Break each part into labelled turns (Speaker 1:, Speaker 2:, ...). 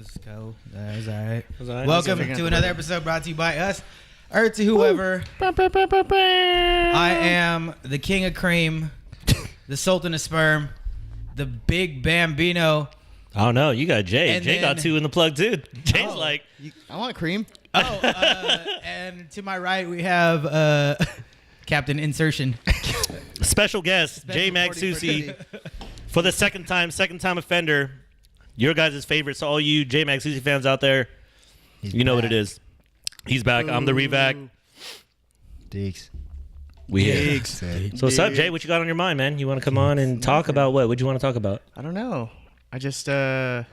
Speaker 1: Let's go. That's all right.
Speaker 2: Welcome to another episode brought to you by us, ERTH to whoever. I am the king of cream, the sultan of sperm, the big bambino.
Speaker 3: I don't know. You got Jay.
Speaker 2: And
Speaker 3: Jay got
Speaker 2: then-
Speaker 3: two in the plug too. Jay's like,
Speaker 4: I want cream.
Speaker 2: Oh, and to my right we have Captain Insertion.
Speaker 3: special guest Jay Magsuci for the second time offender. Your guys' favorite. So all you Jay Magsuci fans out there, you know what it is. He's back. I'm the revac.
Speaker 4: Deeks.
Speaker 3: We here. So what's up, Jay? What you got on your mind, man? You want to come on and talk about what? What do you want to talk about?
Speaker 4: I don't know. I just
Speaker 2: That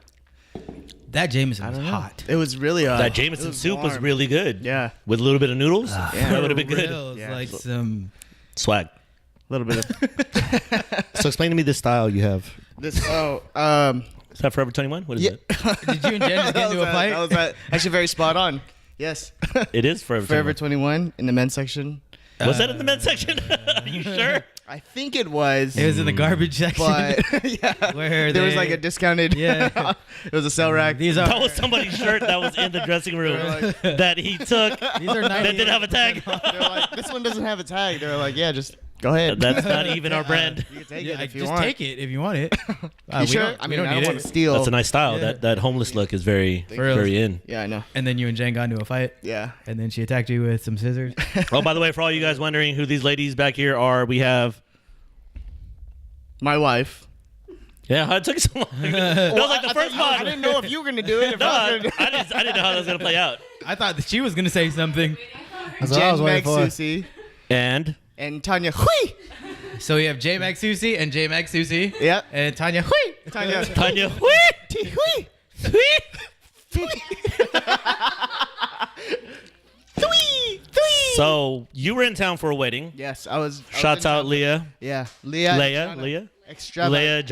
Speaker 2: Jameson was hot.
Speaker 4: It was really
Speaker 3: That Jameson soup was really good.
Speaker 4: Yeah.
Speaker 3: With a little bit of noodles.
Speaker 4: Yeah.
Speaker 3: That would have been good.
Speaker 2: Real,
Speaker 4: Yeah.
Speaker 2: like some.
Speaker 3: Swag.
Speaker 4: A little bit of
Speaker 5: So explain to me this style you have.
Speaker 4: this.
Speaker 3: Is that Forever 21? What is it?
Speaker 2: Did you and Jen just get into a fight?
Speaker 4: That was actually very spot on. Yes.
Speaker 3: It is Forever 21.
Speaker 4: 21 in the men's section.
Speaker 3: Was that in the men's section? Are you sure?
Speaker 4: I think it was.
Speaker 2: It was in the garbage section.
Speaker 4: But yeah,
Speaker 2: Where
Speaker 4: there was
Speaker 2: they-
Speaker 4: like a discounted.
Speaker 2: Yeah.
Speaker 4: It was a sell rack.
Speaker 2: These are
Speaker 3: That was somebody's shirt that was in the dressing room that he took
Speaker 2: these are
Speaker 3: that didn't have a tag.
Speaker 4: They're like, this one doesn't have a tag. They were like, yeah, just go ahead.
Speaker 3: That's not even our brand.
Speaker 4: You can take
Speaker 2: Yeah,
Speaker 4: it if you
Speaker 2: just
Speaker 4: want.
Speaker 2: take it if you want it.
Speaker 4: You sure? I mean, I don't want to steal.
Speaker 3: That's a nice style.
Speaker 2: Yeah.
Speaker 3: That homeless look is very
Speaker 2: real.
Speaker 3: very in.
Speaker 4: Yeah, I know.
Speaker 2: And then you and Jen got into a fight,
Speaker 4: Yeah.
Speaker 2: and then she attacked you with some scissors.
Speaker 3: Oh, by the way, for all you guys wondering who these ladies back here are, we have.
Speaker 4: My wife.
Speaker 3: Yeah, it took so long. That was like the first
Speaker 4: I
Speaker 3: pod.
Speaker 4: didn't know if you were gonna do it. If
Speaker 3: No,
Speaker 4: I
Speaker 3: I
Speaker 4: was gonna do it.
Speaker 3: didn't know how that was gonna play out.
Speaker 2: I thought that she was gonna say something.
Speaker 5: That's what I was
Speaker 4: Jen
Speaker 5: waiting for.
Speaker 4: Magsuci
Speaker 3: And
Speaker 4: and Tanya Hui.
Speaker 2: So we have Jay Magsuci and Jay Magsuci.
Speaker 4: Yep.
Speaker 2: And Tanya Hui.
Speaker 4: Tanya.
Speaker 3: Tanya.
Speaker 4: T Hui.
Speaker 3: So you were in town for a wedding.
Speaker 4: Yes, I was.
Speaker 3: Shouts out Leah,
Speaker 4: Yeah, Leah.
Speaker 3: Leah,
Speaker 4: Extravagant.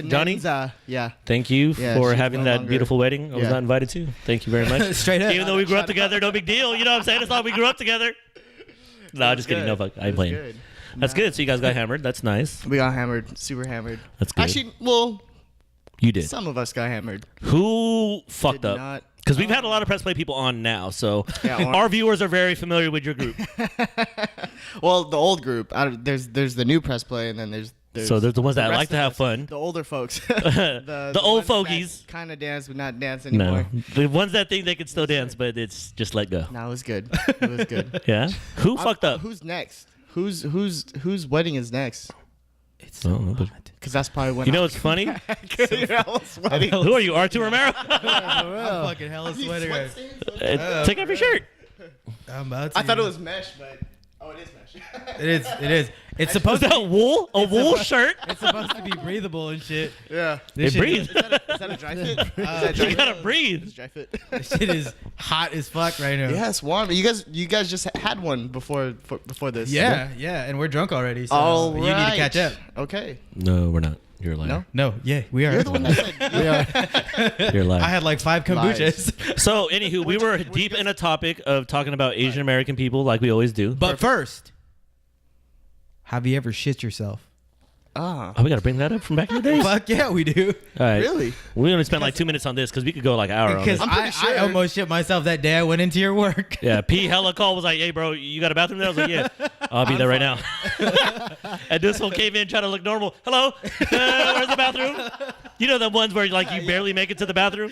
Speaker 3: Johnny.
Speaker 4: Yeah.
Speaker 3: Thank you
Speaker 4: Yeah,
Speaker 3: for
Speaker 4: she's
Speaker 3: having
Speaker 4: no
Speaker 3: that
Speaker 4: longer-
Speaker 3: beautiful wedding. I was
Speaker 4: Yeah.
Speaker 3: not invited to. Thank you very much.
Speaker 2: Straight up.
Speaker 3: Even though we grew up together, no big deal. You know what I'm saying? It's not we grew up together. No, just kidding. No, fuck. I ain't playing.
Speaker 4: Good.
Speaker 3: That's good. So you guys got hammered. That's nice.
Speaker 4: We got hammered, super hammered.
Speaker 3: That's good.
Speaker 4: Actually, well,
Speaker 3: You did.
Speaker 4: some of us got hammered.
Speaker 3: Who fucked
Speaker 4: Did
Speaker 3: up?
Speaker 4: not.
Speaker 3: Because we've had a lot of press play people on now, so
Speaker 4: Yeah, well-
Speaker 3: our viewers are very familiar with your group.
Speaker 4: Well, the old group. There's the new press play, and then there's
Speaker 3: So there's the ones that
Speaker 4: rest
Speaker 3: like to
Speaker 4: of
Speaker 3: have
Speaker 4: us,
Speaker 3: fun.
Speaker 4: The older folks.
Speaker 3: The old fogies.
Speaker 4: Kind of dance, but not dance
Speaker 3: No,
Speaker 4: anymore.
Speaker 3: the ones that think they can still dance, but it's just let go.
Speaker 4: No, it was good. It was good.
Speaker 3: Yeah. Who fucked up?
Speaker 4: Who's next? Whose wedding is next?
Speaker 2: It's
Speaker 3: Oh,
Speaker 2: so
Speaker 3: nobody.
Speaker 2: hot.
Speaker 4: Because that's probably when
Speaker 3: You know what's funny?
Speaker 4: wedding.
Speaker 3: Who are you, Artur Romero?
Speaker 2: I'm fucking hella sweating.
Speaker 3: Take off your shirt.
Speaker 2: I'm about to.
Speaker 4: I thought it was mesh, but it is mesh.
Speaker 2: It is. It is. It's
Speaker 3: Is
Speaker 2: supposed to.
Speaker 3: that wool? A wool shirt?
Speaker 2: It's supposed to be breathable and shit.
Speaker 4: Yeah.
Speaker 2: This
Speaker 3: It
Speaker 2: shit-
Speaker 3: breathes.
Speaker 4: Is that a dry fit? Is that
Speaker 3: You gotta breathe.
Speaker 4: It's dry fit.
Speaker 2: This shit is hot as fuck right now.
Speaker 4: Yeah, it's warm. You guys just had one before this.
Speaker 2: Yeah, yeah, and we're drunk already, so
Speaker 4: All
Speaker 2: you need to
Speaker 4: right.
Speaker 2: catch up.
Speaker 4: Okay.
Speaker 3: No, we're not. You're a liar.
Speaker 4: No?
Speaker 2: No, yeah, we are.
Speaker 4: You're the one that said.
Speaker 3: You're a liar.
Speaker 2: I had like 5 kombuchas.
Speaker 3: So, anywho, we were deep in a topic of talking about Asian American people, like we always do.
Speaker 2: But first, have you ever shit yourself?
Speaker 4: Ah.
Speaker 3: Oh, we gotta bring that up from back in the days.
Speaker 2: Fuck yeah, we do.
Speaker 3: All right.
Speaker 4: Really?
Speaker 3: We only spent like 2 minutes on this because we could go like an hour on
Speaker 2: Because
Speaker 3: this.
Speaker 4: pretty
Speaker 2: I
Speaker 4: sure.
Speaker 2: almost shit myself that day I went into your work.
Speaker 3: Yeah, P hella call was like, "Hey, bro, you got a bathroom there?" I was like, "Yeah, I'll be there right now." And this one came in trying to look normal. Hello, where's the bathroom? You know the ones where like you barely make it to the bathroom.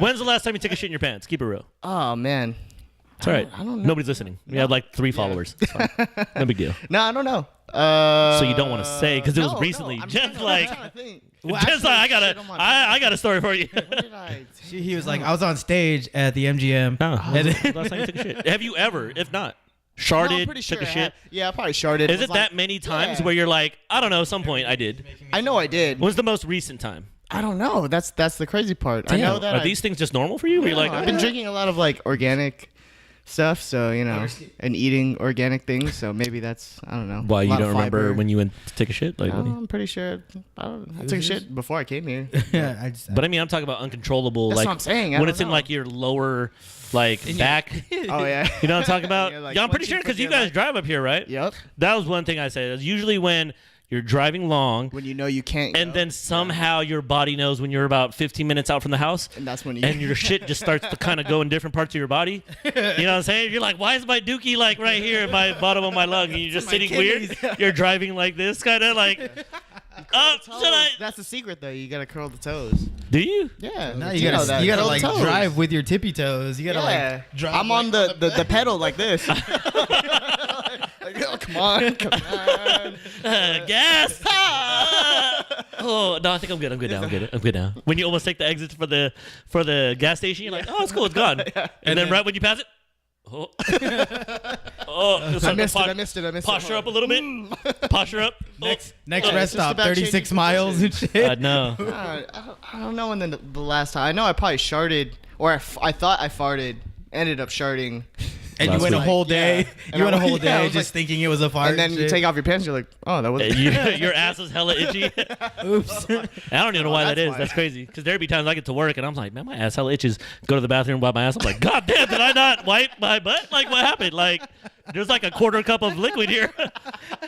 Speaker 3: When's the last time you took a shit in your pants? Keep it real.
Speaker 4: Oh man.
Speaker 3: It's all right.
Speaker 4: I don't know.
Speaker 3: Nobody's listening. We had like 3 followers. It's fine. No big deal.
Speaker 4: No, I don't know.
Speaker 3: So you don't want to say because it was
Speaker 4: no,
Speaker 3: recently.
Speaker 4: I'm
Speaker 3: Just
Speaker 4: trying
Speaker 3: like,
Speaker 4: to think.
Speaker 3: just like I got a story for you.
Speaker 4: What did I?
Speaker 2: He was like, I was on stage at the MGM.
Speaker 3: No,
Speaker 2: And
Speaker 3: last time you took a shit. Have you ever? If not, sharded,
Speaker 4: No, I'm pretty sure
Speaker 3: took a
Speaker 4: I
Speaker 3: shit.
Speaker 4: had- Yeah, I probably sharded.
Speaker 3: Is it that many times where you're like, I don't know, some point I did.
Speaker 4: I know I did.
Speaker 3: When's the most recent time?
Speaker 4: I don't know. That's the crazy part. I know that.
Speaker 3: Are these things just normal for you? Where you're like,
Speaker 4: I've been drinking a lot of like organic stuff, so and eating organic things. So maybe that's I don't know.
Speaker 3: why
Speaker 4: a
Speaker 3: you
Speaker 4: lot
Speaker 3: don't
Speaker 4: of
Speaker 3: remember
Speaker 4: fiber.
Speaker 3: when you went to take a shit? Like,
Speaker 4: No, I'm pretty sure. I took a shit before I came here.
Speaker 2: yeah, I just.
Speaker 3: but I mean, I'm talking about uncontrollable.
Speaker 4: That's
Speaker 3: like
Speaker 4: what I'm saying. I
Speaker 3: when
Speaker 4: don't
Speaker 3: it's in
Speaker 4: know.
Speaker 3: like your lower, like back.
Speaker 4: Oh yeah.
Speaker 3: You know what I'm talking about?
Speaker 4: You're, like,
Speaker 3: Yeah, I'm pretty sure
Speaker 4: clenching
Speaker 3: because you
Speaker 4: fucking,
Speaker 3: guys drive up here, right?
Speaker 4: Yep.
Speaker 3: That was one thing I say. Usually when You're driving long.
Speaker 4: When you know you can't.
Speaker 3: And
Speaker 4: go.
Speaker 3: then somehow your body knows when you're about 15 minutes out from the house.
Speaker 4: And that's when you.
Speaker 3: And your shit just starts to kind of go in different parts of your body. You know what I'm saying? You're like, why is my dookie like right here in my bottom of my lung? And you're just sitting weird. You're driving like this, kind of like. Should I?
Speaker 4: That's the secret, though. You gotta curl the toes.
Speaker 3: Do you?
Speaker 4: Yeah.
Speaker 2: No, you gotta
Speaker 4: Curl
Speaker 2: like
Speaker 4: the toes.
Speaker 2: drive with your tippy toes. You gotta like drive.
Speaker 4: I'm on the pedal like this. Like, oh, come on.
Speaker 3: Gas. Oh no, I think I'm good. I'm good now. When you almost take the exits for the gas station, you're like, oh, it's cool, it's gone. And then right when you pass it, oh,
Speaker 4: I missed it.
Speaker 3: Posture up a little bit. Posture up.
Speaker 2: Next
Speaker 4: it's
Speaker 2: rest
Speaker 4: just
Speaker 2: stop,
Speaker 4: about
Speaker 2: 36
Speaker 4: changing
Speaker 2: miles and shit.
Speaker 3: No.
Speaker 4: I don't know when the last time. I know I probably sharted, or I thought I farted, ended up sharding.
Speaker 2: And
Speaker 3: Last
Speaker 2: you went a
Speaker 3: week.
Speaker 2: whole day.
Speaker 4: Yeah.
Speaker 2: You went a whole
Speaker 4: Yeah, I
Speaker 2: day
Speaker 4: was
Speaker 2: just
Speaker 4: like-
Speaker 2: thinking it was a fart.
Speaker 4: And then you
Speaker 2: shit.
Speaker 4: take off your pants, you're like, oh, that was.
Speaker 3: Your ass is hella itchy.
Speaker 2: Oops.
Speaker 3: I don't even know why that
Speaker 4: that's
Speaker 3: is.
Speaker 4: why.
Speaker 3: That's crazy. Because there be times I get to work and I'm like, man, my ass hella itches. Go to the bathroom, wipe my ass. I'm like, God damn, did I not wipe my butt? Like, what happened? Like, there's like a quarter cup of liquid here.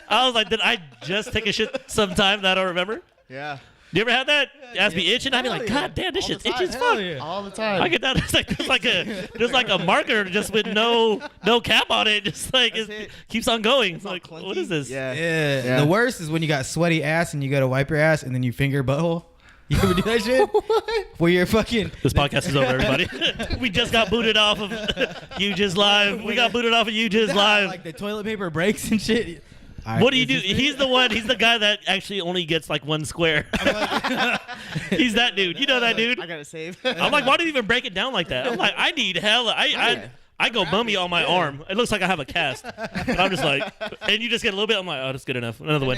Speaker 3: I was like, did I just take a shit sometime that I don't remember?
Speaker 4: Yeah.
Speaker 3: You ever had that? Ass be itching? I'd be
Speaker 2: Hell
Speaker 3: like,
Speaker 2: yeah.
Speaker 3: God damn, this
Speaker 4: All
Speaker 3: shit's
Speaker 4: the
Speaker 3: itchy as
Speaker 4: time.
Speaker 3: fuck.
Speaker 2: Hell yeah.
Speaker 4: All the time.
Speaker 3: I get that. There's like a marker just with no cap on it. Just like
Speaker 4: That's
Speaker 3: it
Speaker 4: it.
Speaker 3: keeps on going. It's
Speaker 4: all
Speaker 3: like,
Speaker 4: clunky.
Speaker 3: what is this?
Speaker 4: Yeah.
Speaker 2: Yeah.
Speaker 4: Yeah.
Speaker 2: The worst is when you got sweaty ass and you go to wipe your ass and then you finger butthole. You ever do that shit? Where you're fucking.
Speaker 3: This podcast is over, everybody. We just got booted off of You Just Live. We got booted off of You Just Live.
Speaker 2: Like the toilet paper breaks and shit. All right,
Speaker 3: What do you
Speaker 2: this
Speaker 3: do?
Speaker 2: is-
Speaker 3: He's the guy that actually only gets like one square. He's that dude. You know that dude?
Speaker 4: I gotta save.
Speaker 3: I'm like, why do you even break it down like that? I'm like, I need hella. I go mummy on my arm. It looks like I have a cast. And I'm just like, and you just get a little bit. I'm like, oh, that's good enough. Another one.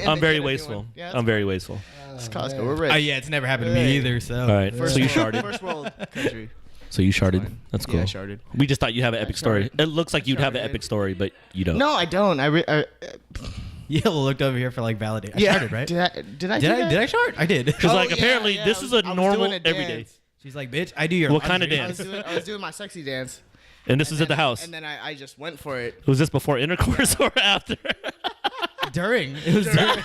Speaker 3: I'm very wasteful. I'm very wasteful.
Speaker 4: It's Costco. We're rich.
Speaker 2: Yeah, it's never happened to me either. So.
Speaker 3: All right.
Speaker 4: First
Speaker 3: So you
Speaker 4: world-
Speaker 3: sharded.
Speaker 4: First world country.
Speaker 3: So you sharded.
Speaker 4: fine.
Speaker 3: That's cool.
Speaker 4: Yeah, I sharded.
Speaker 3: We just thought you have an epic story. It looks like you'd have an
Speaker 4: Sharded.
Speaker 3: epic story, but you don't.
Speaker 4: No, I don't.
Speaker 2: Yellow looked over here for like validate. I
Speaker 4: Yeah.
Speaker 2: sharded, right?
Speaker 4: Did I
Speaker 2: Did
Speaker 4: do
Speaker 2: I
Speaker 4: that?
Speaker 2: shart? I did.
Speaker 3: Because
Speaker 4: Oh,
Speaker 3: like
Speaker 4: yeah,
Speaker 3: apparently
Speaker 4: yeah,
Speaker 3: this
Speaker 4: I
Speaker 3: is
Speaker 4: was-
Speaker 3: a
Speaker 4: I was
Speaker 3: normal
Speaker 4: doing a
Speaker 3: everyday.
Speaker 4: dance.
Speaker 2: She's like, bitch, I do your
Speaker 3: What kind of
Speaker 2: laundry."
Speaker 3: dance?
Speaker 4: I was doing my sexy dance.
Speaker 3: And this was at the house.
Speaker 4: And then I just went for it.
Speaker 3: Was this before intercourse or after?
Speaker 2: During. It was during.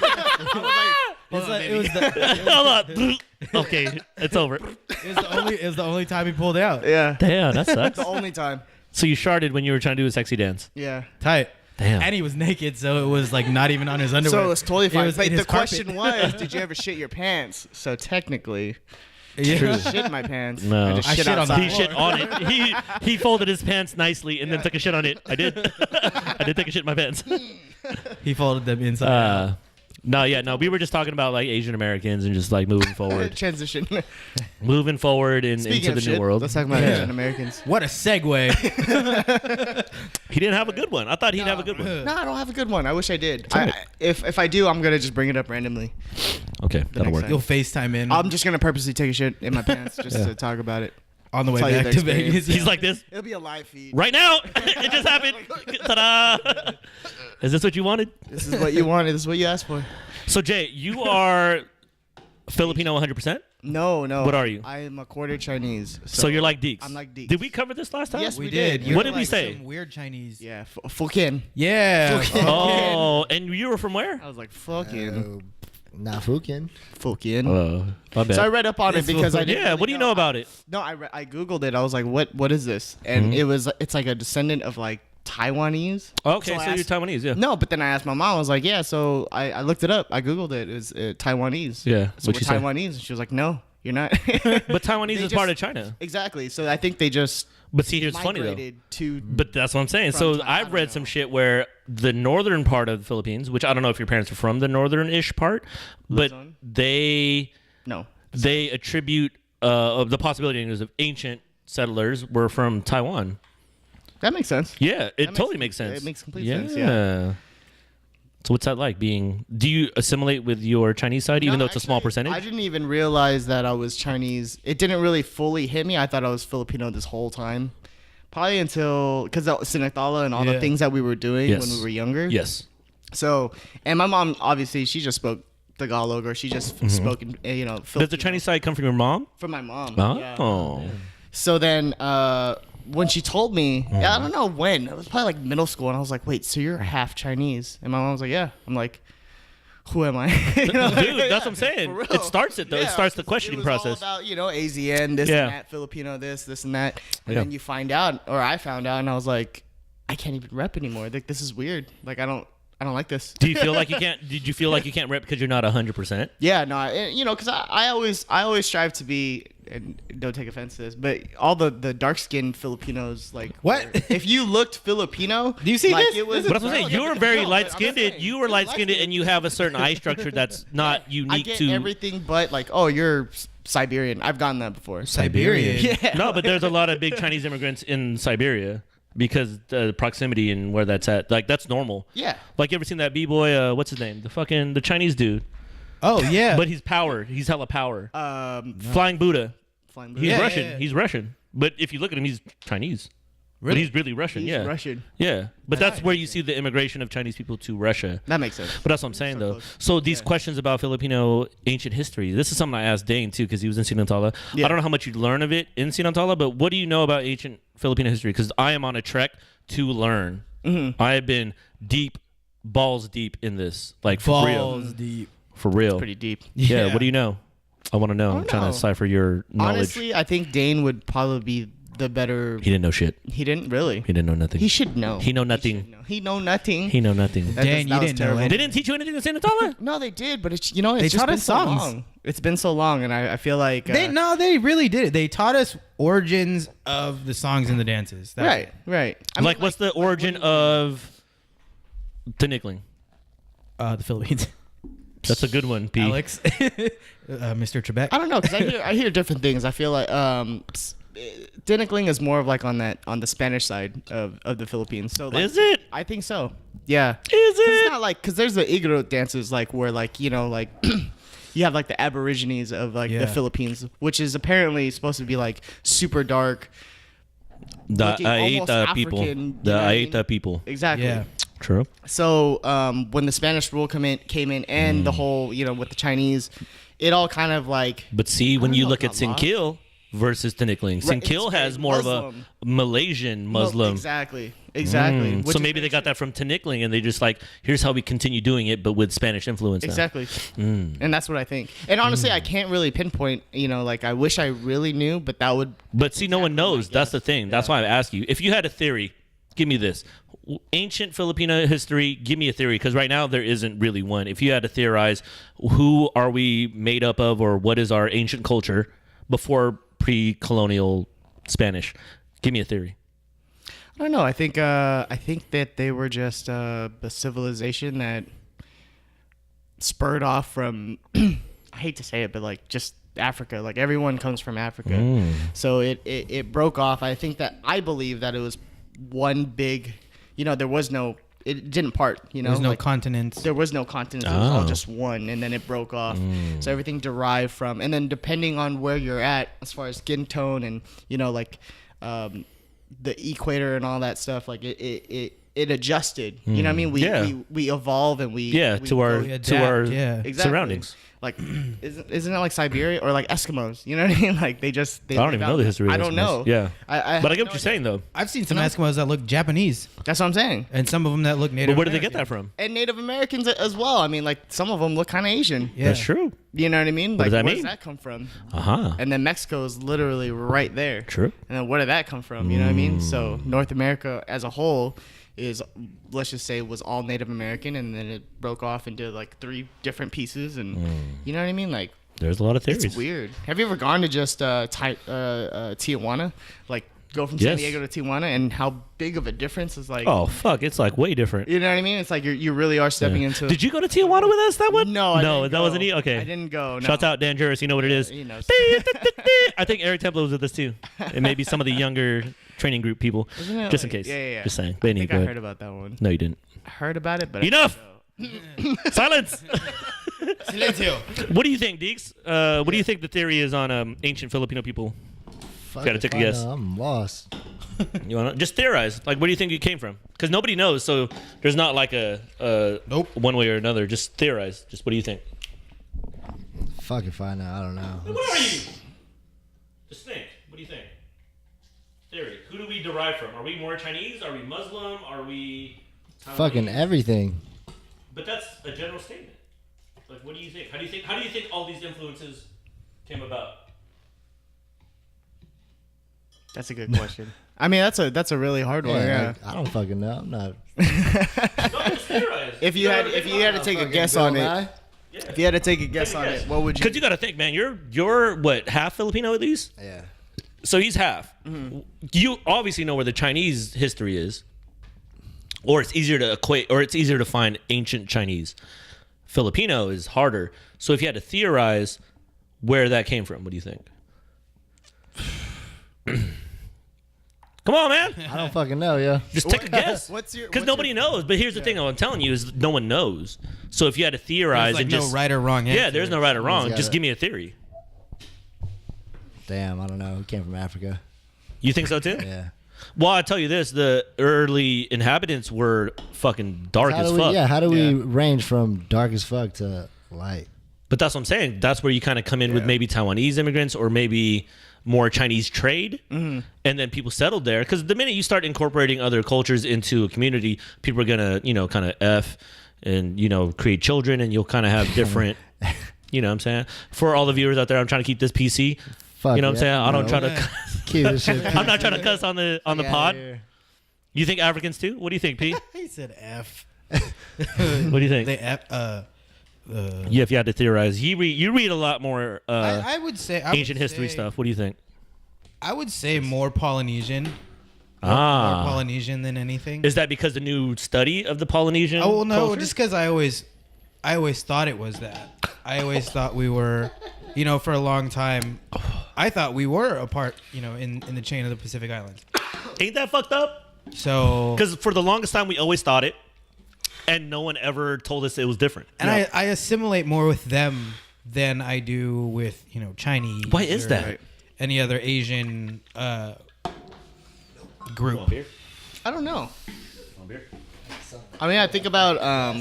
Speaker 2: It was the
Speaker 3: Hold on. Okay, it's over.
Speaker 2: it was the only time he pulled out.
Speaker 4: Yeah.
Speaker 3: Damn, that sucks.
Speaker 4: The only time.
Speaker 3: So you sharded when you were trying to do a sexy dance.
Speaker 4: Yeah.
Speaker 2: Tight.
Speaker 3: Damn.
Speaker 2: And he was naked, so it was like not even on his underwear.
Speaker 4: So it was totally fine.
Speaker 2: was
Speaker 4: But
Speaker 2: in
Speaker 4: the
Speaker 2: his carpet.
Speaker 4: question was, did you ever shit your pants? So technically,
Speaker 2: Yeah.
Speaker 4: I shit my pants.
Speaker 3: No.
Speaker 4: I just
Speaker 2: I
Speaker 4: shit
Speaker 2: shit on the
Speaker 4: outside.
Speaker 3: He shit on it. He folded his pants nicely and then took a shit on it. I did. I did take a shit in my pants.
Speaker 2: He folded them inside out.
Speaker 3: No. We were just talking about like Asian Americans and just like moving forward,
Speaker 4: Transition.
Speaker 3: moving forward
Speaker 4: Speaking
Speaker 3: into
Speaker 4: of
Speaker 3: the
Speaker 4: shit,
Speaker 3: new world.
Speaker 4: let's talk about
Speaker 2: Yeah.
Speaker 4: Asian Americans.
Speaker 2: What a segue.
Speaker 3: He didn't have a good one. I thought he'd have a good one.
Speaker 4: No, I don't have a good one. I wish I did.
Speaker 3: all right.
Speaker 4: If I do, I'm gonna just bring it up randomly.
Speaker 3: Okay, that'll
Speaker 4: next
Speaker 3: work.
Speaker 4: time.
Speaker 2: You'll FaceTime in
Speaker 4: I'm just gonna purposely take a shit in my pants just to talk about it.
Speaker 2: on the way
Speaker 4: tell you
Speaker 2: back
Speaker 4: the
Speaker 2: to Vegas.
Speaker 4: experience.
Speaker 3: He's like this
Speaker 4: It'll be a live feed.
Speaker 3: right now. It just happened. Ta-da! Is this what you wanted?
Speaker 4: This is what you wanted. This is what you asked for.
Speaker 3: So Jay, you are Filipino 100%.
Speaker 4: No.
Speaker 3: What are you?
Speaker 4: I am a quarter Chinese.
Speaker 3: So you're like Deeks.
Speaker 4: I'm like Deeks.
Speaker 3: Did we cover this last time?
Speaker 4: Yes,
Speaker 2: we
Speaker 4: we
Speaker 2: did.
Speaker 4: did.
Speaker 2: You're
Speaker 3: What did we
Speaker 2: like
Speaker 3: say?
Speaker 2: Some weird Chinese.
Speaker 4: Yeah, Fukin.
Speaker 2: Yeah.
Speaker 3: Oh, and you were from where?
Speaker 4: I was like, fucking
Speaker 5: Not Fukin.
Speaker 4: Fukin.
Speaker 3: Oh, my bad.
Speaker 4: So I read up on it
Speaker 2: It's
Speaker 4: because I
Speaker 2: Fukin.
Speaker 4: didn't
Speaker 3: Yeah,
Speaker 4: really
Speaker 3: what do you know about it?
Speaker 4: No, I googled it. I was like, what is this? And it's like a descendant of like Taiwanese.
Speaker 3: Okay,
Speaker 4: I
Speaker 3: so you're
Speaker 4: asked-
Speaker 3: Taiwanese, yeah.
Speaker 4: No, but then I asked my mom. I was like, yeah. So I looked it up. I googled it. It was Taiwanese.
Speaker 3: Yeah,
Speaker 4: So
Speaker 3: what'd
Speaker 4: we're
Speaker 3: she say?
Speaker 4: Taiwanese, and she was like, no, you're not.
Speaker 3: But Taiwanese
Speaker 4: They
Speaker 3: is part of
Speaker 4: just-
Speaker 3: China.
Speaker 4: Exactly. So I think they just
Speaker 3: But see, here's funny though.
Speaker 4: migrated to.
Speaker 3: But that's what I'm saying.
Speaker 4: From
Speaker 3: So
Speaker 4: China, I
Speaker 3: I've
Speaker 4: don't
Speaker 3: read
Speaker 4: know.
Speaker 3: some shit where the northern part of the Philippines, which I don't know if your parents are from the northern-ish part, but
Speaker 4: Luzon?
Speaker 3: they
Speaker 4: No.
Speaker 3: attribute of the possibility of ancient settlers were from Taiwan.
Speaker 4: That makes sense.
Speaker 3: Yeah, it
Speaker 4: makes-
Speaker 3: totally makes sense.
Speaker 4: it makes complete sense, yeah.
Speaker 3: So what's that like being? Do you assimilate with your Chinese side, even
Speaker 4: No,
Speaker 3: though it's a small
Speaker 4: actually,
Speaker 3: percentage?
Speaker 4: I didn't even realize that I was Chinese. It didn't really fully hit me. I thought I was Filipino this whole time. Probably until, because of Sinatala and all the
Speaker 2: Yeah.
Speaker 4: things that we were doing
Speaker 3: Yes.
Speaker 4: when we were younger.
Speaker 3: Yes.
Speaker 4: So, and my mom, obviously, she just spoke Tagalog, or she just spoke, in,
Speaker 3: Does the Chinese side come from your mom?
Speaker 4: From my mom.
Speaker 3: Oh.
Speaker 4: Yeah. So then, when she told me, I don't know when. It was probably like middle school, and I was like, "Wait, so you're half Chinese?" And my mom was like, "Yeah." I'm like, "Who am I?"
Speaker 3: Dude, that's what I'm saying.
Speaker 4: For real.
Speaker 3: It starts it though. It starts the questioning
Speaker 4: it was
Speaker 3: process.
Speaker 4: all about, ASEAN, this and that, Filipino, this and that. And
Speaker 3: Yeah.
Speaker 4: then you find out, or I found out, and I was like, I can't even rep anymore. Like, this is weird. Like, I don't like this.
Speaker 3: Do you feel like you can't? Did you feel like you can't rep because you're not 100%?
Speaker 4: Yeah, no, because I always strive to be, and don't take offense to this, but all the dark skinned Filipinos, like,
Speaker 2: What?
Speaker 4: if you looked Filipino,
Speaker 2: Do you see
Speaker 4: like,
Speaker 2: this?
Speaker 4: It was,
Speaker 3: But that's what I'm saying. You were very
Speaker 4: No,
Speaker 3: light
Speaker 4: but I'm
Speaker 3: skinned.
Speaker 4: saying,
Speaker 3: You were light skinned, and you have a certain eye structure that's not
Speaker 4: I
Speaker 3: unique
Speaker 4: get
Speaker 3: to.
Speaker 4: everything, but like, oh, you're Siberian. I've gotten that before.
Speaker 2: Siberian.
Speaker 4: Yeah.
Speaker 3: No, but there's a lot of big Chinese immigrants in Siberia because the proximity and where that's at. Like that's normal.
Speaker 4: Yeah.
Speaker 3: Like you ever seen that b-boy? What's his name? The Chinese dude.
Speaker 2: Oh yeah.
Speaker 3: But he's powered. He's hella power.
Speaker 4: No.
Speaker 3: Flying Buddha.
Speaker 4: Flying
Speaker 3: He's
Speaker 2: Yeah,
Speaker 3: Russian.
Speaker 2: yeah, yeah.
Speaker 3: He's Russian. But if you look at him, he's Chinese. But
Speaker 2: Really?
Speaker 3: he's really Russian.
Speaker 4: He's
Speaker 3: yeah.
Speaker 4: Russian.
Speaker 3: Yeah. But that's where you see the immigration of Chinese people to Russia.
Speaker 4: That makes sense.
Speaker 3: But that's what I'm saying,
Speaker 4: So
Speaker 3: though.
Speaker 4: close.
Speaker 3: So these questions about Filipino ancient history, this is something I asked Dane, too, because he was in Sinantala.
Speaker 4: Yeah.
Speaker 3: I don't know how much you learn of it in Sinantala, but what do you know about ancient Filipino history? Because I am on a trek to learn.
Speaker 4: Mm-hmm.
Speaker 3: I have been balls deep in this. Like, for
Speaker 2: balls
Speaker 3: real.
Speaker 2: deep.
Speaker 3: For real.
Speaker 4: Pretty deep.
Speaker 3: Yeah. What do you know? I want to know.
Speaker 4: I
Speaker 3: I'm
Speaker 4: don't
Speaker 3: trying to
Speaker 4: know.
Speaker 3: decipher your knowledge.
Speaker 4: Honestly, I think Dane would probably be the better.
Speaker 3: He didn't know shit.
Speaker 4: He didn't really.
Speaker 3: He didn't know nothing.
Speaker 4: He should know.
Speaker 3: He know nothing.
Speaker 4: He know nothing.
Speaker 3: He know nothing.
Speaker 4: That-
Speaker 2: Dan,
Speaker 4: that
Speaker 2: you
Speaker 4: was
Speaker 2: didn't know
Speaker 4: terrible.
Speaker 2: anything.
Speaker 3: They didn't teach you anything in Sinantala?
Speaker 4: No, they did, but it's it's
Speaker 2: They
Speaker 4: just
Speaker 2: taught
Speaker 4: been
Speaker 2: us
Speaker 4: so
Speaker 2: songs.
Speaker 4: long. It's been so long, and I feel like
Speaker 2: They really did it. They taught us origins of the songs and the dances. That's
Speaker 4: right. I mean,
Speaker 3: Like, what's the origin of Tinikling?
Speaker 2: the Philippines.
Speaker 3: That's a good one, P.
Speaker 2: Alex, Mr. Trebek.
Speaker 4: I don't know, because I hear different things. I feel like Dinikling is more of like on the Spanish side of the Philippines. So like,
Speaker 3: Is it?
Speaker 4: I think so. Yeah.
Speaker 3: Is
Speaker 4: 'Cause it's
Speaker 3: it?
Speaker 4: not like, because there's the Igorot dances like where like like you have like the Aborigines of like
Speaker 2: Yeah.
Speaker 4: the Philippines, which is apparently supposed to be like super dark.
Speaker 3: The
Speaker 4: looking almost
Speaker 3: Aita people.
Speaker 4: African, you
Speaker 3: The
Speaker 4: know what I mean?
Speaker 3: Aita people.
Speaker 4: Exactly.
Speaker 2: Yeah.
Speaker 3: True.
Speaker 4: So when the Spanish rule came in and the whole with the Chinese, it all kind of like
Speaker 3: But see, when
Speaker 4: don't
Speaker 3: you
Speaker 4: know
Speaker 3: look at
Speaker 4: if not lost.
Speaker 3: Sinkill versus Tinikling,
Speaker 4: Right,
Speaker 3: Sinkill
Speaker 4: it's
Speaker 3: has
Speaker 4: very
Speaker 3: more of
Speaker 4: Muslim.
Speaker 3: a Malaysian Muslim.
Speaker 4: Exactly.
Speaker 3: So
Speaker 4: Which
Speaker 3: maybe
Speaker 4: is
Speaker 3: they got that from Tinikling and they just like, here's how we continue doing it, but with Spanish influence now.
Speaker 4: exactly, and that's what I think. And honestly, I can't really pinpoint. Like I wish I really knew, but that would.
Speaker 3: But see, no one knows. That's the thing. That's why I ask you. If you had a theory, give me this. Ancient Filipino history, give me a theory, because right now there isn't really one. If you had to theorize, who are we made up of, or what is our ancient culture before pre-colonial Spanish? Give me a theory.
Speaker 4: I don't know. I think that they were just a civilization that spurred off from. I hate to say it, but like just Africa. Like everyone comes from Africa, so it broke off. I believe that it was one big. There was no. It didn't part.
Speaker 2: There's no
Speaker 4: like,
Speaker 2: continents.
Speaker 4: There was no continents. It was all
Speaker 3: Oh.
Speaker 4: just one, and then it broke off. So everything derived from, and then depending on where you're at, as far as skin tone and the equator and all that stuff, like it adjusted. You know what I mean? We evolve and we
Speaker 3: To our
Speaker 2: We
Speaker 3: to our
Speaker 2: adapt, yeah.
Speaker 4: Exactly.
Speaker 3: surroundings.
Speaker 4: Like, isn't it like Siberia or like Eskimos? You know what I mean? Like they
Speaker 3: I don't
Speaker 4: live
Speaker 3: even
Speaker 4: out
Speaker 3: know the
Speaker 4: there.
Speaker 3: history. Of
Speaker 4: I don't
Speaker 3: Eskimos.
Speaker 4: know.
Speaker 3: Yeah,
Speaker 4: I
Speaker 3: but I
Speaker 4: have
Speaker 3: get
Speaker 4: no
Speaker 3: what you're saying though.
Speaker 2: I've seen some Eskimos that look Japanese,
Speaker 4: That's what I'm saying.
Speaker 2: and some of them that look Native.
Speaker 3: But where did they get
Speaker 2: American.
Speaker 3: that from?
Speaker 4: And Native Americans as well. I mean, like some of them look kind of Asian.
Speaker 2: Yeah.
Speaker 3: That's true.
Speaker 4: You know what I mean? Like,
Speaker 3: does that
Speaker 4: where
Speaker 3: mean?
Speaker 4: does that come from?
Speaker 3: And
Speaker 4: And then Mexico is literally right there.
Speaker 3: True.
Speaker 4: And then where did that come from? You know what I mean? So North America as a whole is, let's just say, was all Native American, and then it broke off into like 3 different pieces, and you know what I mean? Like
Speaker 3: There's a lot of theories.
Speaker 4: it's weird. Have you ever gone to just Tijuana? Like go from
Speaker 3: Yes.
Speaker 4: San Diego to Tijuana, and how big of a difference is like?
Speaker 3: Oh fuck! It's like way different.
Speaker 4: You know what I mean? It's like you really are stepping into.
Speaker 3: Did you go to Tijuana with us that one?
Speaker 4: No, I
Speaker 3: no,
Speaker 4: didn't
Speaker 3: that
Speaker 4: go.
Speaker 3: wasn't he. Okay,
Speaker 4: I didn't go. No.
Speaker 3: Shouts out Dan Juris. You know what it is.
Speaker 4: He knows.
Speaker 3: I think Eric Templar was with us too, and maybe some of the younger training group people,
Speaker 4: Wasn't it
Speaker 3: just in
Speaker 4: like-
Speaker 3: case.
Speaker 4: Yeah.
Speaker 3: Just saying.
Speaker 4: I
Speaker 3: Benny,
Speaker 4: think
Speaker 3: go
Speaker 4: I
Speaker 3: ahead.
Speaker 4: heard about that one.
Speaker 3: No, you didn't.
Speaker 4: I heard about it, but
Speaker 3: Enough. Silence.
Speaker 2: Silencio.
Speaker 3: What do you think, Deeks? What do you think the theory is on ancient Filipino people? Gotta take a guess.
Speaker 5: I'm lost.
Speaker 3: You want to just theorize? Like, where do you think it came from? Because nobody knows, so there's not like a
Speaker 2: Nope.
Speaker 3: one way or another. Just theorize. Just what do you think?
Speaker 5: Fuck if I know. I don't know.
Speaker 3: What are you? Just think. What do you think? Theory. Who do we derive from? Are we more Chinese? Are we Muslim? Are we
Speaker 1: Fucking
Speaker 3: Taiwanese?
Speaker 1: everything.
Speaker 3: But that's a general statement. Like, what do you think? How do you think all these influences came about?
Speaker 4: That's a good question. I mean, that's a really hard one. Yeah.
Speaker 1: Like, I don't fucking know. I'm not.
Speaker 3: No, just theorize.
Speaker 4: If you had to take a guess on it, if you had to take a guess
Speaker 3: Take a
Speaker 4: on
Speaker 3: guess.
Speaker 4: it, what would you?
Speaker 3: Because you got to think, man. You're what, half Filipino at least?
Speaker 1: Yeah.
Speaker 3: So he's half. You obviously know where the Chinese history is, or it's easier to equate, or it's easier to find ancient Chinese. Filipino is harder. So if you had to theorize where that came from, what do you think? Come on, man.
Speaker 1: I don't fucking know, yeah.
Speaker 3: Just take a guess. Because nobody knows. But here's the thing I'm telling you is no one knows. So if you had to theorize
Speaker 2: There's like
Speaker 3: and
Speaker 2: no
Speaker 3: just
Speaker 2: right or wrong answer.
Speaker 3: yeah, there's no right or wrong.
Speaker 1: got
Speaker 3: Just
Speaker 1: it.
Speaker 3: give me a theory.
Speaker 1: Damn, I don't know. He came from Africa.
Speaker 3: You think so too?
Speaker 1: Yeah.
Speaker 3: Well, I tell you this: the early inhabitants were fucking dark as fuck.
Speaker 1: How do we range from dark as fuck to light?
Speaker 3: But that's what I'm saying. That's where you kind of come in with maybe Taiwanese immigrants or maybe more Chinese trade, and then people settled there. Because the minute you start incorporating other cultures into a community, people are gonna, kind of F and create children, and you'll kind of have different. You know what I'm saying? For all the viewers out there, I'm trying to keep this PC.
Speaker 1: Fuck
Speaker 3: You know what I'm saying? I don't try to.
Speaker 1: Keep this shit.
Speaker 3: I'm not trying to cuss on the
Speaker 1: Get outta
Speaker 3: pod.
Speaker 1: here.
Speaker 3: You think Africans too? What do you think, P?
Speaker 2: He said F.
Speaker 3: What do you think?
Speaker 2: They F.
Speaker 3: Yeah, if you had to theorize, you read a lot more
Speaker 2: I would say
Speaker 3: ancient history stuff. What do you think?
Speaker 2: I would say more Polynesian. More Polynesian than anything.
Speaker 3: Is that because the new study of the Polynesian?
Speaker 2: Oh well, no,
Speaker 3: culture?
Speaker 2: just because I always thought it was that. I always thought we were, for a long time, I thought we were a part, in the chain of the Pacific Islands.
Speaker 3: Ain't that fucked up?
Speaker 2: So,
Speaker 3: Because for the longest time, we always thought it, and no one ever told us it was different.
Speaker 2: and I assimilate more with them than I do with Chinese.
Speaker 3: Why is
Speaker 2: or
Speaker 3: that?
Speaker 2: Any other Asian group?
Speaker 4: I don't know. I mean, I think about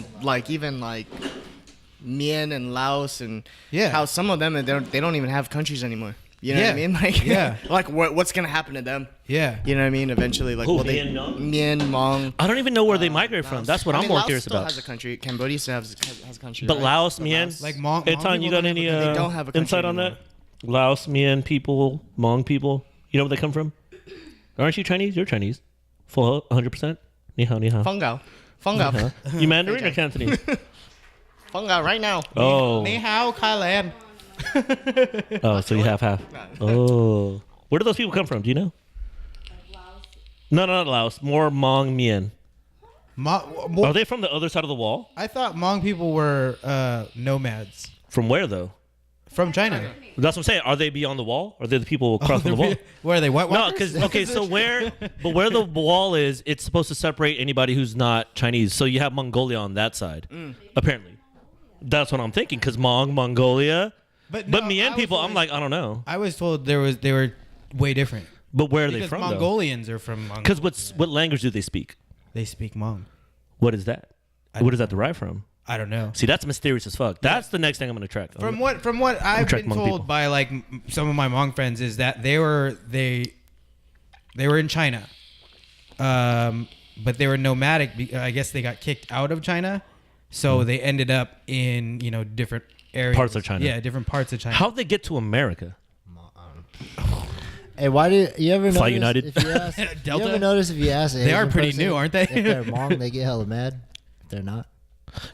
Speaker 4: even Mien and Laos and how some of them they don't even have countries anymore. You know what I mean? Like what's gonna happen to them?
Speaker 2: Yeah.
Speaker 4: You know what I mean? Eventually, like
Speaker 3: Who,
Speaker 4: Mien, Hmong.
Speaker 3: I don't even know where they migrate from. That's what I'm more
Speaker 4: Laos
Speaker 3: curious
Speaker 4: still
Speaker 3: about.
Speaker 4: has a country. Cambodia still has a country.
Speaker 3: But
Speaker 4: right?
Speaker 3: Laos,
Speaker 4: But
Speaker 3: Mien,
Speaker 4: Laos-
Speaker 2: Like Hmong
Speaker 3: Anton, you
Speaker 2: people
Speaker 3: got any
Speaker 4: They don't have a country
Speaker 3: insight on
Speaker 4: anymore.
Speaker 3: that? Laos, Mien people, Hmong people. You know where they come from? Aren't you Chinese? You're Chinese. Full 100%. Ni hao, ni hao.
Speaker 4: Fungal.
Speaker 3: You Mandarin or Cantonese?
Speaker 4: Fungal right now.
Speaker 3: Oh.
Speaker 2: Ni hao, Thailand.
Speaker 3: Oh, so you have half. Oh. Where do those people come from? Do you know? No, not Laos. More Hmong Mien. Are they from the other side of the wall?
Speaker 2: I thought Hmong people were nomads
Speaker 3: From where, though?
Speaker 2: from China.
Speaker 3: That's what I'm saying. Are they beyond the wall? Are they the people crossing the wall?
Speaker 2: Where are they? White
Speaker 3: No,
Speaker 2: walkers?
Speaker 3: because so where the wall is, it's supposed to separate anybody who's not Chinese. So you have Mongolia on that side, apparently. That's what I'm thinking. Because Mongolia, but
Speaker 2: no,
Speaker 3: Mien people, I'm like, I don't know.
Speaker 2: I was told they were way different.
Speaker 3: But where are they
Speaker 2: Because
Speaker 3: from?
Speaker 2: Mongolians are from Mongolia.
Speaker 3: Because what language do they speak?
Speaker 2: They speak Hmong.
Speaker 3: What is that? What does that derive from?
Speaker 2: I don't know.
Speaker 3: See, that's mysterious as fuck. That's the next thing I'm gonna track.
Speaker 2: From what I've
Speaker 3: track
Speaker 2: been
Speaker 3: Hmong
Speaker 2: told
Speaker 3: people.
Speaker 2: by like some of my Hmong friends is that they were in China, but they were nomadic. I guess they got kicked out of China, so they ended up in different areas,
Speaker 3: Parts of China.
Speaker 2: Yeah, different parts of China.
Speaker 3: How'd they get to America?
Speaker 1: Hey, why do you ever
Speaker 3: Fly
Speaker 1: notice
Speaker 3: United.
Speaker 1: if you ask,
Speaker 2: Delta?
Speaker 1: You ever notice if you ask
Speaker 2: They are
Speaker 1: Asian
Speaker 2: pretty
Speaker 1: person
Speaker 2: new, aren't they?
Speaker 1: If they're Hmong, they get hella mad. If they're not,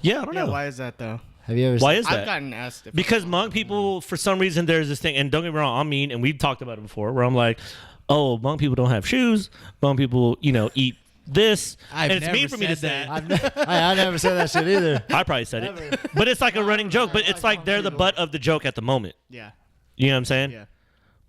Speaker 3: Yeah, I don't
Speaker 4: Yeah,
Speaker 3: know.
Speaker 4: why is that though?
Speaker 1: have you ever?
Speaker 3: Why
Speaker 1: seen-
Speaker 3: is
Speaker 4: I've
Speaker 3: that?
Speaker 4: gotten asked if
Speaker 3: Because Hmong people, for some reason, there's this thing, and don't get me wrong, I'm mean, and we've talked about it before, where I'm like, oh, Hmong people don't have shoes. Hmong people, eat this.
Speaker 2: I've
Speaker 3: and it's
Speaker 2: never
Speaker 3: mean for me to
Speaker 2: said
Speaker 3: say
Speaker 2: that.
Speaker 3: it.
Speaker 1: I never said that shit either.
Speaker 3: I probably said it. But it's like a running joke, but it's like they're the butt of the joke at the moment.
Speaker 4: Yeah.
Speaker 3: You know what I'm saying?
Speaker 4: Yeah.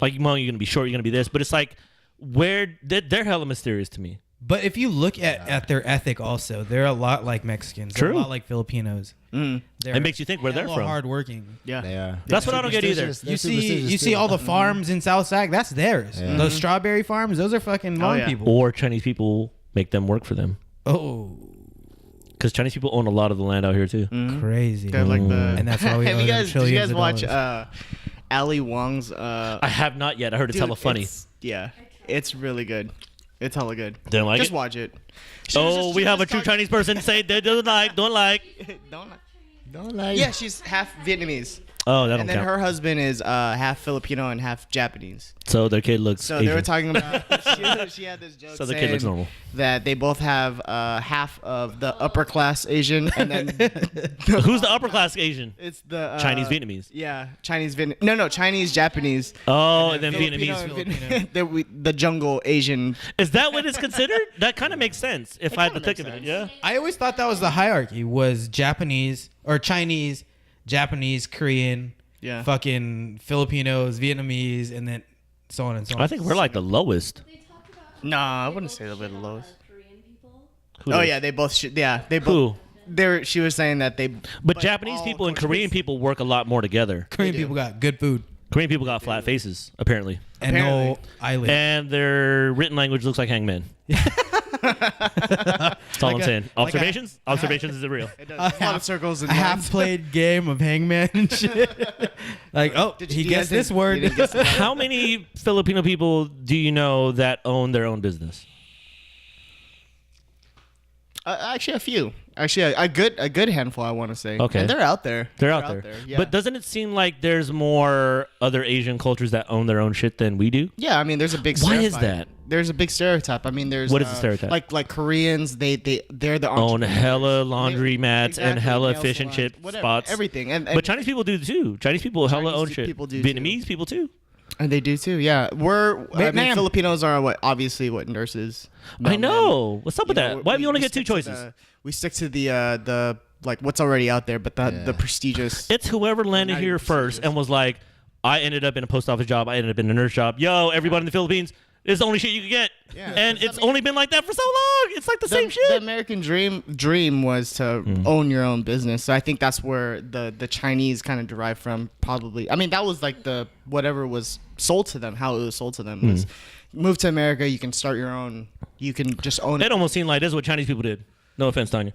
Speaker 3: Like, Hmong, you're going to be short, you're going to be this. But it's like, they're hella mysterious to me.
Speaker 2: But if you look at their ethic, also they're a lot like Mexicans. They're
Speaker 3: True.
Speaker 2: a lot like Filipinos. They're
Speaker 3: It makes you think where they're
Speaker 2: hella
Speaker 3: from.
Speaker 2: hardworking.
Speaker 4: Yeah.
Speaker 1: They are.
Speaker 3: That's what I don't get either.
Speaker 1: Superstitious. They're
Speaker 2: You
Speaker 1: superstitious
Speaker 2: see
Speaker 1: too.
Speaker 2: all the farms in South Sac. That's theirs.
Speaker 1: Yeah.
Speaker 2: Those strawberry farms. Those are fucking Hmong
Speaker 4: yeah.
Speaker 2: people.
Speaker 3: Or Chinese people make them work for them.
Speaker 2: Oh,
Speaker 3: Because Chinese people own a lot of the land out here, too.
Speaker 2: crazy.
Speaker 4: They're like the.
Speaker 2: And that's why we
Speaker 4: Have
Speaker 2: owe
Speaker 4: you
Speaker 2: them
Speaker 4: guys? Did you
Speaker 2: trillions
Speaker 4: guys
Speaker 2: of
Speaker 4: watch
Speaker 2: dollars.
Speaker 4: Ali Wong's?
Speaker 3: I have not yet. I heard it's hella funny.
Speaker 4: Yeah. It's really good. It's hella good.
Speaker 3: Didn't like
Speaker 4: Just
Speaker 3: it?
Speaker 4: watch it.
Speaker 3: Oh, we have a true Chinese person say they don't like.
Speaker 4: Don't
Speaker 1: like.
Speaker 4: Yeah, she's half Vietnamese.
Speaker 3: Oh, that don't
Speaker 4: And then
Speaker 3: count.
Speaker 4: her husband is half Filipino and half Japanese.
Speaker 3: So their kid looks
Speaker 4: So
Speaker 3: Asian.
Speaker 4: they were talking about. she had this joke
Speaker 3: So the
Speaker 4: saying
Speaker 3: kid looks normal.
Speaker 4: that they both have half of the upper class Asian, and then
Speaker 3: Who's the upper class Asian?
Speaker 4: it's the
Speaker 3: Chinese Vietnamese.
Speaker 4: Yeah, Chinese Vietnamese. No, Chinese Japanese.
Speaker 3: Oh, and then
Speaker 4: Filipino
Speaker 3: Vietnamese.
Speaker 4: the jungle Asian.
Speaker 3: Is that what it's considered? That kind of makes sense if I had to
Speaker 4: kinda
Speaker 3: think of
Speaker 4: makes
Speaker 3: it. Yeah.
Speaker 2: I always thought that was the hierarchy: was Japanese or Chinese, Japanese, Korean,
Speaker 4: Yeah.
Speaker 2: fucking Filipinos, Vietnamese, and then so on and so on.
Speaker 3: I think we're like the lowest.
Speaker 4: Nah, I wouldn't say they're the lowest.
Speaker 3: Who
Speaker 4: Oh
Speaker 3: knows?
Speaker 4: yeah, they both. They
Speaker 3: Who?
Speaker 4: both. She was saying that they.
Speaker 3: But Japanese
Speaker 4: all
Speaker 3: people and
Speaker 4: countries-
Speaker 3: Korean people work a lot more together.
Speaker 2: Korean
Speaker 4: They do.
Speaker 2: people got good food
Speaker 3: Korean people got flat faces, apparently.
Speaker 2: and no eyelids.
Speaker 3: And their written language looks like hangman. That's all I'm saying. Observations? Observations is it real?
Speaker 4: It does. There's a lot of circles and
Speaker 2: a
Speaker 4: lines.
Speaker 2: half-played game of hangman and shit. Like, oh,
Speaker 4: Did
Speaker 2: he
Speaker 4: you
Speaker 2: guessed
Speaker 4: guys
Speaker 2: this
Speaker 4: think-
Speaker 2: word.
Speaker 4: you didn't guess that?
Speaker 3: How many Filipino people do you know that own their own business?
Speaker 4: Actually, a few. Actually, a good handful. I want to say.
Speaker 3: Okay.
Speaker 4: And they're out there.
Speaker 3: They're out there.
Speaker 4: Yeah.
Speaker 3: But doesn't it seem like there's more other Asian cultures that own their own shit than we do?
Speaker 4: Yeah, I mean, there's a big.
Speaker 3: Why is
Speaker 4: stereotype.
Speaker 3: that?
Speaker 4: There's a big stereotype. I mean, there's.
Speaker 3: What is the stereotype?
Speaker 4: Like Koreans, they're the
Speaker 3: Own
Speaker 4: entrepreneurs.
Speaker 3: hella laundry mats and
Speaker 4: Exactly,
Speaker 3: hella
Speaker 4: nail
Speaker 3: fish and
Speaker 4: salons,
Speaker 3: chip
Speaker 4: whatever,
Speaker 3: spots.
Speaker 4: everything. And
Speaker 3: But Chinese people do too. Chinese people hella
Speaker 4: Chinese
Speaker 3: own shit.
Speaker 4: people do too.
Speaker 3: Vietnamese people too.
Speaker 4: And they do too. Yeah, I mean,
Speaker 2: Vietnam.
Speaker 4: Filipinos are obviously nurses.
Speaker 3: I know. What's up with
Speaker 4: You know,
Speaker 3: that? Why do you only get two
Speaker 4: stick to
Speaker 3: choices?
Speaker 4: we stick to the like what's already out there, but the prestigious.
Speaker 3: It's whoever landed
Speaker 4: Not
Speaker 3: here
Speaker 4: even
Speaker 3: first
Speaker 4: prestigious.
Speaker 3: and was like, I ended up in a post office job. I ended up in a nurse job. Yo, everybody in the Philippines, it's the only shit you can get.
Speaker 4: Yeah.
Speaker 3: And
Speaker 4: Does that
Speaker 3: it's
Speaker 4: mean-
Speaker 3: only been like that for so long. It's like the same
Speaker 4: The
Speaker 3: shit.
Speaker 4: American dream was to own your own business. So I think that's where the Chinese kind of derived from. Probably, I mean, that was like the whatever was sold to them. How it was sold to them was move to America. You can start your own. You can just own it.
Speaker 3: It almost seemed like this is what Chinese people did. No offense, Tanya.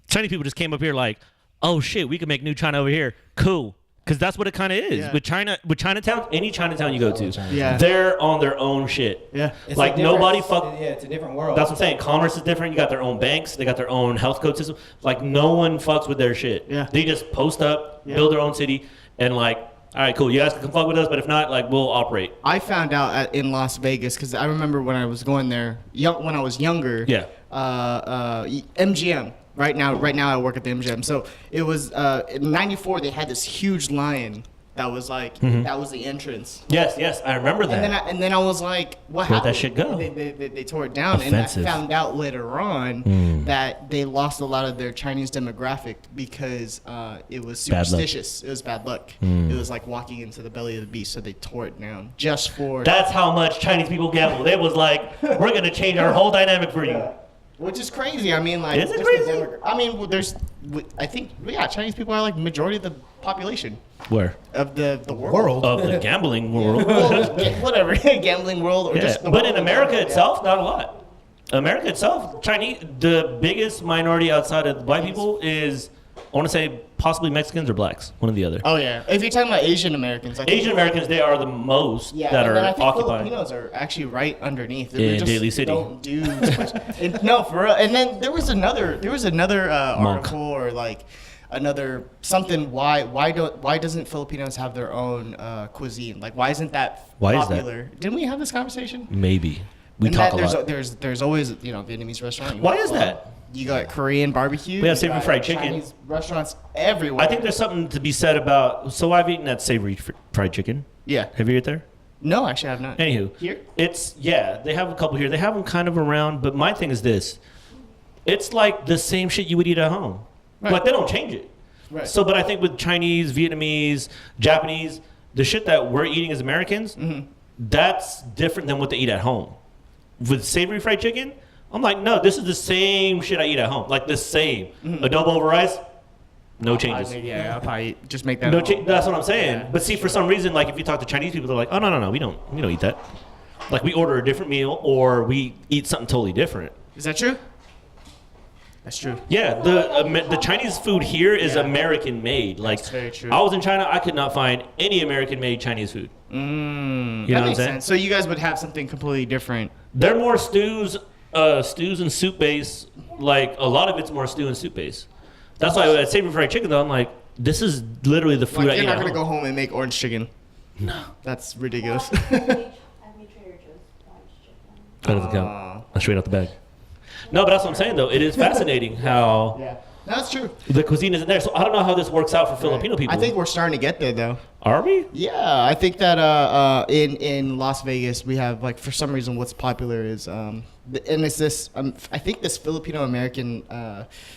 Speaker 3: Chinese people just came up here like, oh shit, we can make new China over here. Cool. Because that's what it kind of is.
Speaker 4: Yeah.
Speaker 3: With Chinatown, any Chinatown you go to,
Speaker 4: Yeah.
Speaker 3: they're on their own shit.
Speaker 4: Yeah.
Speaker 3: Like nobody fuck.
Speaker 2: Yeah, it's a different world.
Speaker 3: That's what I'm saying. Commerce is different. You got their own banks. They got their own health code system. Like no one fucks with their shit.
Speaker 4: Yeah.
Speaker 3: They just post up, build their own city, and like, all right, cool. You guys can come fuck with us, but if not, like we'll operate.
Speaker 4: I found out in Las Vegas because I remember when I was going there, when I was younger.
Speaker 3: Yeah.
Speaker 4: MGM. Right now I work at the MGM. So it was in '94. They had this huge lion that was like that was the entrance.
Speaker 3: Yes, I remember that.
Speaker 4: And then I was like, what
Speaker 3: Where'd
Speaker 4: happened?
Speaker 3: that shit go?
Speaker 4: They tore it down,
Speaker 3: Offensive.
Speaker 4: and I found out later on that they lost a lot of their Chinese demographic because it was
Speaker 3: Bad luck.
Speaker 4: superstitious. It was bad luck. It was like walking into the belly of the beast, so they tore it down just for.
Speaker 3: That's how much Chinese people gamble. They was like, we're gonna change our whole dynamic for you.
Speaker 4: Which is crazy. I mean, like,
Speaker 3: Is it
Speaker 4: just the
Speaker 3: crazy?
Speaker 4: I mean, I think, Chinese people are like majority of the population
Speaker 3: Where?
Speaker 4: of the world.
Speaker 3: Of the gambling world.
Speaker 4: Well, whatever, gambling world, or
Speaker 3: Yeah.
Speaker 4: just the
Speaker 3: But
Speaker 4: world
Speaker 3: in America
Speaker 4: general.
Speaker 3: itself, not a lot. America itself, Chinese, the biggest minority outside of white people is, I want to say, possibly Mexicans or blacks, one or the other.
Speaker 4: Oh yeah, if you're talking about Asian Americans, I think
Speaker 3: Asian Americans, they are the most
Speaker 4: yeah,
Speaker 3: that
Speaker 4: and
Speaker 3: are
Speaker 4: then I think
Speaker 3: occupied.
Speaker 4: Filipinos are actually right underneath.
Speaker 3: In
Speaker 4: just
Speaker 3: Daly City.
Speaker 4: Don't do as much. No, for real. And then there was another
Speaker 3: Monk.
Speaker 4: article or like another something. Why doesn't Filipinos have their own cuisine? Like why isn't that
Speaker 3: Why is that?
Speaker 4: popular? Didn't we have this conversation?
Speaker 3: Maybe. We
Speaker 4: And
Speaker 3: talk
Speaker 4: that
Speaker 3: a lot.
Speaker 4: There's always Vietnamese restaurant. You
Speaker 3: Why
Speaker 4: go
Speaker 3: is
Speaker 4: to
Speaker 3: that?
Speaker 4: You got Korean barbecue.
Speaker 3: We have
Speaker 4: you
Speaker 3: savory
Speaker 4: got
Speaker 3: fried chicken.
Speaker 4: Chinese restaurants everywhere.
Speaker 3: I think there's something to be said about, so I've eaten that savory fried chicken.
Speaker 4: Yeah.
Speaker 3: Have you eaten there?
Speaker 4: No, actually, I have not.
Speaker 3: Anywho,
Speaker 4: Here?
Speaker 3: they have a couple here. They have them kind of around, but my thing is this: it's like the same shit you would eat at home.
Speaker 4: Right.
Speaker 3: Like they don't change it.
Speaker 4: Right.
Speaker 3: So, but I think with Chinese, Vietnamese, Japanese, the shit that we're eating as Americans, that's different than what they eat at home. With savory fried chicken, I'm like, no, this is the same shit I eat at home. Like the same. Adobo over rice, no changes.
Speaker 4: I'll probably just make that.
Speaker 3: No,
Speaker 4: at home.
Speaker 3: that's what I'm saying.
Speaker 4: Yeah.
Speaker 3: But see, for some reason, like if you talk to Chinese people, they're like, "Oh no, we don't eat that. Like we order a different meal or we eat something totally different."
Speaker 4: Is that true? That's true.
Speaker 3: Yeah, the Chinese food here is American made. Like,
Speaker 4: That's very true.
Speaker 3: I was in China, I could not find any American made Chinese food. You know what I'm saying?
Speaker 4: So you guys would have something completely different.
Speaker 3: They're more stews and soup base. Like, a lot of it's more stew and soup base. That's why at Savory Fried Chicken, though, I'm like, this is literally the food I
Speaker 4: Like,
Speaker 3: eat
Speaker 4: you're
Speaker 3: at
Speaker 4: not gonna
Speaker 3: home.
Speaker 4: go home and make orange chicken.
Speaker 3: No.
Speaker 4: That's ridiculous.
Speaker 6: I made Trader Joe's orange chicken.
Speaker 3: That doesn't count. That's straight out the bag. No, but that's what I'm saying, though. It is fascinating how
Speaker 4: Yeah, that's true.
Speaker 3: the cuisine isn't there. So I don't know how this works out for Filipino people.
Speaker 4: I think we're starting to get there, though.
Speaker 3: Are we?
Speaker 4: Yeah, I think that in Las Vegas we have, like, for some reason what's popular is and it's this I think this Filipino American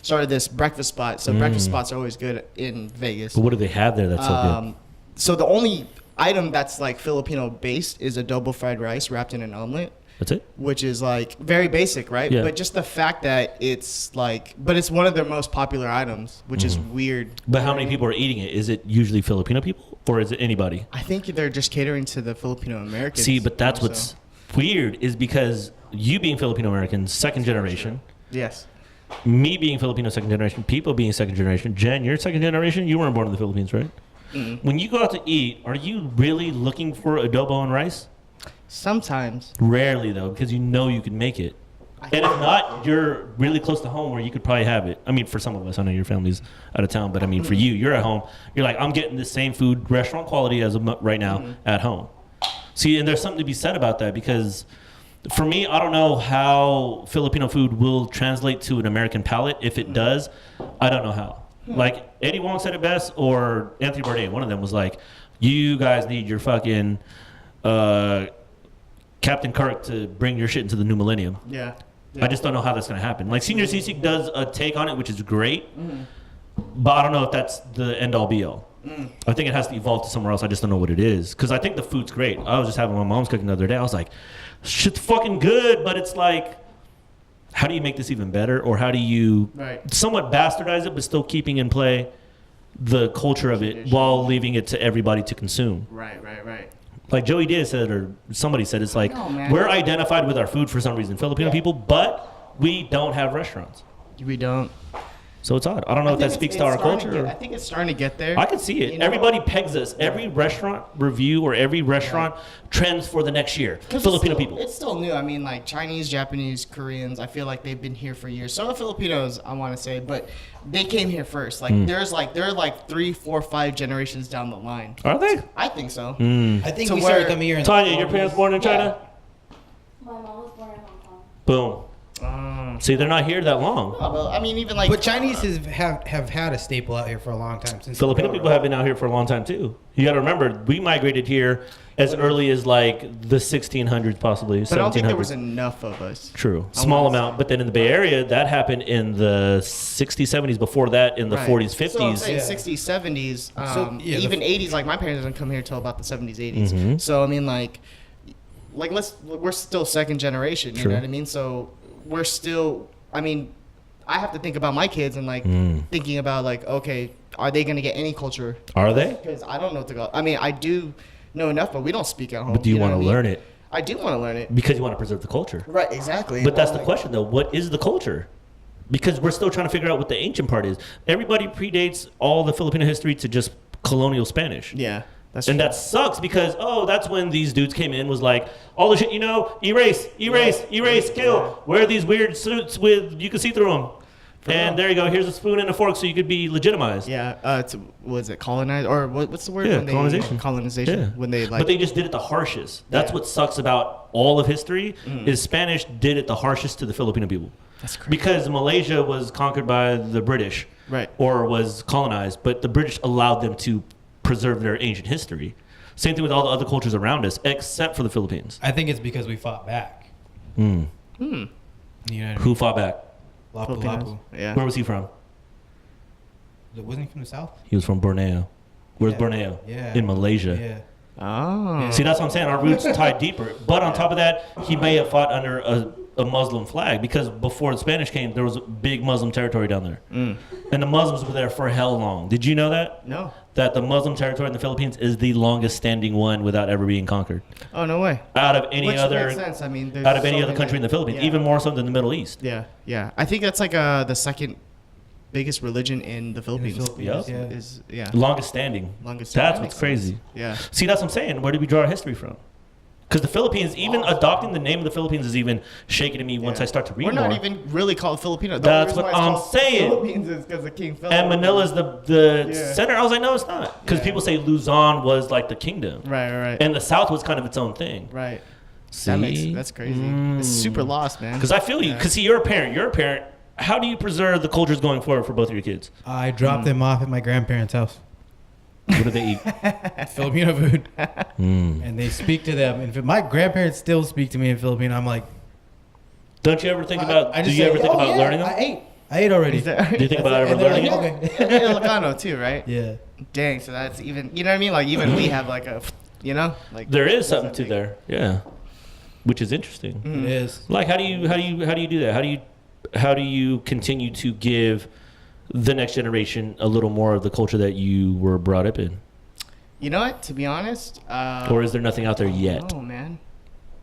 Speaker 4: started this breakfast spot. So breakfast spots are always good in Vegas.
Speaker 3: But what do they have there that's so good?
Speaker 4: So the only item that's like Filipino based is adobo fried rice wrapped in an omelet,
Speaker 3: That's it?
Speaker 4: which is like very basic, right?
Speaker 3: Yeah.
Speaker 4: But just the fact that it's like, but it's one of their most popular items, which is weird.
Speaker 3: But how many people are eating it? Is it usually Filipino people or is it anybody?
Speaker 4: I think they're just catering to the Filipino Americans.
Speaker 3: See, but that's
Speaker 4: more
Speaker 3: what's
Speaker 4: so.
Speaker 3: weird is because you being Filipino American, second generation,
Speaker 4: Yes.
Speaker 3: me being Filipino second generation, people being second generation, Jen, you're second generation, you weren't born in the Philippines, right? When you go out to eat, are you really looking for adobo and rice?
Speaker 4: Sometimes.
Speaker 3: Rarely, though, because you know you can make it. And if not, you're really close to home where you could probably have it. I mean, for some of us, I know your family's out of town, but I mean, for you, you're at home. You're like, I'm getting the same food, restaurant quality as of right now at home. See, and there's something to be said about that because for me, I don't know how Filipino food will translate to an American palate. If it does, I don't know how. Like, Eddie Wong said it best, or Anthony Bourdain, one of them was like, you guys need your fucking Captain Kirk to bring your shit into the new millennium.
Speaker 4: Yeah.
Speaker 3: I just don't know how that's going to happen. Like, Senior Cece does a take on it, which is great, but I don't know if that's the end-all, be-all. I think it has to evolve to somewhere else. I just don't know what it is. Because I think the food's great. I was just having my mom's cooking the other day. I was like, shit's fucking good, but it's like, how do you make this even better? Or how do you somewhat bastardize it, but still keeping in play the culture of it while leaving it to everybody to consume?
Speaker 4: Right.
Speaker 3: Like Joey Diaz said, or somebody said, it's like, we're identified with our food for some reason, Filipino people, but we don't have restaurants.
Speaker 4: We don't.
Speaker 3: So it's odd. I don't know if that speaks to our culture.
Speaker 4: I think it's starting to get there.
Speaker 3: I can see it.
Speaker 4: You know?
Speaker 3: Everybody pegs us. Every restaurant review or every restaurant trends for the next year.
Speaker 4: 'Cause
Speaker 3: Filipino
Speaker 4: it's still,
Speaker 3: people.
Speaker 4: It's still new. I mean, like Chinese, Japanese, Koreans. I feel like they've been here for years. Some of the Filipinos, I want to say, but they came here first. Like they're like 3, 4, 5 generations down the line.
Speaker 3: Are they?
Speaker 4: I think so.
Speaker 2: I think
Speaker 4: So
Speaker 2: we started
Speaker 4: where-
Speaker 2: coming here in
Speaker 3: Tanya, your parents born in China?
Speaker 6: My mom was born in Hong Kong.
Speaker 3: Boom. See, they're not here that long.
Speaker 4: Well, I mean, even like.
Speaker 2: But Chinese have had a staple out here for a long time. Since
Speaker 3: Filipino people have been out here for a long time too. You got to remember, we migrated here as early as like the 1600s, possibly
Speaker 4: But I don't think there was
Speaker 3: 1700s.
Speaker 4: enough of us.
Speaker 3: True, small amount. But then in the Bay Area, that happened in the 60s, 70s. Before that, in the 40s, 50s.
Speaker 4: So I'm saying 60s, 70s, even 80s. Like my parents didn't come here till about the 70s, 80s. So I mean, like we're still second generation. You know what I mean? So we're still. I mean, I have to think about my kids and like thinking about like, okay, are they gonna get any culture?
Speaker 3: Are they?
Speaker 4: Because I don't know what to go. I mean, I do know enough, but we don't speak at home.
Speaker 3: But do you
Speaker 4: know
Speaker 3: want to
Speaker 4: what I mean?
Speaker 3: learn it?
Speaker 4: I do want to learn it.
Speaker 3: Because you want to preserve the culture.
Speaker 4: Right, exactly.
Speaker 3: But that's the
Speaker 4: Like,
Speaker 3: question, though. What is the culture? Because we're still trying to figure out what the ancient part is. Everybody predates all the Filipino history to just colonial Spanish.
Speaker 4: Yeah, that's
Speaker 3: And
Speaker 4: true.
Speaker 3: that sucks because, that's when these dudes came in, was like, all the shit, erase, kill. Wear these weird suits you can see through them. And there you go. Here's a spoon and a fork so you could be legitimized.
Speaker 4: Yeah, was it colonized or what's the word?
Speaker 3: Yeah,
Speaker 4: when they,
Speaker 3: colonization.
Speaker 4: Colonization.
Speaker 3: Yeah.
Speaker 4: When they like.
Speaker 3: But they just did it the harshest. That's what sucks about all of history is Spanish did it the harshest to the Filipino people.
Speaker 4: That's crazy.
Speaker 3: Because Malaysia was conquered by the British.
Speaker 4: Right.
Speaker 3: Or was colonized, but the British allowed them to preserve their ancient history. Same thing with all the other cultures around us, except for the Philippines.
Speaker 2: I think it's because we fought back. You know what I
Speaker 3: Who fought back?
Speaker 2: Lapu
Speaker 4: Filipinos.
Speaker 2: Lapu.
Speaker 4: Yeah.
Speaker 3: Where was he from?
Speaker 2: Wasn't he from the south?
Speaker 3: He was from Borneo. Where's
Speaker 2: Yeah.
Speaker 3: Borneo?
Speaker 2: Yeah.
Speaker 3: In Malaysia.
Speaker 2: Yeah.
Speaker 4: Oh.
Speaker 3: See, that's what I'm saying. Our roots tied deeper. But on top of that, he may have fought under a Muslim flag because before the Spanish came, there was a big Muslim territory down there. And the Muslims were there for how long? Did you know that?
Speaker 4: No.
Speaker 3: That the Muslim territory in the Philippines is the longest standing one without ever being conquered.
Speaker 4: Oh, no way.
Speaker 3: Out of any
Speaker 4: Which
Speaker 3: other
Speaker 4: makes sense. I mean, there's
Speaker 3: out of any
Speaker 4: so
Speaker 3: other
Speaker 4: many-
Speaker 3: country in the Philippines,
Speaker 4: yeah.
Speaker 3: even more so than the Middle East.
Speaker 4: Yeah, yeah. I think that's like the second biggest religion in the Philippines.
Speaker 3: Yep.
Speaker 2: Yeah.
Speaker 4: Is yeah.
Speaker 3: Longest standing.
Speaker 4: Longest
Speaker 3: That's
Speaker 4: standing.
Speaker 3: what's crazy.
Speaker 4: Yeah.
Speaker 3: See, that's what I'm saying. Where did we draw our history from? Because the Philippines, even adopting the name of the Philippines is even shaky to me once I start to read
Speaker 4: We're
Speaker 3: more.
Speaker 4: not even really called Filipino. The
Speaker 3: That's
Speaker 4: only reason
Speaker 3: what
Speaker 4: why
Speaker 3: I'm
Speaker 4: it's called
Speaker 3: saying.
Speaker 4: Philippines is because of King Philip.
Speaker 3: And Manila's the
Speaker 4: Yeah.
Speaker 3: center. I was like, no, it's not. Because
Speaker 4: Yeah.
Speaker 3: people say Luzon was like the kingdom.
Speaker 4: Right.
Speaker 3: And the South was kind of its own thing.
Speaker 4: Right.
Speaker 3: See?
Speaker 4: That's crazy. It's super lost, man.
Speaker 3: Because I feel you. Because see, you're a parent. You're a parent. How do you preserve the cultures going forward for both of your kids?
Speaker 2: I dropped them off at my grandparents' house.
Speaker 3: What do they eat?
Speaker 2: Filipino food. And they speak to them. And if my grandparents still speak to me in Filipino, I'm like,
Speaker 3: Don't you ever think about? Do you
Speaker 2: say,
Speaker 3: ever think
Speaker 2: "Oh,
Speaker 3: about
Speaker 2: yeah,
Speaker 3: learning them?
Speaker 2: I ate already.
Speaker 3: Do you think about ever
Speaker 2: And they're
Speaker 3: learning
Speaker 2: like,
Speaker 3: it?
Speaker 2: okay.
Speaker 4: And Ilocano too, right?
Speaker 2: Yeah.
Speaker 4: Dang, so that's even, you know what I mean? Like even we have like a, you know, like
Speaker 3: There is something to there, yeah, which is interesting.
Speaker 2: It is.
Speaker 3: Like, how do you do that? How do you continue to give the next generation a little more of the culture that you were brought up in,
Speaker 4: You know what? To be honest,
Speaker 3: or is there nothing out there yet?
Speaker 4: oh man,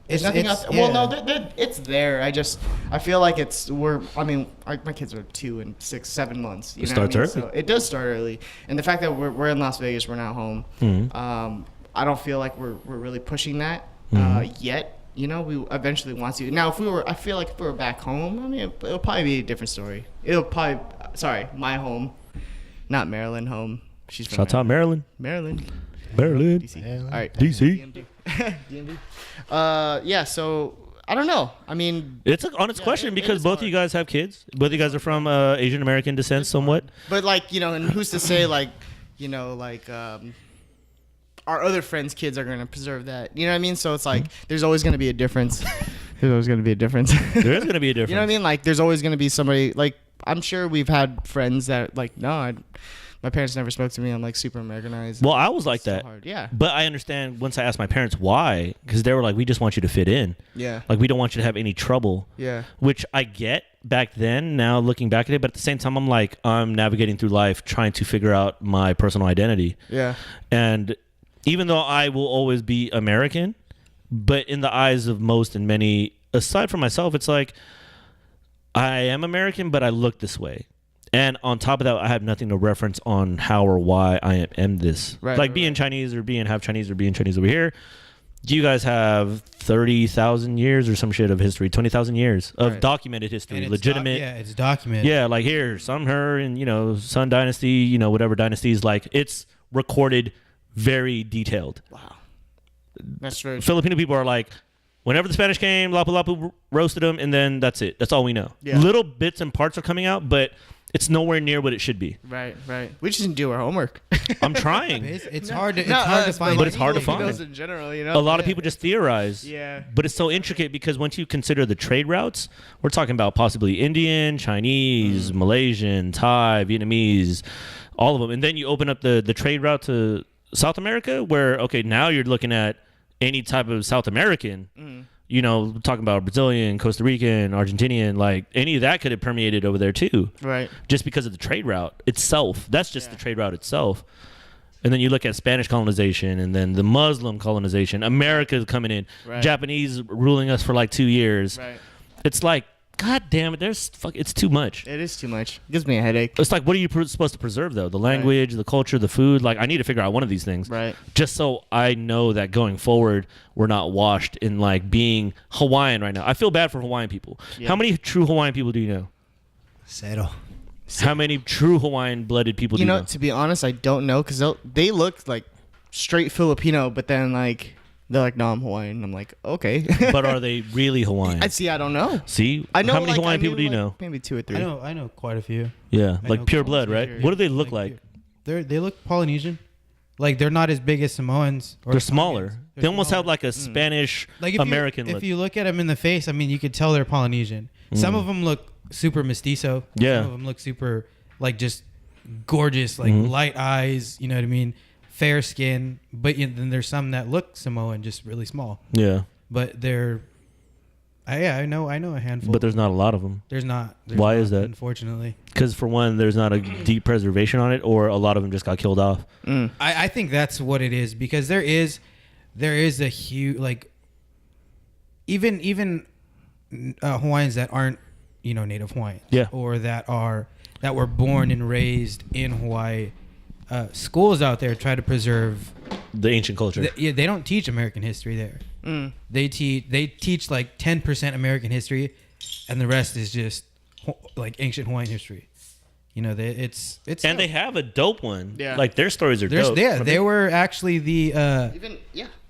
Speaker 2: It's
Speaker 4: nothing
Speaker 2: it's-
Speaker 4: else. Well,
Speaker 2: yeah.
Speaker 4: no, it's there. I feel like my kids are 2 and 6, 7 months. You
Speaker 3: It
Speaker 4: know what
Speaker 3: starts
Speaker 4: I mean?
Speaker 3: early.
Speaker 4: So it does start early, and the fact that we're in Las Vegas, we're not home.
Speaker 3: Mhm.
Speaker 4: I don't feel like we're really pushing that yet. You know, we eventually want to. Now, I feel like if we were back home, I mean, it'll probably be a different story. My home, not Maryland home. She's from
Speaker 3: Shout out Maryland.
Speaker 4: Maryland.
Speaker 3: Maryland.
Speaker 4: DC. All right.
Speaker 3: DC.
Speaker 4: DMV. Yeah, so I don't know. I mean,
Speaker 3: It's an honest question
Speaker 4: it
Speaker 3: because
Speaker 4: is
Speaker 3: both of
Speaker 4: hard.
Speaker 3: you guys have kids. Both of you guys are from Asian American descent, somewhat.
Speaker 4: but like, you know, and who's to say like, you know, like our other friends' kids are going to preserve that. You know what I mean? So it's like there's always going to be a difference. There's always going to be a difference.
Speaker 3: There is going to be a difference.
Speaker 4: You know what I mean? Like there's always going to be somebody like I'm sure we've had friends that like my parents never spoke to me. I'm like super Americanized.
Speaker 3: Well, I was like
Speaker 4: It's so
Speaker 3: that.
Speaker 4: hard. Yeah.
Speaker 3: But I understand once I asked my parents why, because they were like, we just want you to fit in.
Speaker 4: Yeah.
Speaker 3: Like, we don't want you to have any trouble.
Speaker 4: Yeah.
Speaker 3: Which I get back then, now looking back at it. But at the same time, I'm like, I'm navigating through life trying to figure out my personal identity.
Speaker 4: Yeah.
Speaker 3: And even though I will always be American, but in the eyes of most and many, aside from myself, it's like, I am American, but I look this way. And on top of that, I have nothing to reference on how or why I am this.
Speaker 4: Right,
Speaker 3: Like
Speaker 4: right,
Speaker 3: being Chinese or being half Chinese or being Chinese over here. You guys have 30,000 years or some shit of history, 20,000 years of
Speaker 4: Right.
Speaker 3: documented history,
Speaker 2: And it's
Speaker 3: legitimate.
Speaker 2: it's documented.
Speaker 3: Yeah, like here, some her and, Sun Dynasty, whatever dynasties, like it's recorded very detailed.
Speaker 4: Wow. That's true.
Speaker 3: Filipino people are like, whenever the Spanish came, Lapu-Lapu roasted them, and then that's it. That's all we know.
Speaker 4: Yeah.
Speaker 3: Little bits and parts are coming out, but it's nowhere near what it should be.
Speaker 4: Right. We just didn't do our homework.
Speaker 3: I'm trying.
Speaker 2: It's hard to
Speaker 4: Not us,
Speaker 2: find.
Speaker 3: But it's hard to
Speaker 4: Filipinos
Speaker 3: find.
Speaker 4: in general, you know.
Speaker 3: A lot of people just theorize.
Speaker 4: Yeah.
Speaker 3: But it's so intricate because once you consider the trade routes, we're talking about possibly Indian, Chinese, Malaysian, Thai, Vietnamese, all of them. And then you open up the trade route to South America where, okay, now you're looking at any type of South American, talking about Brazilian, Costa Rican, Argentinian, like any of that could have permeated over there too.
Speaker 4: Right.
Speaker 3: Just because of the trade route itself. That's just the trade route itself. And then you look at Spanish colonization and then the Muslim colonization, America coming in,
Speaker 4: Right.
Speaker 3: Japanese ruling us for like 2 years.
Speaker 4: Right.
Speaker 3: It's like, God damn it, it's too much.
Speaker 4: It is too much. It gives me a headache.
Speaker 3: It's like, what are you supposed to preserve though? The language, the culture, the food. Like, I need to figure out one of these things.
Speaker 4: Right.
Speaker 3: Just so I know that going forward, we're not washed in like being Hawaiian right now. I feel bad for Hawaiian people.
Speaker 4: Yeah.
Speaker 3: How many true Hawaiian people do you know?
Speaker 1: Zero.
Speaker 3: How many true Hawaiian-blooded people do
Speaker 4: You
Speaker 3: you
Speaker 4: know,
Speaker 3: know?
Speaker 4: to be honest, I don't know because they look like straight Filipino, but then like they're like, no, I'm Hawaiian. I'm like, okay.
Speaker 3: But are they really Hawaiian?
Speaker 4: I don't know.
Speaker 3: See?
Speaker 4: I know.
Speaker 3: How many
Speaker 4: like,
Speaker 3: Hawaiian
Speaker 4: I
Speaker 3: people do you
Speaker 4: knew,
Speaker 3: know?
Speaker 4: like, maybe 2 or 3.
Speaker 2: I know quite a few.
Speaker 3: Yeah,
Speaker 2: I
Speaker 3: like
Speaker 2: know
Speaker 3: pure
Speaker 2: quite
Speaker 3: blood,
Speaker 2: a
Speaker 3: right?
Speaker 2: few.
Speaker 3: What do they look like?
Speaker 2: They look Polynesian. Like they're not as big as Samoans. Or
Speaker 3: They're smaller.
Speaker 2: Tongians.
Speaker 3: They almost have
Speaker 2: smaller.
Speaker 3: like a Spanish
Speaker 2: Like
Speaker 3: American
Speaker 2: if
Speaker 3: look.
Speaker 2: you look at them in the face, I mean, you could tell they're Polynesian. Some of them look super mestizo.
Speaker 3: Yeah.
Speaker 2: Some of them look super like just gorgeous, like light eyes. You know what I mean? Fair skin. But then there's some that look Samoan, just really small.
Speaker 3: Yeah.
Speaker 2: But they're I know a handful.
Speaker 3: But there's not a lot of them.
Speaker 2: There's not.
Speaker 3: Why is that?
Speaker 2: Unfortunately,
Speaker 3: Because for one, there's not a deep preservation on it, or a lot of them just got killed off.
Speaker 2: I think that's what it is, because there is a huge, like, even Hawaiians that aren't, Native Hawaiians, or that were born and raised in Hawaii. Schools out there try to preserve
Speaker 3: The ancient culture.
Speaker 2: they don't teach American history there. They teach like 10% American history, and the rest is just like ancient Hawaiian history. It's
Speaker 3: and they have a dope one.
Speaker 4: Yeah.
Speaker 3: Like their stories are dope.
Speaker 2: Yeah, they were actually the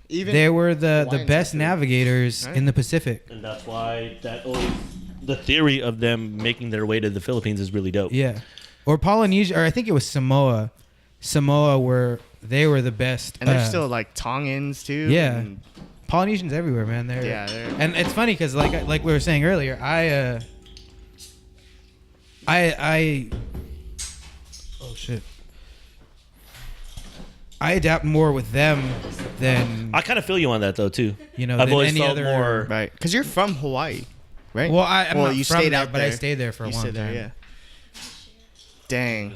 Speaker 2: they were the
Speaker 4: Hawaiians
Speaker 2: best
Speaker 4: too.
Speaker 2: navigators in the Pacific.
Speaker 3: And that's why the theory of them making their way to the Philippines is really dope.
Speaker 2: Yeah, or Polynesia, or I think it was Samoa. Samoa they were the best,
Speaker 4: And they're still like Tongans too.
Speaker 2: Yeah.
Speaker 4: And
Speaker 2: Polynesians everywhere, man.
Speaker 4: they're-
Speaker 2: And it's funny because like we were saying earlier, I oh shit, I adapt more with them than
Speaker 3: I kind of feel you on that though too.
Speaker 2: I've
Speaker 3: I've always
Speaker 2: any
Speaker 3: felt
Speaker 2: other.
Speaker 3: more.
Speaker 4: right, because you're from Hawaii, right?
Speaker 2: Well, I'm not
Speaker 4: you
Speaker 2: from
Speaker 4: stayed
Speaker 2: there,
Speaker 4: out
Speaker 2: but I
Speaker 4: there.
Speaker 2: stayed there for a
Speaker 4: You
Speaker 2: long
Speaker 4: stayed
Speaker 2: time.
Speaker 4: there, yeah. Dang.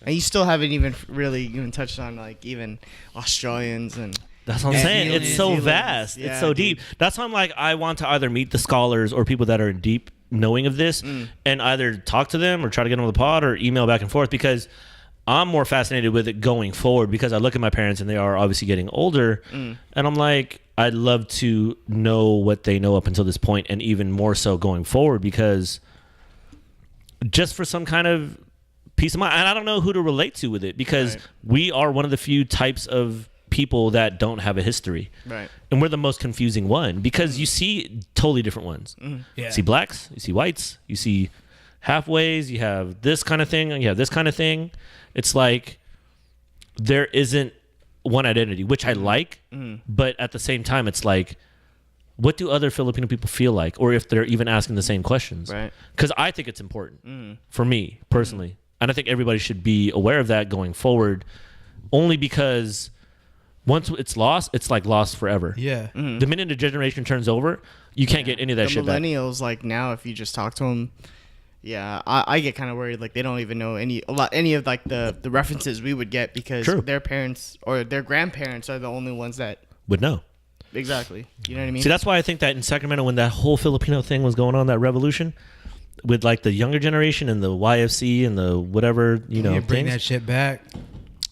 Speaker 4: And you still haven't even touched on like even Australians and
Speaker 3: That's what I'm
Speaker 2: New
Speaker 3: saying.
Speaker 2: Zealand.
Speaker 3: It's so
Speaker 4: New Zealand.
Speaker 3: vast.
Speaker 4: Yeah,
Speaker 3: it's so
Speaker 4: dude.
Speaker 3: deep. That's why I'm like, I want to either meet the scholars or people that are in deep knowing of this and either talk to them or try to get them on the pod or email back and forth, because I'm more fascinated with it going forward, because I look at my parents and they are obviously getting older and I'm like, I'd love to know what they know up until this point, and even more so going forward, because just for some kind of peace of mind. And I don't know who to relate to with it, because we are one of the few types of people that don't have a history.
Speaker 4: right.
Speaker 3: And we're the most confusing one, because you see totally different ones.
Speaker 2: Yeah.
Speaker 3: You see blacks, you see whites, you see halfways, you have this kind of thing, and you have this kind of thing. It's like there isn't one identity, which I like, but at the same time, it's like, what do other Filipino people feel like? Or if they're even asking the same questions.
Speaker 4: Right.
Speaker 3: Because I think it's important for me personally. And I think everybody should be aware of that going forward, only because once it's lost, it's like lost forever.
Speaker 2: Yeah.
Speaker 3: The minute a generation turns over, you can't get any of that
Speaker 4: The
Speaker 3: shit back.
Speaker 4: millennials, like now, if you just talk to them, yeah, I get kind of worried. Like they don't even know any of like the references we would get, because
Speaker 3: True.
Speaker 4: their parents or their grandparents are the only ones that
Speaker 3: Would know.
Speaker 4: exactly. You know what I mean?
Speaker 3: See, that's why I think that in Sacramento, when that whole Filipino thing was going on, that revolution, with like the younger generation and the YFC and the whatever,
Speaker 2: You bring
Speaker 3: things,
Speaker 2: that shit back.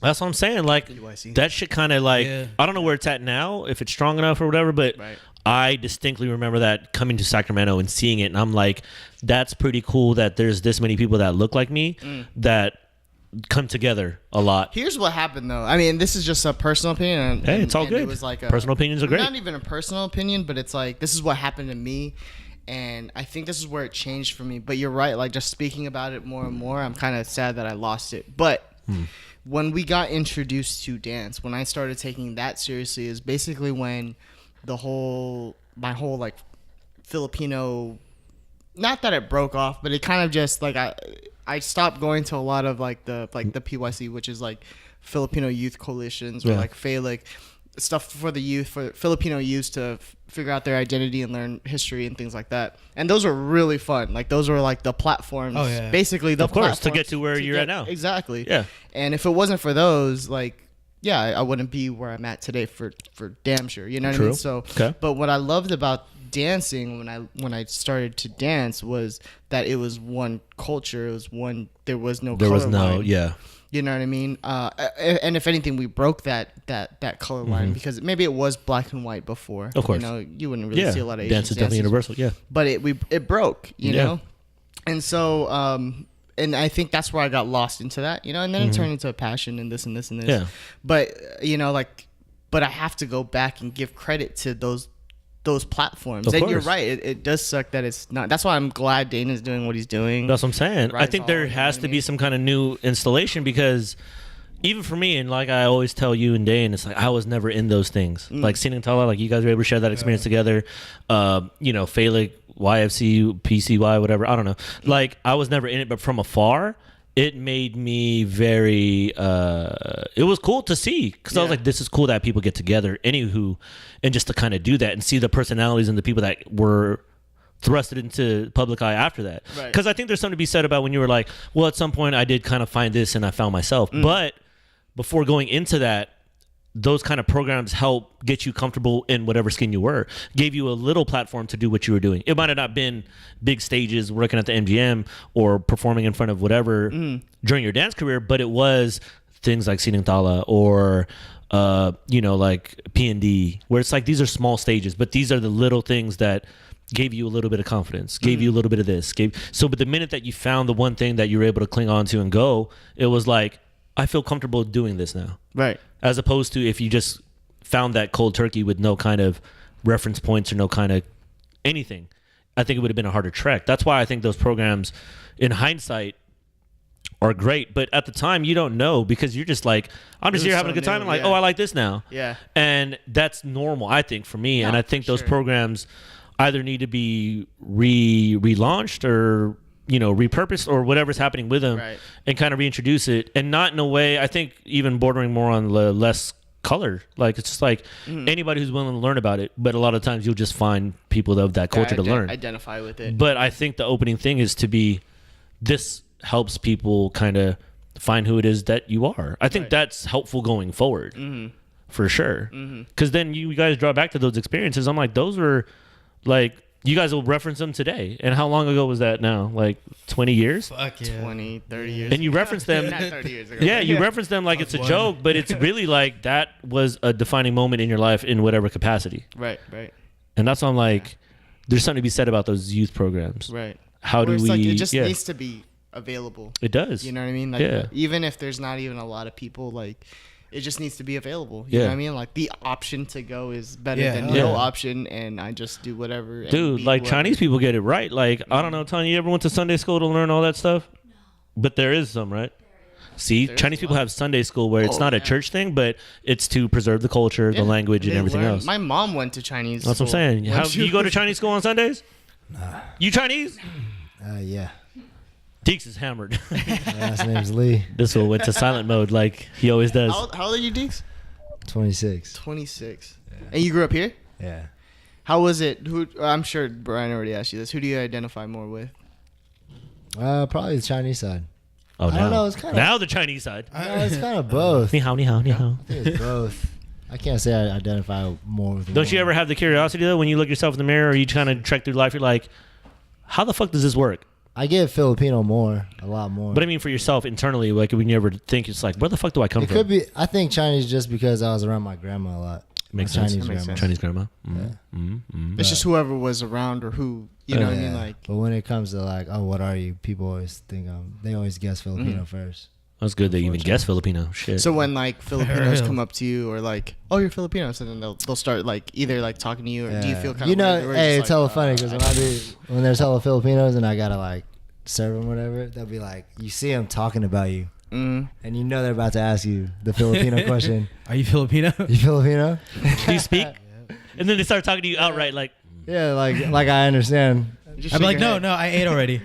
Speaker 3: that's what I'm saying. Like
Speaker 4: UIC.
Speaker 3: that shit kind of like,
Speaker 2: Yeah.
Speaker 3: I don't know where it's at now, if it's strong enough or whatever, but
Speaker 4: Right.
Speaker 3: I distinctly remember that coming to Sacramento and seeing it, and I'm like, that's pretty cool that there's this many people that look like me that come together a lot.
Speaker 4: Here's what happened though. I mean, this is just a personal opinion. And,
Speaker 3: Hey, it's all
Speaker 4: and
Speaker 3: good.
Speaker 4: It was like
Speaker 3: Personal opinions are great.
Speaker 4: Not even a personal opinion, but it's like this is what happened to me, and I think this is where it changed for me. But you're right. Like just speaking about it more and more, I'm kind of sad that I lost it. But when we got introduced to dance, when I started taking that seriously, is basically when my whole like Filipino, not that it broke off, but it kind of just like I stopped going to a lot of like the PYC, which is like Filipino Youth Coalitions, or
Speaker 3: Yeah.
Speaker 4: like FALIC, stuff for the youth, for Filipino youth to figure out their identity and learn history and things like that. And those were really fun. Like those were like the platforms,
Speaker 2: Oh, yeah.
Speaker 4: basically the
Speaker 3: Of course, to
Speaker 4: platforms
Speaker 3: get to where you're at now.
Speaker 4: Exactly.
Speaker 3: Yeah.
Speaker 4: And if it wasn't for those, like, yeah, I wouldn't be where I'm at today for damn sure. You know what I
Speaker 3: True.
Speaker 4: mean? So,
Speaker 3: Okay.
Speaker 4: but what I loved about dancing when I started to dance was that it was one culture. It was one. There was no.
Speaker 3: There was
Speaker 4: color
Speaker 3: no,
Speaker 4: line.
Speaker 3: yeah.
Speaker 4: You know what I mean? And if anything, we broke that color line, because maybe it was black and white before.
Speaker 3: Of course.
Speaker 4: You know, you wouldn't really
Speaker 3: Yeah.
Speaker 4: see a lot of Asian
Speaker 3: Dance is definitely universal. Yeah.
Speaker 4: but it broke, you
Speaker 3: Yeah.
Speaker 4: know. And so and I think that's where I got lost into that, you know, and then it turned into a passion and this and this and this.
Speaker 3: Yeah.
Speaker 4: But you know, like, but I have to go back and give credit to those platforms.
Speaker 3: Of
Speaker 4: And you're
Speaker 3: course.
Speaker 4: right, it does suck that it's not. That's why I'm glad Dana's doing what he's doing.
Speaker 3: That's what I'm saying. I
Speaker 4: Rise
Speaker 3: think
Speaker 4: Hall,
Speaker 3: there
Speaker 4: you know
Speaker 3: has
Speaker 4: what I
Speaker 3: to be
Speaker 4: mean?
Speaker 3: some kind of new installation, because even for me, and like I always tell you and Dane, it's like I was never in those things. Like Sinintala, like you guys were able to share that experience together. FALIC, YFC, PCY, whatever. I don't know. Like I was never in it, but from afar, it made me very. It was cool to see, because I was
Speaker 4: Yeah.
Speaker 3: like, this is cool that people get together, anywho, and just to kind of do that and see the personalities and the people that were thrust it into public eye after that.
Speaker 4: Right.
Speaker 3: Because I think there's something to be said about when you were like, well, at some point I did kind of find this and I found myself. But before going into that, those kind of programs help get you comfortable in whatever skin you were, gave you a little platform to do what you were doing. It might have not been big stages working at the MGM or performing in front of whatever during your dance career, but it was things like Sinintala or, like P&D, where it's like these are small stages, but these are the little things that gave you a little bit of confidence, gave you a little bit of this. But the minute that you found the one thing that you were able to cling on to and go, it was like, I feel comfortable doing this now.
Speaker 4: Right.
Speaker 3: As opposed to if you just found that cold turkey with no kind of reference points or no kind of anything, I think it would have been a harder trek. That's why I think those programs, in hindsight, are great. But at the time, you don't know because you're just like, I'm just here having a good time. And like, oh, I like this now.
Speaker 4: Yeah.
Speaker 3: And that's normal, I think, for me.
Speaker 4: No,
Speaker 3: and I think those programs either need to be relaunched or repurposed or whatever's happening with them,
Speaker 4: right,
Speaker 3: and kind of reintroduce it, and not in a way, I think, even bordering more on the less color. Like, it's just like anybody who's willing to learn about it, but a lot of times you'll just find people of that culture to learn.
Speaker 4: Identify with it.
Speaker 3: But I think the opening thing is to be, this helps people kind of find who it is that you are. I think that's helpful going forward, for sure. Because then you guys draw back to those experiences. I'm like, those were like, you guys will reference them today. And how long ago was that now? Like 20 years?
Speaker 2: Fuck yeah.
Speaker 4: 20, 30 years.
Speaker 3: And you reference them.
Speaker 4: Not 30 years ago.
Speaker 3: Yeah, you reference them like it's a joke, but it's really like that was a defining moment in your life in whatever capacity.
Speaker 4: Right.
Speaker 3: And that's why I'm like, there's something to be said about those youth programs.
Speaker 4: Right.
Speaker 3: How do we...
Speaker 4: Like, it just needs to be available.
Speaker 3: It does.
Speaker 4: You know what I mean? Like, even if there's not even a lot of people, like... It just needs to be available. You know what I mean? Like, the option to go is better than no option, and I just do whatever.
Speaker 3: Dude, like, whatever. Chinese people get it right. Like, I don't know, Tanya, you ever went to Sunday school to learn all that stuff? No. But there is some, right? See, Chinese people have Sunday school where it's not a church thing, but it's to preserve the culture, the language, and everything else.
Speaker 4: My mom went to Chinese school.
Speaker 3: That's what I'm saying. You go to Chinese school on Sundays?
Speaker 1: Nah.
Speaker 3: You Chinese?
Speaker 1: Yeah.
Speaker 3: Deeks is hammered.
Speaker 1: Last name's Lee.
Speaker 3: This one went to silent mode like he always does.
Speaker 4: How old are you, Deeks?
Speaker 1: 26.
Speaker 4: 26. Yeah. And you grew up here?
Speaker 1: Yeah.
Speaker 4: How was it? I'm sure Brian already asked you this. Who do you identify more with?
Speaker 1: Probably the Chinese side.
Speaker 3: Oh,
Speaker 1: I don't know. It's kind of
Speaker 3: now the Chinese side.
Speaker 1: No, it's kind of both.
Speaker 3: Ni hao, ni hao, ni hao.
Speaker 1: I think it's both. I can't say I identify more with.
Speaker 3: Don't you ever have the curiosity though when you look yourself in the mirror or you kind of trek through life? You're like, how the fuck does this work?
Speaker 1: I get Filipino more, a lot more.
Speaker 3: But I mean, for yourself internally, like when you ever think, it's like, where the fuck do I come from?
Speaker 1: It could be. I think Chinese just because I was around my grandma a lot.
Speaker 3: Makes
Speaker 1: my
Speaker 3: sense.
Speaker 1: Chinese grandma.
Speaker 3: Chinese grandma.
Speaker 1: Yeah.
Speaker 4: It's just whoever was around or who, you know what I mean? Like,
Speaker 1: but when it comes to like, oh, what are you? People always think they always guess Filipino first.
Speaker 3: That's good. They even guess Filipino. Shit.
Speaker 4: so when like Filipinos come up to you or like, oh, you're Filipino, so then they'll start like either like talking to you or do you feel kind of weird?
Speaker 1: Hey, it's hella funny because when there's hella Filipinos and I gotta like serve them whatever, they'll be like, you see them talking about you. And you know they're about to ask you the Filipino question.
Speaker 2: Are you Filipino?
Speaker 1: You Filipino?
Speaker 3: Do you speak? And then they start talking to you outright, like,
Speaker 1: yeah, like I understand.
Speaker 2: I'm like, no, I ate already.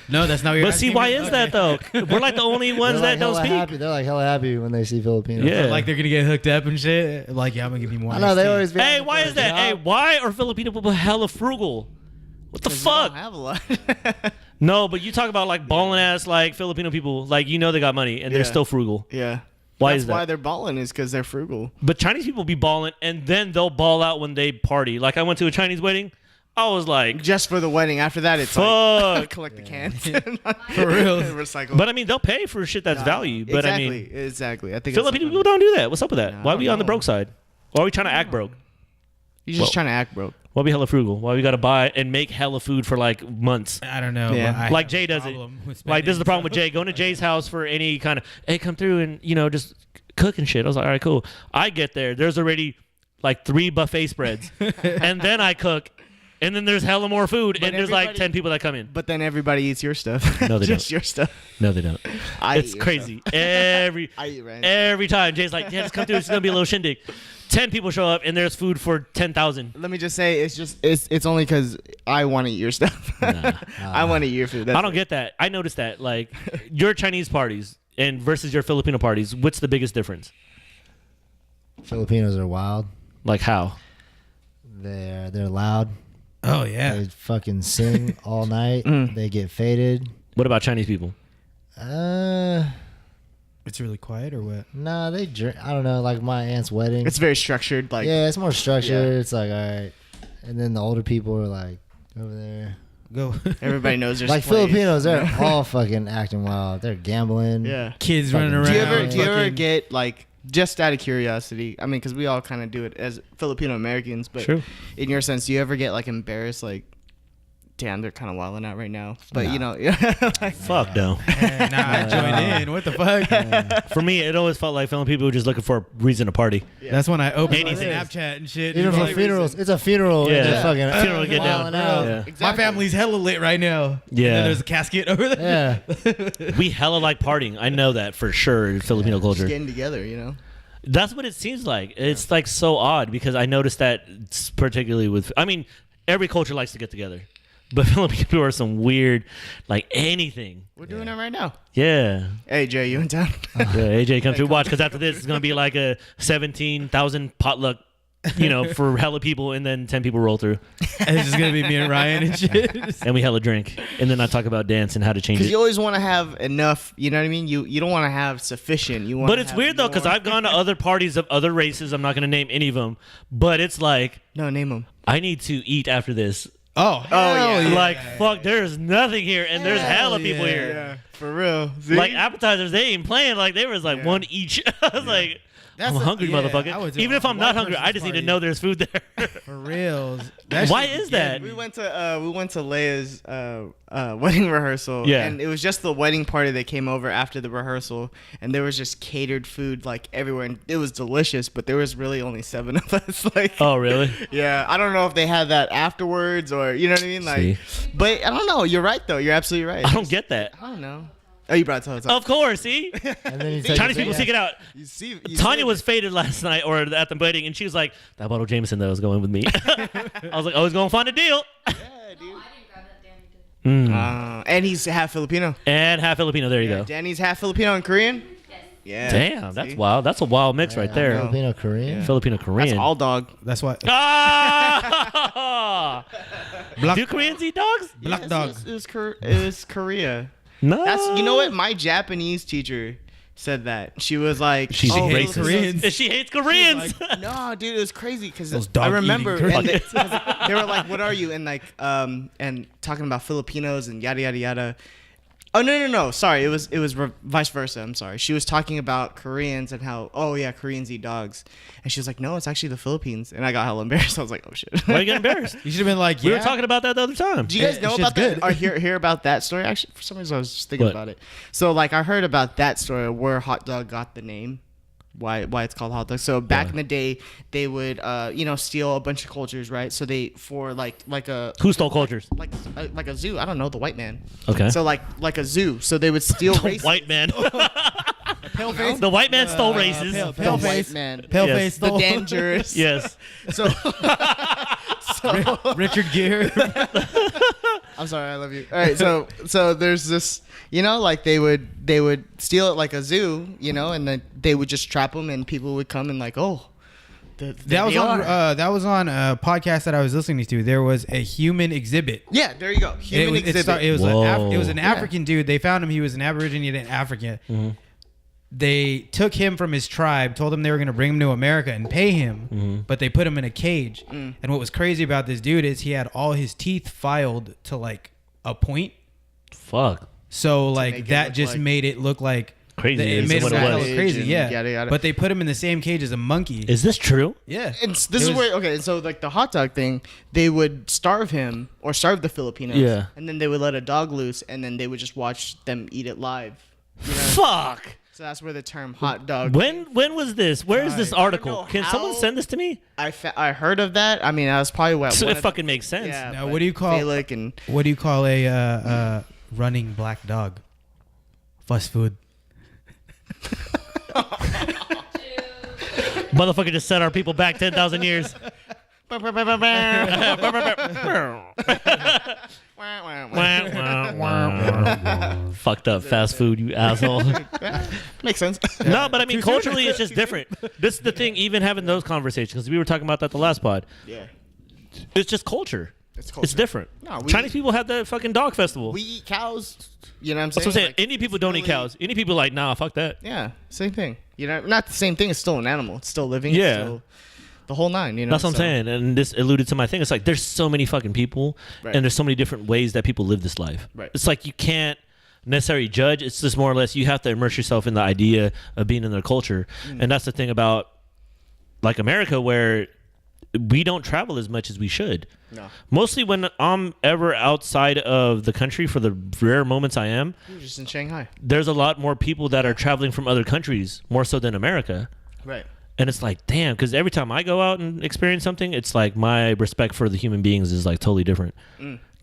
Speaker 2: No, that's not what you're
Speaker 3: But see,
Speaker 2: asking
Speaker 3: why
Speaker 2: me.
Speaker 3: is that though? We're like the only ones that don't speak.
Speaker 1: Happy. They're like hella happy when they see Filipinos.
Speaker 3: Yeah.
Speaker 2: Like they're gonna get hooked up and shit. Like, yeah, I'm gonna give you more.
Speaker 1: I know they
Speaker 2: iced tea.
Speaker 1: always. Be
Speaker 3: Hey,
Speaker 1: asking
Speaker 3: why
Speaker 1: for
Speaker 3: is
Speaker 1: a
Speaker 3: that? Hey,
Speaker 1: job.
Speaker 3: why are Filipino people hella frugal? What the
Speaker 4: They
Speaker 3: fuck?
Speaker 4: don't have a lot.
Speaker 3: No, but you talk about like balling ass like Filipino people, like you know they got money and they're
Speaker 4: Yeah.
Speaker 3: still frugal.
Speaker 4: Yeah.
Speaker 3: Why
Speaker 4: That's
Speaker 3: is that?
Speaker 4: why they're balling is because they're frugal.
Speaker 3: But Chinese people be balling and then they'll ball out when they party. Like I went to a Chinese wedding. I was like,
Speaker 4: Just for the wedding. After that, it's like
Speaker 3: fuck.
Speaker 4: collect the cans.
Speaker 2: For real.
Speaker 4: Recycle.
Speaker 3: But I mean, they'll pay for shit that's value. But I mean,
Speaker 4: exactly. I think
Speaker 3: Filipino
Speaker 4: it's
Speaker 3: people don't do that. What's up with that?
Speaker 4: No,
Speaker 3: Why
Speaker 4: I
Speaker 3: are we
Speaker 4: don't
Speaker 3: on the
Speaker 4: know.
Speaker 3: broke side? Why are we trying to act broke?
Speaker 4: You're just trying to act broke.
Speaker 3: Why we hella frugal? Why we gotta buy and make hella food for like months?
Speaker 2: I don't know.
Speaker 4: Yeah.
Speaker 2: but I
Speaker 3: Like
Speaker 2: have
Speaker 3: Jay
Speaker 2: a
Speaker 3: does it.
Speaker 2: problem with
Speaker 3: Like this is the
Speaker 2: spending,
Speaker 3: problem with
Speaker 2: so-
Speaker 3: Jay. Going to Jay's house for any kind of, hey, come through and just cook and shit. I was like, all right, cool. I get there. There's already like 3 buffet spreads, and then I cook, and then there's hella more food,
Speaker 4: But
Speaker 3: and there's like
Speaker 4: everybody-
Speaker 3: 10 people that come in.
Speaker 4: But then everybody eats your stuff.
Speaker 3: No, they
Speaker 4: Just
Speaker 3: don't.
Speaker 4: your stuff.
Speaker 3: No, they don't.
Speaker 4: I
Speaker 3: It's
Speaker 4: eat your
Speaker 3: crazy.
Speaker 4: stuff. I eat Ryan's
Speaker 3: Every time Jay's like, yeah, just come through. It's gonna be a little shindig. 10 people show up, and there's food for 10,000.
Speaker 4: Let me just say, it's only because I want to eat your stuff. I want to eat your food. That's
Speaker 3: I don't get that. I noticed that. Like your Chinese parties and versus your Filipino parties, what's the biggest difference?
Speaker 1: Filipinos are wild.
Speaker 3: Like how?
Speaker 1: They're loud.
Speaker 2: Oh yeah.
Speaker 1: They fucking sing all night. They get faded.
Speaker 3: What about Chinese people?
Speaker 2: It's really quiet or what?
Speaker 1: Nah, they drink. I don't know. Like my aunt's wedding.
Speaker 4: It's very structured. Like
Speaker 1: yeah, it's more structured.
Speaker 4: Yeah.
Speaker 1: It's like all right, and then the older people are like over there.
Speaker 2: Go.
Speaker 4: everybody knows there's
Speaker 1: Like
Speaker 4: plays.
Speaker 1: Filipinos, they're all fucking acting wild. They're gambling.
Speaker 4: Yeah.
Speaker 2: Kids running around.
Speaker 4: Do you ever
Speaker 2: fucking-
Speaker 4: get like, just out of curiosity? I mean, because we all kind of do it as Filipino Americans, but
Speaker 3: True.
Speaker 4: in your sense, do you ever get like embarrassed? Like, damn, they're kind of wilding out right now. But
Speaker 1: Nah.
Speaker 4: you know, like,
Speaker 3: Fuck no.
Speaker 2: Nah, join in. What the fuck?
Speaker 3: For me, it always felt like Filipino people were just looking for a reason to party.
Speaker 2: That's when I opened my
Speaker 3: Anything.
Speaker 2: Snapchat and shit.
Speaker 1: Even
Speaker 2: It's
Speaker 1: for
Speaker 2: like,
Speaker 1: funerals, it's a funeral.
Speaker 3: Yeah.
Speaker 1: And they're fucking
Speaker 3: Funeral to get down.
Speaker 1: wilding out.
Speaker 3: Yeah.
Speaker 4: exactly.
Speaker 2: My family's hella lit right now.
Speaker 3: Yeah.
Speaker 2: And then there's a casket over there.
Speaker 1: Yeah.
Speaker 3: We hella like partying. I know that for sure in Filipino
Speaker 4: just
Speaker 3: culture.
Speaker 4: getting together, you know.
Speaker 3: That's what it seems like. It's like so odd because I noticed that particularly with, I mean, every culture likes to get together. But Filipino people are some weird, like anything.
Speaker 4: We're doing it right now.
Speaker 3: Yeah.
Speaker 4: Hey Jay, you in town?
Speaker 3: Yeah, AJ, come through. Watch, because after this, it's going to be like a 17,000 potluck, for hella people, and then 10 people roll through.
Speaker 2: And it's just going to be me and Ryan and shit.
Speaker 3: And we hella drink. And then I talk about dance and how to change
Speaker 4: Because
Speaker 3: it.
Speaker 4: you always want to have enough. You know what I mean? You don't want to have sufficient. You want.
Speaker 3: But it's weird, though, because I've gone to other parties of other races. I'm not going to name any of them. But it's like,
Speaker 4: no name them.
Speaker 3: I need to eat after this.
Speaker 2: Oh, hell
Speaker 4: yeah.
Speaker 3: Like, fuck, there's nothing here, and there's hella people
Speaker 2: yeah.
Speaker 3: here.
Speaker 4: Yeah, for real. See?
Speaker 3: Like, appetizers, they ain't playing. Like, they was like one each. I was like,
Speaker 2: That's
Speaker 3: I'm
Speaker 2: a-
Speaker 3: hungry,
Speaker 2: yeah, I
Speaker 3: motherfucker.
Speaker 2: would do
Speaker 3: Even if
Speaker 2: a
Speaker 3: I'm not
Speaker 2: white
Speaker 3: hungry, I
Speaker 2: person's
Speaker 3: just need to
Speaker 2: party.
Speaker 3: know there's food there.
Speaker 2: For reals.
Speaker 3: Why is that?
Speaker 4: we went to Leia's wedding rehearsal.
Speaker 3: Yeah.
Speaker 4: And it was just the wedding party that came over after the rehearsal, and there was just catered food like everywhere, and it was delicious. But there was really only 7 of us. Like,
Speaker 3: Oh, really?
Speaker 4: yeah, I don't know if they had that afterwards or you know what I mean. Like,
Speaker 3: See?
Speaker 4: but I don't know. You're right though. You're absolutely right.
Speaker 3: I don't get that.
Speaker 4: I don't know. Oh, you brought it up.
Speaker 3: Of course, see?
Speaker 1: And then you take
Speaker 3: Chinese
Speaker 1: it
Speaker 3: people
Speaker 1: back.
Speaker 3: seek it out.
Speaker 4: You see,
Speaker 3: Tanya was faded last night or at the wedding, and she was like, that bottle of Jameson that was going with me. I was like, I was going to find a deal.
Speaker 4: Yeah, dude.
Speaker 6: I didn't grab that, Danny did.
Speaker 4: And he's half Filipino.
Speaker 3: And half Filipino. There you
Speaker 4: Yeah,
Speaker 3: go.
Speaker 4: Danny's half Filipino and Korean. Yeah.
Speaker 3: Damn, that's
Speaker 4: See?
Speaker 3: wild. That's a wild mix right there.
Speaker 1: Filipino Korean.
Speaker 3: Filipino Korean.
Speaker 4: That's all dog.
Speaker 2: That's what.
Speaker 3: Ah!
Speaker 2: Black,
Speaker 3: Do Koreans eat dogs?
Speaker 2: black dog.
Speaker 4: It was Korea.
Speaker 3: No.
Speaker 4: That's, you know what? My Japanese teacher said that. She was like,
Speaker 3: She's
Speaker 4: oh,
Speaker 3: racist.
Speaker 2: Koreans.
Speaker 3: She hates Koreans.
Speaker 4: No, dude, it was crazy because
Speaker 2: Those
Speaker 4: I
Speaker 2: dog-eating
Speaker 4: remember
Speaker 2: Koreans.
Speaker 4: and they were like, "What are you?" and like, and talking about Filipinos and yada yada yada. Oh no! Sorry, it was vice versa. I'm sorry. She was talking about Koreans and how Koreans eat dogs, and she was like, "No, it's actually the Philippines." And I got hella embarrassed. I was like, "Oh shit."
Speaker 3: Why are you getting embarrassed?
Speaker 2: You should have been like,
Speaker 3: We
Speaker 2: yeah.
Speaker 3: were talking about that the other time.
Speaker 4: Do you guys
Speaker 2: It-
Speaker 4: know
Speaker 2: shit's
Speaker 4: about that?
Speaker 2: good.
Speaker 4: Or hear about that story? Actually, for some reason, I was just thinking
Speaker 3: What?
Speaker 4: about it. So, like, I heard about that story where hot dog got the name. Why it's called hot dog? So back in the day, they would steal a bunch of cultures, right? So they for like a
Speaker 3: Who stole cultures?
Speaker 4: like a zoo. I don't know, the white man.
Speaker 3: Okay.
Speaker 4: So like a zoo. So they would steal races.
Speaker 3: White man.
Speaker 2: Paleface.
Speaker 3: The white man stole races.
Speaker 2: pale-
Speaker 4: The
Speaker 2: pale
Speaker 4: white
Speaker 2: face.
Speaker 4: man.
Speaker 2: Paleface.
Speaker 4: The dangerous.
Speaker 3: Yes.
Speaker 4: So
Speaker 2: Richard Gere.
Speaker 4: I'm sorry, I love you. All right, so there's this, like they would steal it like a zoo, and then they would just trap them, and people would come and like,
Speaker 2: That was on a podcast that I was listening to. There was a human exhibit.
Speaker 4: yeah, there you go, human exhibit.
Speaker 2: It was
Speaker 3: Whoa.
Speaker 2: an African dude. They found him. He was an Aborigine in Africa.
Speaker 3: Mm-hmm.
Speaker 2: They took him from his tribe, told him they were going to bring him to America and pay him,
Speaker 3: Mm-hmm.
Speaker 2: but they put him in a cage. And what was crazy about this dude is he had all his teeth filed to like a point.
Speaker 3: Fuck.
Speaker 2: So
Speaker 4: make
Speaker 2: like
Speaker 4: it
Speaker 2: that
Speaker 4: look
Speaker 2: just
Speaker 4: like-
Speaker 2: made it look like
Speaker 3: Crazy
Speaker 2: It
Speaker 3: is
Speaker 2: made him
Speaker 3: what it
Speaker 2: look
Speaker 3: was.
Speaker 2: hella crazy,
Speaker 4: And
Speaker 2: yeah.
Speaker 4: yada, yada.
Speaker 2: But they put him in the same cage as a monkey.
Speaker 3: Is this true?
Speaker 2: Yeah.
Speaker 4: And this
Speaker 2: It
Speaker 4: is
Speaker 2: was-
Speaker 4: where so like the hot dog thing, they would starve him or starve the Filipinos,
Speaker 3: Yeah.
Speaker 4: and then they would let a dog loose, and then they would just watch them eat it live.
Speaker 3: Fuck.
Speaker 4: So that's where the term hot dog.
Speaker 3: When was this? Where is this article?
Speaker 4: know
Speaker 3: Can someone
Speaker 4: how-
Speaker 3: send this to me?
Speaker 4: I heard of that. I mean, I was probably what
Speaker 3: So
Speaker 4: one
Speaker 3: it
Speaker 4: of
Speaker 3: fucking makes sense.
Speaker 4: yeah.
Speaker 2: Now,
Speaker 4: but
Speaker 2: what do you call-
Speaker 4: Balak and
Speaker 2: What do you call a running black dog? Fast food.
Speaker 3: Motherfucker just set our people back 10,000 years. Fucked up fast food, you asshole.
Speaker 4: Makes sense.
Speaker 3: No, but I mean, culturally, it's just different. This is the thing, even having those conversations, because we were talking about that the last pod.
Speaker 4: Yeah.
Speaker 3: It's just culture. It's different.
Speaker 4: No,
Speaker 3: Chinese people have that fucking dog festival.
Speaker 4: We eat cows. You know what I'm saying?
Speaker 3: That's what I'm saying.
Speaker 4: Like,
Speaker 3: Indian people
Speaker 4: it's
Speaker 3: don't eat
Speaker 4: really-
Speaker 3: cows. Indian people are like, nah, fuck that.
Speaker 4: Yeah, same thing. You know, not the same thing. It's still an animal. It's still living.
Speaker 3: Yeah.
Speaker 4: It's still the whole nine. You know.
Speaker 3: That's what I'm saying. And this alluded to my thing. It's like there's so many fucking people,
Speaker 4: Right.
Speaker 3: and there's so many different ways that people live this life.
Speaker 4: Right.
Speaker 3: It's like you can't necessarily judge. It's just more or less you have to immerse yourself in the idea of being in their culture. And that's the thing about like America, where we don't travel as much as we should.
Speaker 4: No.
Speaker 3: Mostly when I'm ever outside of the country, for the rare moments I am,
Speaker 4: You're just in Shanghai.
Speaker 3: there's a lot more people that are traveling from other countries, more so than America.
Speaker 4: Right.
Speaker 3: And it's like, damn, because every time I go out and experience something, it's like my respect for the human beings is like totally different.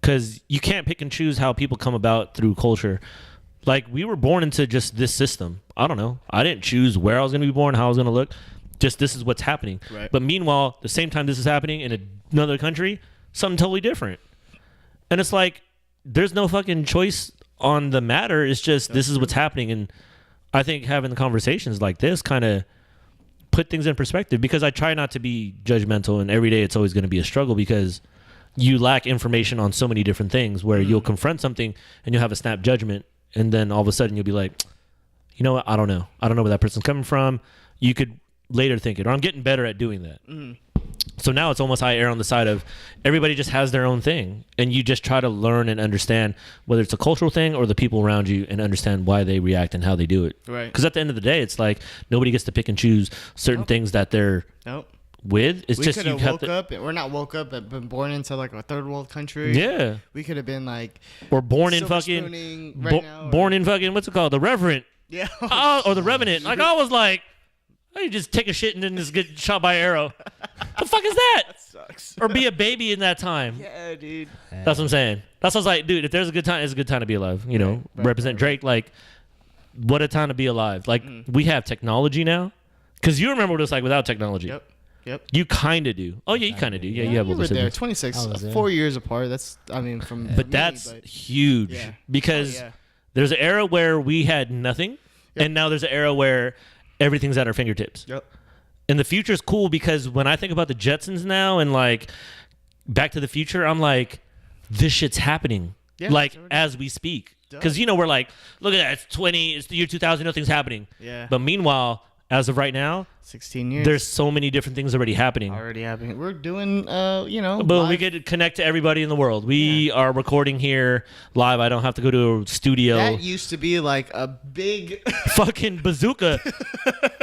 Speaker 3: Because you can't pick and choose how people come about through culture. Like, we were born into just this system. I don't know. I didn't choose where I was going to be born, how I was going to look. Just this is what's happening.
Speaker 4: Right.
Speaker 3: But meanwhile, the same time this is happening in another country, something totally different. And it's like, there's no fucking choice on the matter. It's just this is what's happening. And I think having the conversations like this kind of put things in perspective, because I try not to be judgmental, and every day it's always going to be a struggle because you lack information on so many different things where you'll confront something and you'll have a snap judgment, and then all of a sudden you'll be like, you know what, I don't know where that person's coming from. You could later think it, or I'm getting better at doing that. So now it's almost I err on the side of everybody just has their own thing, and you just try to learn and understand whether it's a cultural thing or the people around you, and understand why they react and how they do it.
Speaker 4: Right.
Speaker 3: Because at the end of the day, it's like nobody gets to pick and choose certain things that they're
Speaker 4: Nope.
Speaker 3: with. It's
Speaker 4: We
Speaker 3: just
Speaker 4: could
Speaker 3: you
Speaker 4: have
Speaker 3: have
Speaker 4: woke
Speaker 3: to,
Speaker 4: up. We're not woke up, but been born into like a third world country.
Speaker 3: yeah,
Speaker 4: We could have been like
Speaker 3: or born in
Speaker 4: silver
Speaker 3: fucking
Speaker 4: spooning right now, or-
Speaker 3: born in fucking what's it called, the Reverend,
Speaker 4: Yeah.
Speaker 3: or the Revenant. Like I was like, I just take a shit and then just get shot by an arrow. The fuck is that?
Speaker 4: Sucks.
Speaker 3: Or be a baby in that time.
Speaker 4: Yeah, dude.
Speaker 3: That's what I'm saying. That's what I was like, dude, if there's a good time, it's a good time to be alive. You know, represent Drake. Like, what a time to be alive. Like, we have technology now. Because you remember what it was like without technology.
Speaker 4: Yep.
Speaker 3: You kind of do. Oh, yeah, you kind of do. Yeah, you have
Speaker 4: You
Speaker 3: all
Speaker 4: were
Speaker 3: the
Speaker 4: there.
Speaker 3: siblings.
Speaker 4: 26,
Speaker 1: I was there.
Speaker 4: 4 years apart. That's, I mean, from.
Speaker 3: But
Speaker 4: me,
Speaker 3: that's
Speaker 4: but-
Speaker 3: huge.
Speaker 4: Yeah.
Speaker 3: Because
Speaker 4: Oh, yeah.
Speaker 3: there's an era where we had nothing.
Speaker 4: Yep.
Speaker 3: And now there's an era where everything's at our fingertips.
Speaker 4: Yep.
Speaker 3: And the future is cool because when I think about the Jetsons now and like Back to the Future, I'm like, this shit's happening.
Speaker 4: Yeah,
Speaker 3: like
Speaker 4: it's already-
Speaker 3: as we speak. Because you know, we're like, look at that, it's the year 2000, nothing's happening.
Speaker 4: Yeah.
Speaker 3: But meanwhile, as of right now,
Speaker 4: 16 years.
Speaker 3: there's so many different things already happening.
Speaker 4: already happening. We're doing, you know.
Speaker 3: Boom, we
Speaker 4: live-
Speaker 3: get to connect to everybody in the world. We are recording here live. I don't have to go to a studio.
Speaker 4: That used to be like a big.
Speaker 3: Fucking bazooka.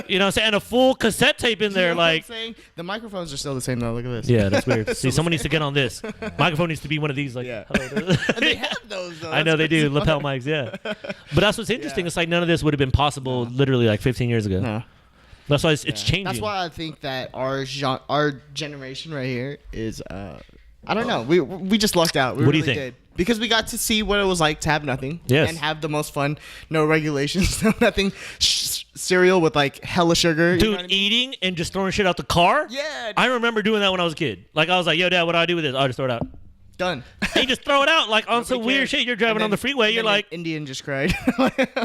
Speaker 3: You know what I'm saying? And a full cassette tape in there.
Speaker 4: You know what I'm
Speaker 3: Like,
Speaker 4: saying? The microphones are still the same though. Look at this.
Speaker 3: yeah, that's weird. See, someone needs to get on this. Microphone needs to be one of these. Like,
Speaker 4: Yeah.
Speaker 3: hello.
Speaker 4: And they have those though.
Speaker 3: I know
Speaker 4: That's
Speaker 3: they do.
Speaker 4: crazy.
Speaker 3: Lapel mics, yeah. But that's what's interesting.
Speaker 4: Yeah.
Speaker 3: It's like none of this would have been possible literally like 15 years ago.
Speaker 4: No.
Speaker 3: That's why it's changing.
Speaker 4: That's why I think that our generation right here is I don't know. We just lucked out. We
Speaker 3: What do you
Speaker 4: really
Speaker 3: think?
Speaker 4: did. Because we got to see what it was like to have nothing.
Speaker 3: Yes.
Speaker 4: And have the most fun, no regulations, no nothing. Cereal with like hella sugar.
Speaker 3: Dude,
Speaker 4: you know what I mean?
Speaker 3: eating and just throwing shit out the car?
Speaker 4: Yeah.
Speaker 3: I remember doing that when I was a kid. Like, I was like, yo, Dad, what do I do with this? I'll just throw it out.
Speaker 4: Done.
Speaker 3: And you just throw it out like on some
Speaker 4: Nobody
Speaker 3: weird
Speaker 4: cares.
Speaker 3: shit. You're driving
Speaker 4: And
Speaker 3: on the
Speaker 4: then-
Speaker 3: freeway.
Speaker 4: and
Speaker 3: You're
Speaker 4: then
Speaker 3: like,
Speaker 4: an Indian just cried.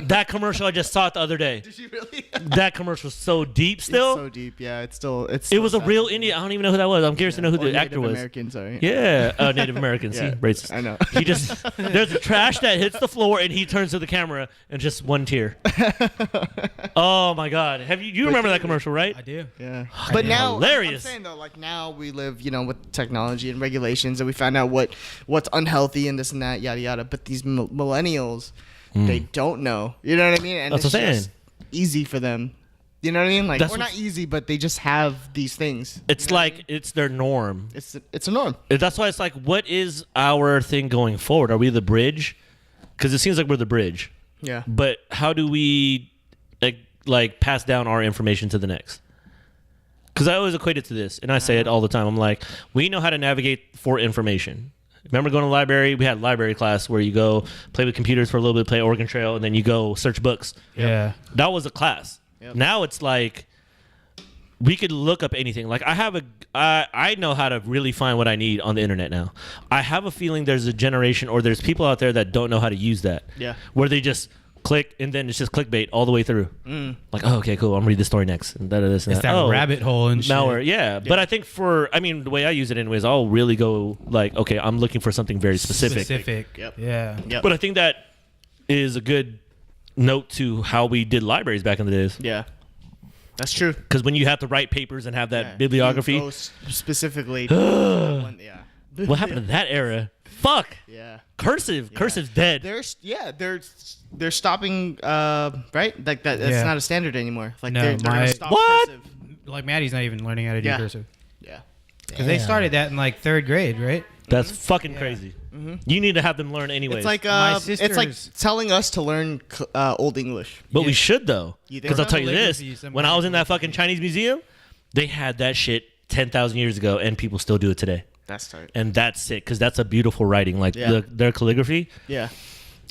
Speaker 3: that commercial I just saw it the other day.
Speaker 4: Did you really?
Speaker 3: That commercial was so deep still.
Speaker 4: It's so deep. Yeah, it's still. It's.
Speaker 3: It was a
Speaker 4: still
Speaker 3: real
Speaker 4: sad.
Speaker 3: Indian. I don't even know who that was. I'm curious to know who
Speaker 4: Or
Speaker 3: the actor
Speaker 4: Native
Speaker 3: was.
Speaker 4: American, sorry.
Speaker 3: Yeah, Native American. See,
Speaker 4: Yeah,
Speaker 3: racist.
Speaker 4: I know.
Speaker 3: He just there's a trash that hits the floor, and he turns to the camera and just one tear. Oh my God! Have you remember that commercial, right?
Speaker 2: I do.
Speaker 4: Yeah, but now
Speaker 3: hilarious.
Speaker 4: I'm saying though, like now we live, you know, with technology and regulations, and we find out what's unhealthy and this and that, yada yada. But these millennials, they don't know. You know what I mean? And
Speaker 3: That's
Speaker 4: it's
Speaker 3: what I'm
Speaker 4: just easy for them. You know what I mean? Like,
Speaker 3: That's
Speaker 4: or not
Speaker 3: what's-
Speaker 4: easy, but they just have these things.
Speaker 3: It's
Speaker 4: You know what I
Speaker 3: like
Speaker 4: mean?
Speaker 3: it's their norm.
Speaker 4: it's a norm.
Speaker 3: That's why it's like, what is our thing going forward? Are we the bridge? Because it seems like we're the bridge.
Speaker 4: Yeah.
Speaker 3: But how do we like pass down our information to the next? Because I always equate it to this, and I say it all the time. I'm like, we know how to navigate for information. Remember going to the library? We had library class where you go play with computers for a little bit, play Oregon Trail, and then you go search books.
Speaker 2: Yeah.
Speaker 3: That was a class.
Speaker 4: Yep.
Speaker 3: Now it's like we could look up anything. Like I know how to really find what I need on the internet now. I have a feeling there's a generation or there's people out there that don't know how to use that.
Speaker 4: Yeah.
Speaker 3: Where they just click, and then it's just clickbait all the way through. Like, oh, okay, cool. I'm reading the story next. And this and
Speaker 2: It's that rabbit hole and shit.
Speaker 3: malware. Yeah. But I think the way I use it anyways, I'll really go like, okay, I'm looking for something very specific.
Speaker 4: Yep.
Speaker 2: Yeah.
Speaker 4: Yep.
Speaker 3: But I think that is a good note to how we did libraries back in the days.
Speaker 4: Yeah. That's true.
Speaker 3: Because when you have to write papers and have that
Speaker 4: Yeah.
Speaker 3: bibliography,
Speaker 4: You go specifically. Yeah.
Speaker 3: what happened to that era? Fuck.
Speaker 4: Yeah.
Speaker 3: Cursive's dead.
Speaker 4: They're stopping. Right. Like that. That's
Speaker 2: Yeah.
Speaker 4: not a standard anymore. Like
Speaker 2: No,
Speaker 4: they're gonna
Speaker 2: my-
Speaker 4: stop
Speaker 3: What?
Speaker 4: cursive.
Speaker 2: Like Maddie's not even learning how to do
Speaker 4: Yeah.
Speaker 2: cursive.
Speaker 4: Yeah.
Speaker 2: Because they started that in like 3rd grade, right?
Speaker 3: That's fucking crazy. You need to have them learn anyways.
Speaker 4: It's like
Speaker 2: My
Speaker 4: it's like
Speaker 2: sister's-
Speaker 4: telling us to learn Old English.
Speaker 3: but
Speaker 2: Yeah.
Speaker 3: we should though.
Speaker 4: You think
Speaker 3: Because I'll
Speaker 4: so?
Speaker 3: tell you this:
Speaker 2: Calligraphy, some
Speaker 3: when I was in that fucking Chinese museum, they had that shit 10,000 years ago, and people still do it today.
Speaker 4: That's tight.
Speaker 3: And that's sick because that's a beautiful writing. Like
Speaker 4: Yeah.
Speaker 3: their calligraphy.
Speaker 4: Yeah.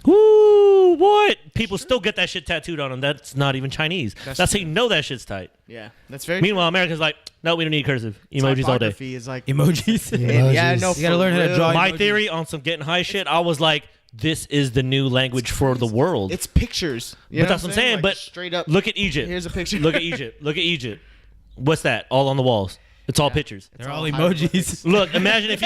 Speaker 3: Woo! What? People still get that shit tattooed on them. That's not even Chinese. That's how you know that shit's tight.
Speaker 4: Yeah. That's very.
Speaker 3: Meanwhile, Americans like, no, we don't need cursive. Emojis all day.
Speaker 4: Typography is like.
Speaker 2: Emojis.
Speaker 4: Yeah. No.
Speaker 2: You gotta learn how to draw.
Speaker 3: My
Speaker 2: emojis.
Speaker 3: theory on some getting high shit, I was like, this is the new language for the world.
Speaker 4: It's pictures. You
Speaker 3: But
Speaker 4: know
Speaker 3: that's what I'm saying.
Speaker 4: Like,
Speaker 3: But
Speaker 4: straight up.
Speaker 3: look at Egypt.
Speaker 4: Here's a picture.
Speaker 3: Look at Egypt. Look at Egypt. What's that? All on the walls. It's all pictures.
Speaker 2: They're all emojis.
Speaker 3: Look, imagine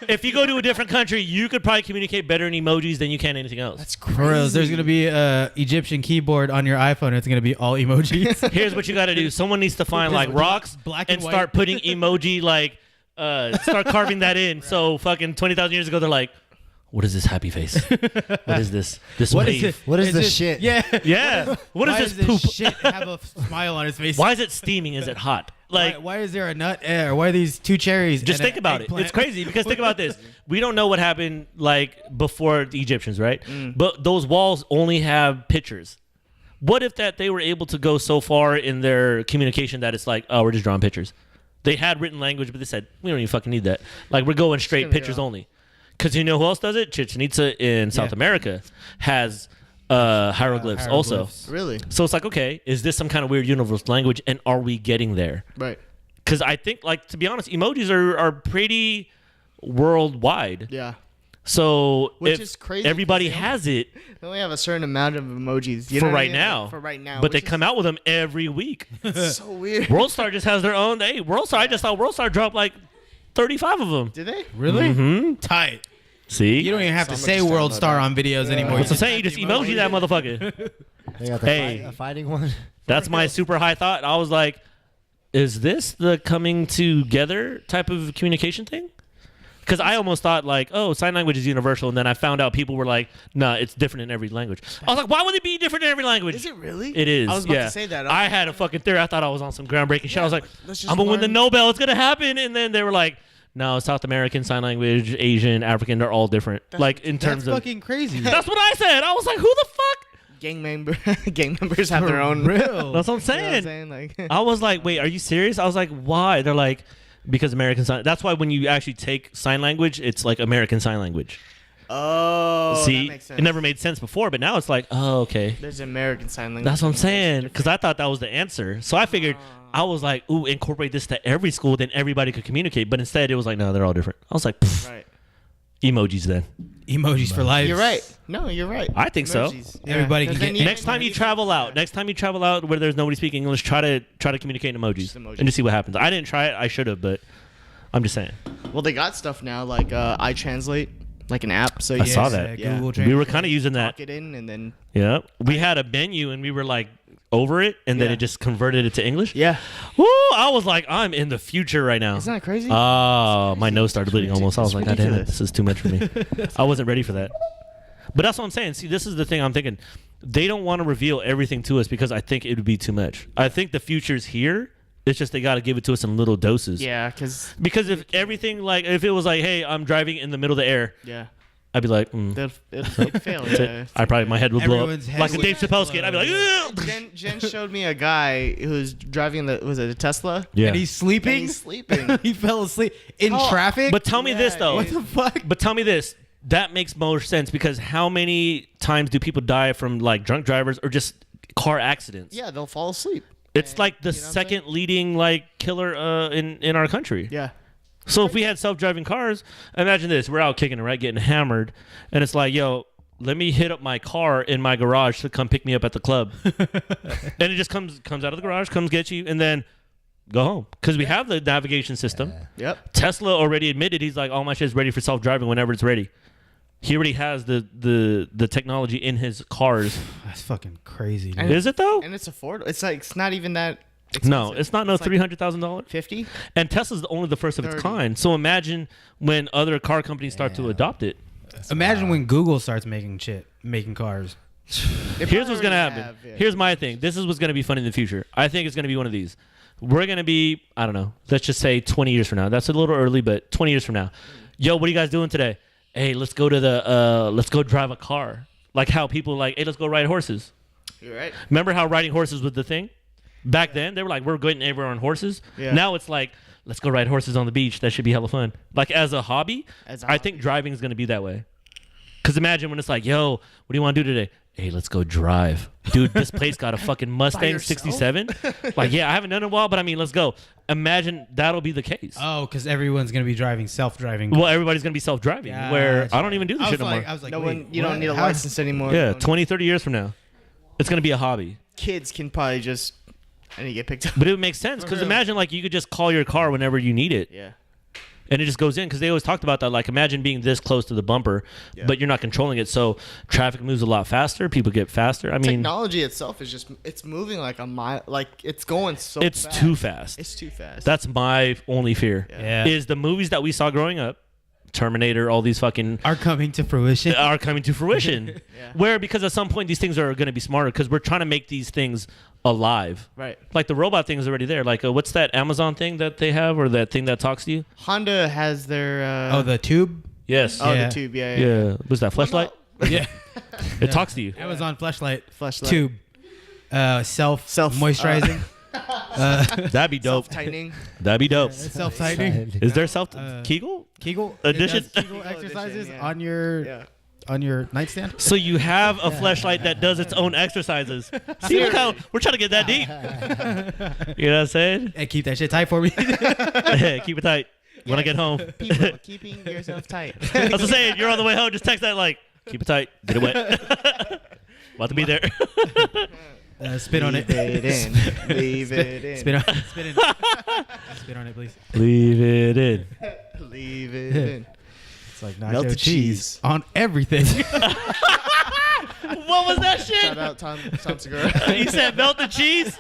Speaker 3: if you go to a different country, you could probably communicate better in emojis than you can anything else.
Speaker 4: That's
Speaker 2: For
Speaker 4: crazy.
Speaker 2: real, there's gonna be a Egyptian keyboard on your iPhone. It's gonna be all emojis.
Speaker 3: Here's what you got to do. Someone needs to find like rocks
Speaker 2: black
Speaker 3: and
Speaker 2: and white.
Speaker 3: start putting emoji like start carving that in. So fucking 20,000 years ago, they're like, what is this happy face? What is this? This
Speaker 2: What
Speaker 3: wave?
Speaker 2: is it?
Speaker 1: What is this
Speaker 2: it-
Speaker 1: shit?
Speaker 2: Yeah.
Speaker 3: Yeah. What
Speaker 2: Why
Speaker 3: is this poop?
Speaker 2: shit have a smile on his face?
Speaker 3: Why is it steaming? Is it hot? Like,
Speaker 2: why is there a nut? Or why are these 2 cherries?
Speaker 3: just
Speaker 2: and
Speaker 3: think
Speaker 2: a
Speaker 3: about it.
Speaker 2: eggplant?
Speaker 3: It's crazy because think about this. We don't know what happened like before the Egyptians, right? But those walls only have pictures. What if that they were able to go so far in their communication that it's like, oh, we're just drawing pictures. They had written language, but they said, we don't even fucking need that. Like, we're going straight pictures only. Because you know who else does it? Chichen Itza in South America has hieroglyphs also.
Speaker 2: Hieroglyphs.
Speaker 4: Really.
Speaker 3: So it's like, okay, is this some kind of weird universal language, and are we getting there?
Speaker 4: Right.
Speaker 3: Because I think, like, to be honest, emojis are pretty worldwide.
Speaker 4: Yeah.
Speaker 3: So
Speaker 4: Which
Speaker 3: if
Speaker 4: is crazy,
Speaker 3: everybody
Speaker 4: 'cause they
Speaker 3: has it
Speaker 4: They only have a certain amount of emojis. You
Speaker 3: for
Speaker 4: know what I
Speaker 3: right
Speaker 4: mean?
Speaker 3: now,
Speaker 4: Like, for right now.
Speaker 3: but they
Speaker 4: which
Speaker 3: come out with them every week.
Speaker 4: is so weird.
Speaker 3: WorldStar just has their own. Hey, WorldStar! I just saw WorldStar drop like 35 of them.
Speaker 4: Did they?
Speaker 2: Really?
Speaker 3: Mm-hmm.
Speaker 2: Tight.
Speaker 3: See,
Speaker 2: You don't even have to
Speaker 4: Someone
Speaker 2: say
Speaker 4: just
Speaker 2: World
Speaker 4: download
Speaker 2: Star
Speaker 4: that.
Speaker 2: on videos anymore.
Speaker 3: What's I'm saying? You
Speaker 2: have
Speaker 3: just
Speaker 2: the
Speaker 3: emoji that motherfucker.
Speaker 1: They got the
Speaker 3: Hey.
Speaker 1: a fighting one.
Speaker 3: That's my super high thought. I was like, is this the coming together type of communication thing? Because I almost thought like, oh, sign language is universal, and then I found out people were like, nah, it's different in every language. I was like, why would it be different in every language?
Speaker 4: Is it really?
Speaker 3: It is.
Speaker 4: I was about
Speaker 3: yeah.
Speaker 4: to say that.
Speaker 3: I had a fucking theory. I thought I was on some groundbreaking shit. I was like,
Speaker 4: let's just
Speaker 3: I'm gonna win the
Speaker 4: learn-
Speaker 3: Nobel. It's gonna happen. And then they were like, no, South American sign language, Asian, African, they're all different. Like in terms
Speaker 2: That's
Speaker 3: of.
Speaker 2: fucking crazy.
Speaker 3: That's what I said. I was like, who the fuck?
Speaker 4: gang members have their own.
Speaker 2: real.
Speaker 3: That's what I'm
Speaker 4: You know what I'm
Speaker 3: saying.
Speaker 4: saying? Like,
Speaker 3: I was like, wait, are you serious? I was like, why? They're like, because American sign. That's why when you actually take sign language, it's like American sign language.
Speaker 4: oh,
Speaker 3: See,
Speaker 4: that makes sense.
Speaker 3: it never made sense before, but now it's like, oh, okay.
Speaker 4: There's American Sign Language.
Speaker 3: That's what I'm saying. Because I thought that was the answer. So I figured, I was like, ooh, incorporate this to every school, then everybody could communicate. But instead, it was like, no, they're all different. I was like, pfft,
Speaker 4: Right.
Speaker 3: emojis then.
Speaker 2: Emojis for life.
Speaker 4: You're right. No, you're right.
Speaker 3: I think so.
Speaker 4: Emojis.
Speaker 2: Everybody
Speaker 4: 'Cause
Speaker 2: can
Speaker 4: then
Speaker 2: get-
Speaker 4: you-
Speaker 3: Next time you travel out, where there's nobody speaking English, try to communicate in emojis,
Speaker 4: Just emojis.
Speaker 3: and just see what happens. I didn't try it. I should have, but I'm just saying.
Speaker 4: Well, they got stuff now like iTranslate, like an app. So
Speaker 3: I
Speaker 4: you
Speaker 3: saw
Speaker 4: just
Speaker 3: that.
Speaker 4: Yeah.
Speaker 2: Google
Speaker 3: We were
Speaker 2: Translate.
Speaker 3: kind of using that.
Speaker 4: Lock it in and then
Speaker 3: Yeah, we had a menu and we were like over it, and then
Speaker 4: Yeah.
Speaker 3: it just converted it to English.
Speaker 4: yeah.
Speaker 3: Woo! I was like, I'm in the future right now.
Speaker 4: Isn't that crazy?
Speaker 3: Oh, my nose started bleeding almost. I was
Speaker 4: It's
Speaker 3: like, God damn it,
Speaker 4: ridiculous.
Speaker 3: this is too much for me. I wasn't ready for that. But that's what I'm saying. See, this is the thing I'm thinking. They don't want to reveal everything to us because I think it would be too much. I think the future's here. It's just they got to give it to us in little doses.
Speaker 4: Yeah, because
Speaker 3: Because if everything, like, if it was like, hey, I'm driving in the middle of the air,
Speaker 4: yeah,
Speaker 3: I'd be like,
Speaker 4: it'd fail.
Speaker 3: that's
Speaker 4: Yeah.
Speaker 3: it. My head would blow
Speaker 2: Everyone's
Speaker 3: up.
Speaker 2: head
Speaker 3: Like a
Speaker 2: would
Speaker 3: Dave Chappelle skit. I'd be like, ugh.
Speaker 4: Jen showed me a guy who was driving was it a Tesla?
Speaker 3: Yeah.
Speaker 2: And he's sleeping.
Speaker 4: And he's sleeping.
Speaker 2: He fell asleep in
Speaker 4: Oh,
Speaker 2: traffic.
Speaker 3: But tell me this, though.
Speaker 2: what the fuck?
Speaker 3: But tell me this. That makes more sense because how many times do people die from like drunk drivers or just car accidents?
Speaker 4: Yeah, they'll fall asleep.
Speaker 3: It's like the
Speaker 4: You know what I'm saying?
Speaker 3: second leading like killer in our country.
Speaker 4: Yeah.
Speaker 3: So if we had self-driving cars, imagine this: we're out kicking it, right, getting hammered, and it's like, yo, let me hit up my car in my garage to come pick me up at the club. And it just comes out of the garage, comes get you, and then go home. Because we have the navigation system.
Speaker 4: Yep.
Speaker 3: Tesla already admitted, he's like, all my shit's ready for self-driving whenever it's ready. He already has the technology in his cars.
Speaker 2: That's fucking crazy, dude.
Speaker 4: And
Speaker 3: Is it though?
Speaker 4: And it's affordable. It's like it's not even that expensive.
Speaker 3: No, it's not
Speaker 4: like
Speaker 3: $300,000.
Speaker 4: 50.
Speaker 3: And Tesla's only the first of its
Speaker 4: 30.
Speaker 3: kind. So imagine when other car companies start to adopt it.
Speaker 2: Imagine when Google starts making cars.
Speaker 3: Here's what's going to happen. Here's my thing. This is what's going to be fun in the future. I think it's going to be one of these. We're going to be, I don't know, let's just say 20 years from now. That's a little early, but 20 years from now. Yo, what are you guys doing today? Hey, let's go drive a car. Like how people like, hey, let's go ride horses.
Speaker 4: You're right.
Speaker 3: Remember how riding horses was the thing? Back then, they were like, we're going everywhere on horses.
Speaker 4: Yeah.
Speaker 3: Now it's like, let's go ride horses on the beach. That should be hella fun. Like as a hobby, I think driving is going to be that way. Because imagine when it's like, yo, what do you want to do today? Hey, let's go drive. Dude, this place got a fucking Mustang 67. Like, yeah, I haven't done it in a while, but I mean, let's go. Imagine that'll be the case.
Speaker 2: Oh, because everyone's gonna be driving self-driving.
Speaker 3: Well, everybody's going to be self-driving,
Speaker 2: Yeah,
Speaker 3: where
Speaker 2: that's
Speaker 3: I don't
Speaker 2: right.
Speaker 3: even do this
Speaker 2: I
Speaker 3: shit
Speaker 2: was
Speaker 3: no
Speaker 2: like,
Speaker 3: more.
Speaker 2: I was like,
Speaker 4: No
Speaker 2: wait,
Speaker 4: one. You don't
Speaker 2: what?
Speaker 4: need a
Speaker 2: How-
Speaker 4: license anymore.
Speaker 3: Yeah, 20, 30 years from now. It's going to be a hobby.
Speaker 4: Kids can probably just. And you get picked up.
Speaker 3: But it would make sense because imagine like you could just call your car whenever you need it.
Speaker 4: Yeah.
Speaker 3: And it just goes in because they always talked about that. Like, imagine being this close to the bumper, but you're not controlling it. So traffic moves a lot faster. People get faster. I mean,
Speaker 4: Technology itself is just, it's moving like a mile. Like, it's going so
Speaker 3: it's
Speaker 4: fast.
Speaker 3: too fast.
Speaker 4: It's too fast.
Speaker 3: That's my only fear.
Speaker 2: Yeah.
Speaker 3: Is the movies that we saw growing up, Terminator, all these fucking
Speaker 2: Are coming to fruition.
Speaker 3: are coming to fruition. Where because at some point these things are going to be smarter because we're trying to make these things alive.
Speaker 4: Right.
Speaker 3: Like the robot thing is already there. Like what's that Amazon thing that they have or that thing that talks to you?
Speaker 4: Honda has their.
Speaker 2: Oh, the tube.
Speaker 3: Yes.
Speaker 4: Oh,
Speaker 2: yeah.
Speaker 4: the tube. Yeah.
Speaker 3: Yeah. Was that flashlight?
Speaker 2: Yeah.
Speaker 3: It talks to you.
Speaker 2: Amazon flashlight.
Speaker 4: Flashlight.
Speaker 2: Tube. Self moisturizing.
Speaker 3: That'd be dope.
Speaker 4: Tightening.
Speaker 3: That'd be dope.
Speaker 2: Self tightening.
Speaker 3: Is there self Kegel?
Speaker 2: Kegel.
Speaker 3: Edition?
Speaker 2: It does Kegel exercises
Speaker 4: edition, yeah.
Speaker 2: on your nightstand.
Speaker 3: So you have a flashlight that does its own exercises. See, look how we're trying to get that deep. You know what I'm saying?
Speaker 2: Hey, keep that shit tight for me.
Speaker 3: Keep it tight. When I get home.
Speaker 4: People keeping yourself tight.
Speaker 3: I was saying, you're on the way home, just text that like, keep it tight, get it wet. About to be there.
Speaker 2: Spit on it.
Speaker 4: Leave it in. Leave it in.
Speaker 2: Spit on it. Spit on it, please.
Speaker 3: Leave it in.
Speaker 4: Leave it in.
Speaker 2: It's like
Speaker 4: Melt
Speaker 2: nacho
Speaker 4: the
Speaker 2: cheese
Speaker 4: cheese.
Speaker 2: on everything.
Speaker 3: What was that shit?
Speaker 4: Shout out Tom Segura.
Speaker 3: You said melt the cheese?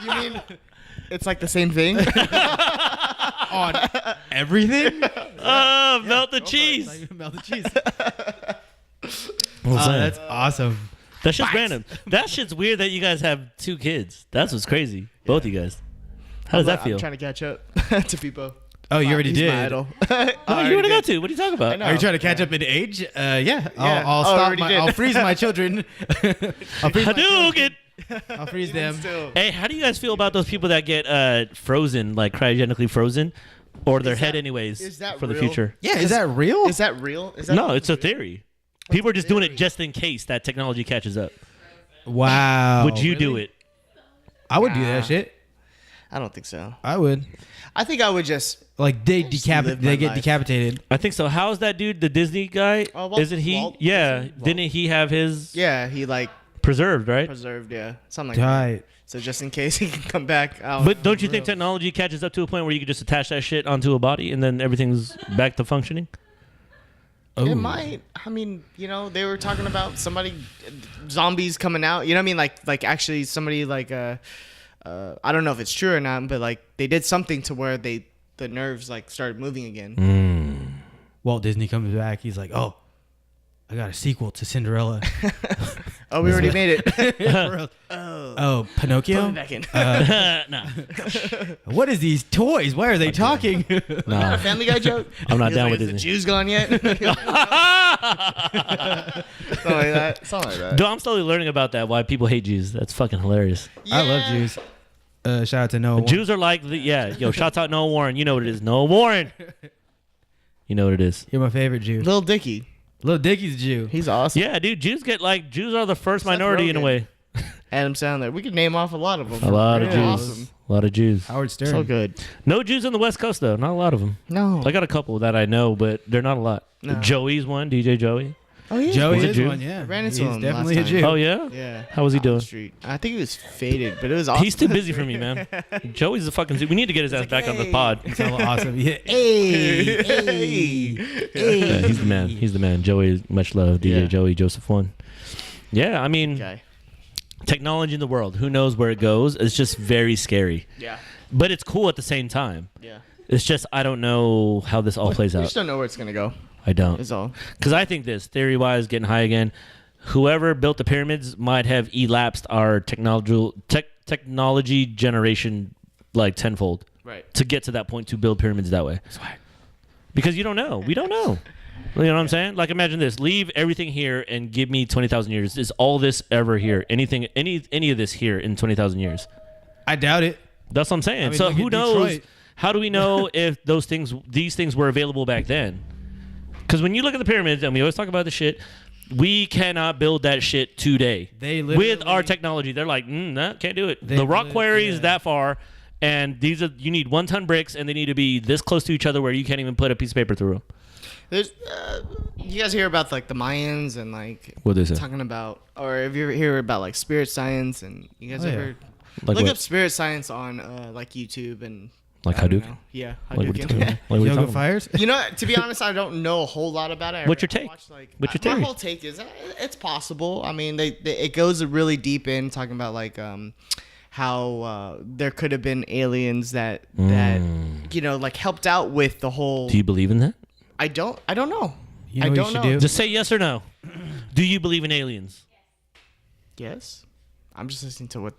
Speaker 4: You mean it's like the same thing?
Speaker 2: On everything?
Speaker 3: Melt the cheese.
Speaker 2: Like, melt the cheese.
Speaker 3: What's that?
Speaker 2: That's awesome.
Speaker 3: That shit's random. That shit's weird that you guys have 2 kids. That's what's crazy. Both you guys. How does that feel?
Speaker 4: I'm trying to catch up to people.
Speaker 2: Oh, you already
Speaker 4: He's
Speaker 2: did.
Speaker 4: my idol.
Speaker 3: Oh, you already got 2. What are you talking about?
Speaker 4: I know.
Speaker 2: Are you trying to catch up in age? Yeah. I'll
Speaker 4: Oh,
Speaker 2: stop.
Speaker 4: already did.
Speaker 2: I'll freeze my children. I'll freeze my children.
Speaker 3: Hadouken!
Speaker 2: I'll freeze them.
Speaker 4: Still.
Speaker 3: Hey, how do you guys feel about those people that get frozen, like cryogenically frozen, or their head anyways
Speaker 4: is that
Speaker 3: for the
Speaker 4: real?
Speaker 3: future?
Speaker 2: Yeah, is that real?
Speaker 4: Is that real? Is that
Speaker 3: No, it's a theory. People are just doing it just in case that technology catches up.
Speaker 2: Wow.
Speaker 3: Would you do it?
Speaker 2: I would do that shit.
Speaker 4: I don't think so.
Speaker 2: I would.
Speaker 4: I think I would just.
Speaker 2: Like they
Speaker 4: live my
Speaker 2: get
Speaker 4: life.
Speaker 2: decapitated.
Speaker 3: I think so. How's that dude, the Disney guy? Isn't he?
Speaker 4: Walt
Speaker 3: yeah.
Speaker 4: Disney?
Speaker 3: Didn't he have his
Speaker 4: Yeah, he like
Speaker 3: preserved, right?
Speaker 4: preserved. Yeah, something like that.
Speaker 2: Right.
Speaker 4: So just in case he can come back.
Speaker 3: But don't you think technology catches up to a point where you could just attach that shit onto a body and then everything's back to functioning?
Speaker 4: It might. I mean, they were talking about zombies coming out. You know what I mean? Like actually somebody like I don't know if it's true or not, but like they did something to where the nerves like started moving again.
Speaker 2: Walt Disney comes back. He's like, "Oh, I got a sequel to Cinderella."
Speaker 4: Oh, we already made it.
Speaker 2: Oh, Pinocchio.
Speaker 4: Put me back in.
Speaker 3: Nah.
Speaker 2: What is these toys? Why are they talking?
Speaker 3: Nah.
Speaker 4: A Family Guy joke.
Speaker 3: I'm not
Speaker 4: He was
Speaker 3: down
Speaker 4: like,
Speaker 3: with
Speaker 4: "Is the
Speaker 3: Disney.
Speaker 4: Jews gone yet? Something like that. Something like that.
Speaker 3: Dude, I'm slowly learning about that, why people hate Jews. That's fucking hilarious.
Speaker 2: I love Jews. Shout out to Noah.
Speaker 3: Jews are like, shouts out Noah Warren. You know what it is. Noah Warren. You know what it is.
Speaker 2: You're my favorite Jew.
Speaker 4: Lil Dicky.
Speaker 2: Lil Dicky's a Jew.
Speaker 4: He's awesome.
Speaker 3: Yeah, dude, Jews are the first
Speaker 4: Seth
Speaker 3: minority in a
Speaker 4: Rogen.
Speaker 3: way.
Speaker 4: Adam Sandler. We could name off a lot of them.
Speaker 3: A lot of
Speaker 4: They're
Speaker 3: Jews.
Speaker 4: Awesome.
Speaker 3: A lot of Jews.
Speaker 2: Howard Stern.
Speaker 4: So good.
Speaker 3: No Jews on the West Coast, though. Not a lot of them.
Speaker 4: No.
Speaker 3: I got a couple that I know, but they're not a lot.
Speaker 4: No.
Speaker 3: Joey's one, DJ Joey.
Speaker 4: Oh yeah.
Speaker 2: Joey
Speaker 3: He's a
Speaker 2: is
Speaker 3: Jew?
Speaker 2: one, yeah.
Speaker 4: I ran into
Speaker 2: He's
Speaker 4: him
Speaker 2: definitely
Speaker 4: last
Speaker 2: a Jew.
Speaker 4: time.
Speaker 3: Oh yeah.
Speaker 4: Yeah.
Speaker 3: How was he
Speaker 4: Out on the
Speaker 3: doing?
Speaker 4: street. I think he was faded, but it was awesome.
Speaker 3: He's too busy for me, man. Joey's a fucking. We need to get his ass back on the pod.
Speaker 2: It's all awesome. Yeah.
Speaker 3: Yeah, he's the man. He's the man. Joey, much love. DJ
Speaker 4: Yeah.
Speaker 3: Joey Joseph one. Yeah, I mean,
Speaker 4: Guy.
Speaker 3: technology in the world. Who knows where it goes? It's just very scary,
Speaker 4: Yeah.
Speaker 3: but it's cool at the same time.
Speaker 4: Yeah.
Speaker 3: It's just I don't know how this all plays
Speaker 4: We
Speaker 3: out.
Speaker 4: just don't know where it's gonna go.
Speaker 3: I don't.
Speaker 4: Is all.
Speaker 3: Because I think this, theory-wise, getting high again, whoever built the pyramids might have elapsed our technology generation like tenfold
Speaker 4: Right.
Speaker 3: to get to that point to build pyramids that way. Because you don't know. We don't know. You know what I'm saying? Like imagine this. Leave everything here and give me 20,000 years. Is all this ever here? Any of this here in 20,000 years?
Speaker 2: I doubt it.
Speaker 3: That's what I'm saying.
Speaker 2: I mean,
Speaker 3: So
Speaker 2: look
Speaker 3: who
Speaker 2: at
Speaker 3: knows?
Speaker 2: Detroit.
Speaker 3: How do we know if these things were available back then? Because when you look at the pyramids, and we always talk about the shit, we cannot build that shit today.
Speaker 2: They
Speaker 3: with
Speaker 2: literally-
Speaker 3: our technology, they're like, nah, can't do it.
Speaker 2: They
Speaker 3: The rock
Speaker 2: lit-
Speaker 3: quarry is
Speaker 2: yeah.
Speaker 3: that far, and you need 1-ton bricks, and they need to be this close to each other where you can't even put a piece of paper through them.
Speaker 4: There's, you guys hear about like the Mayans and like
Speaker 3: What they say?
Speaker 4: talking about, or if you ever hear about like spirit science, and you guys
Speaker 2: Oh, yeah.
Speaker 4: ever
Speaker 3: Like
Speaker 4: look
Speaker 3: what?
Speaker 4: up spirit science on like YouTube and
Speaker 3: Like
Speaker 4: I don't
Speaker 3: Hadouken?
Speaker 4: know. Yeah,
Speaker 3: Like what are you talking
Speaker 4: Hadouken.
Speaker 3: about? Like what are you
Speaker 2: Yoga
Speaker 3: talking about?
Speaker 2: fires?
Speaker 4: You know, to be honest, I don't know a whole lot about it.
Speaker 3: What's your
Speaker 4: I
Speaker 3: take?
Speaker 4: watched, like,
Speaker 3: What's your
Speaker 4: My
Speaker 3: theory?
Speaker 4: whole take is it's possible. I mean, it goes really deep in talking about like how there could have been aliens that you know like helped out with the whole.
Speaker 3: Do you believe in that?
Speaker 4: I don't know.
Speaker 2: You know
Speaker 4: I
Speaker 2: what you
Speaker 4: don't
Speaker 2: should
Speaker 4: know.
Speaker 2: do?
Speaker 3: Just say yes or no. Do you believe in aliens?
Speaker 4: Yes, I'm just listening to what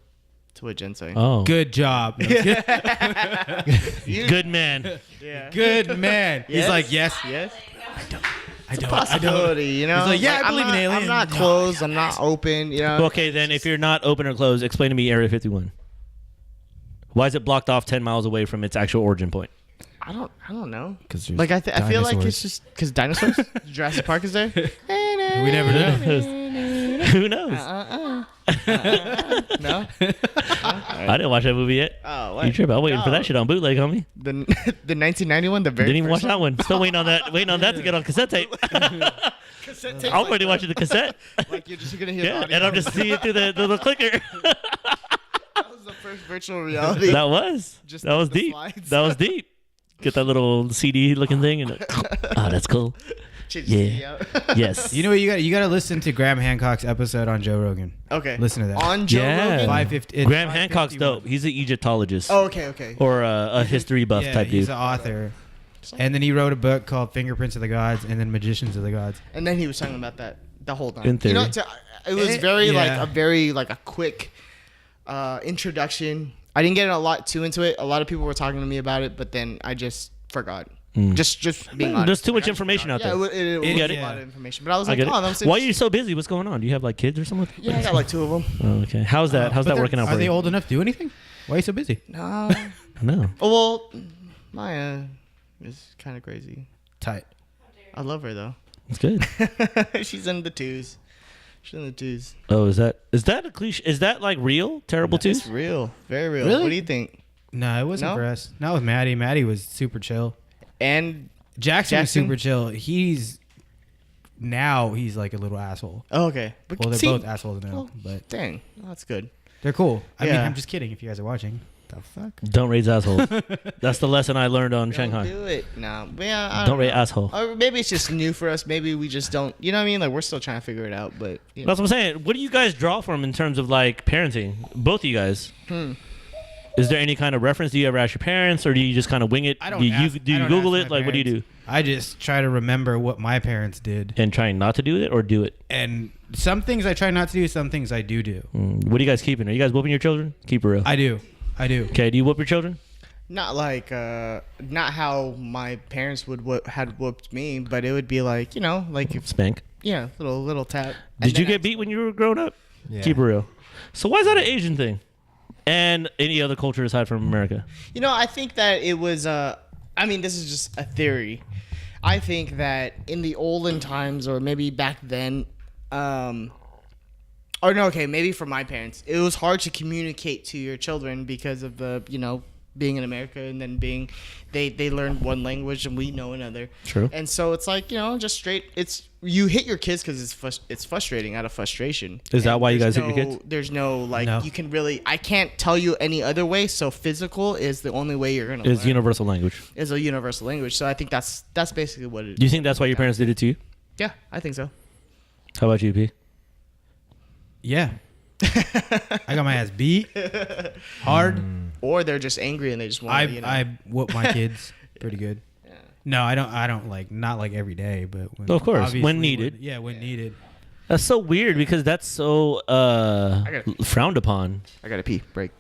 Speaker 4: Jen's saying.
Speaker 3: Oh,
Speaker 2: Good job.
Speaker 3: good man.
Speaker 4: Yeah.
Speaker 2: Good man. He's
Speaker 4: Yes?
Speaker 2: like, yes.
Speaker 4: Yes.
Speaker 2: I don't.
Speaker 4: Possibility, you know.
Speaker 2: He's like, yeah, I believe in aliens.
Speaker 4: I'm not
Speaker 2: No,
Speaker 4: closed. I'm not open. You know.
Speaker 3: Okay, then if you're not open or closed, explain to me Area 51. Why is it blocked off 10 miles away from its actual origin point?
Speaker 4: I don't know.
Speaker 2: 'Cause there's
Speaker 4: Like I feel like
Speaker 2: dinosaurs.
Speaker 4: it's just because dinosaurs. Jurassic Park is there.
Speaker 2: We never know.
Speaker 3: Who knows?
Speaker 4: No.
Speaker 3: I didn't watch that movie yet.
Speaker 4: Oh, what?
Speaker 3: You tripping? I'm waiting for
Speaker 4: No.
Speaker 3: that shit on bootleg, homie.
Speaker 4: The 1991, the very
Speaker 3: Didn't even watch
Speaker 4: first
Speaker 3: that one. Still waiting on that. Waiting on that to get on cassette tape.
Speaker 4: Cassette
Speaker 3: I'm already watching the cassette.
Speaker 4: Like you're just gonna hear the
Speaker 3: Yeah,
Speaker 4: audio.
Speaker 3: and I'm just seeing it through the little clicker.
Speaker 4: That was the first virtual reality.
Speaker 3: That was.
Speaker 4: Just
Speaker 3: That was
Speaker 4: the
Speaker 3: deep.
Speaker 4: slides.
Speaker 3: That was deep. Get that little CD looking thing and oh, that's cool.
Speaker 4: Change
Speaker 3: Yeah.
Speaker 4: the CD out.
Speaker 3: Yes.
Speaker 2: You know what? You got to listen to Graham Hancock's episode on Joe Rogan.
Speaker 4: Okay.
Speaker 2: Listen to that.
Speaker 4: On Joe
Speaker 3: Yeah.
Speaker 4: Rogan.
Speaker 2: 550.
Speaker 3: Graham Hancock's dope. He's an Egyptologist
Speaker 4: Oh, okay.
Speaker 3: or a history buff
Speaker 2: Yeah,
Speaker 3: type
Speaker 2: he's
Speaker 3: dude.
Speaker 2: an author. And then he wrote a book called Fingerprints of the Gods and then Magicians of the Gods.
Speaker 4: And then he was talking about that the whole time.
Speaker 3: In
Speaker 4: You know,
Speaker 3: theory.
Speaker 4: it was
Speaker 2: Eh,
Speaker 4: very
Speaker 2: yeah.
Speaker 4: like a quick introduction. I didn't get a lot too into it. A lot of people were talking to me about it, but then I just forgot. Just being honest.
Speaker 3: There's too much
Speaker 4: I just
Speaker 3: information out
Speaker 4: forgot.
Speaker 3: there.
Speaker 4: Yeah, it was
Speaker 3: get
Speaker 4: a
Speaker 3: it?
Speaker 4: lot of information. But I was
Speaker 3: I
Speaker 4: like,
Speaker 3: get
Speaker 4: oh,
Speaker 3: it.
Speaker 4: that's
Speaker 3: Why are you so busy? What's going on? Do you have like kids or something?
Speaker 4: Yeah, I got like 2 of them.
Speaker 3: Oh, okay. How's that? How's
Speaker 2: But
Speaker 3: that
Speaker 2: they're-
Speaker 3: working out
Speaker 2: Are
Speaker 3: for
Speaker 2: they
Speaker 3: you?
Speaker 2: old enough to do anything? Why are you so busy?
Speaker 4: No.
Speaker 3: No.
Speaker 4: Well, Maya is kind of crazy.
Speaker 2: Tight.
Speaker 4: I love her though.
Speaker 3: It's good.
Speaker 4: She's in the twos. She's in the twos.
Speaker 3: Oh, is that a cliche? Is that like real? Terrible
Speaker 4: It's
Speaker 3: twos?
Speaker 4: real, very real.
Speaker 2: Really?
Speaker 4: What do you think?
Speaker 2: No, it wasn't
Speaker 4: No?
Speaker 2: for us. Not with Maddie. Maddie was super chill.
Speaker 4: And
Speaker 2: Jackson was
Speaker 4: Jackson?
Speaker 2: super chill. He's like a little asshole.
Speaker 4: oh, okay. But
Speaker 2: Well, they're
Speaker 4: see,
Speaker 2: both assholes now,
Speaker 4: well,
Speaker 2: but
Speaker 4: dang, that's good.
Speaker 2: they're cool. I mean,
Speaker 4: Yeah.
Speaker 2: I'm just kidding. If you guys are watching, the fuck.
Speaker 3: Don't raise assholes. That's the lesson I learned on Shanghai.
Speaker 4: Don't do it. No, yeah. I
Speaker 3: Don't rate
Speaker 4: know.
Speaker 3: asshole.
Speaker 4: Or maybe it's just new for us. Maybe we just don't. You know what I mean? Like we're still trying to figure it out. But you know.
Speaker 3: That's what I'm saying. What do you guys draw from in terms of like parenting? Both of you guys. Is there any kind of reference? Do you ever ask your parents, or do you just kind of wing it?
Speaker 2: I don't.
Speaker 3: Do you,
Speaker 2: ask,
Speaker 3: do
Speaker 2: I
Speaker 3: you
Speaker 2: don't
Speaker 3: Google
Speaker 2: ask
Speaker 3: it?
Speaker 2: my
Speaker 3: Like, what do you do?
Speaker 2: parents. I just try to remember what my parents did,
Speaker 3: And trying not to do it or do it?
Speaker 2: and some things I try not to do. Some things I do.
Speaker 3: What are you guys keeping? Are you guys whooping your children? Keep it real.
Speaker 2: I do.
Speaker 3: Okay. Do you whoop your children?
Speaker 4: Not like not how my parents had whooped me, but it would be like like if
Speaker 3: Spank.
Speaker 4: little tap.
Speaker 3: Did you get beat when you were growing up?
Speaker 1: Yeah.
Speaker 3: Keep it real. So why is that an Asian thing? And any other culture aside from America?
Speaker 4: I think that it was. I mean, this is just a theory. I think that in the olden times, or maybe back then, or no, okay, maybe for my parents, it was hard to communicate to your children because of the being in America and then being they learn one language and we know another.
Speaker 3: True.
Speaker 4: And so it's like, just straight. It's you hit your kids because it's frustrating out of frustration.
Speaker 3: Is that
Speaker 4: And
Speaker 3: why you
Speaker 4: there's
Speaker 3: guys hit your kids?
Speaker 4: There's no
Speaker 2: No.
Speaker 4: you can really. I can't tell you any other way. So physical is the only way you're gonna
Speaker 3: It's
Speaker 4: learn.
Speaker 3: universal language.
Speaker 4: Is a universal language. So I think that's basically what it is.
Speaker 3: Do you think that's why your parents did it to you?
Speaker 4: Yeah, I think so.
Speaker 3: How about you, P?
Speaker 2: Yeah. I got my ass beat hard.
Speaker 4: Or they're just angry and they just want
Speaker 2: I whoop my kids pretty good. No, I don't like not like every day, but when,
Speaker 3: Of course,
Speaker 2: obviously
Speaker 3: when needed.
Speaker 2: when needed.
Speaker 3: That's so weird because that's so frowned upon.
Speaker 4: I gotta pee. Break.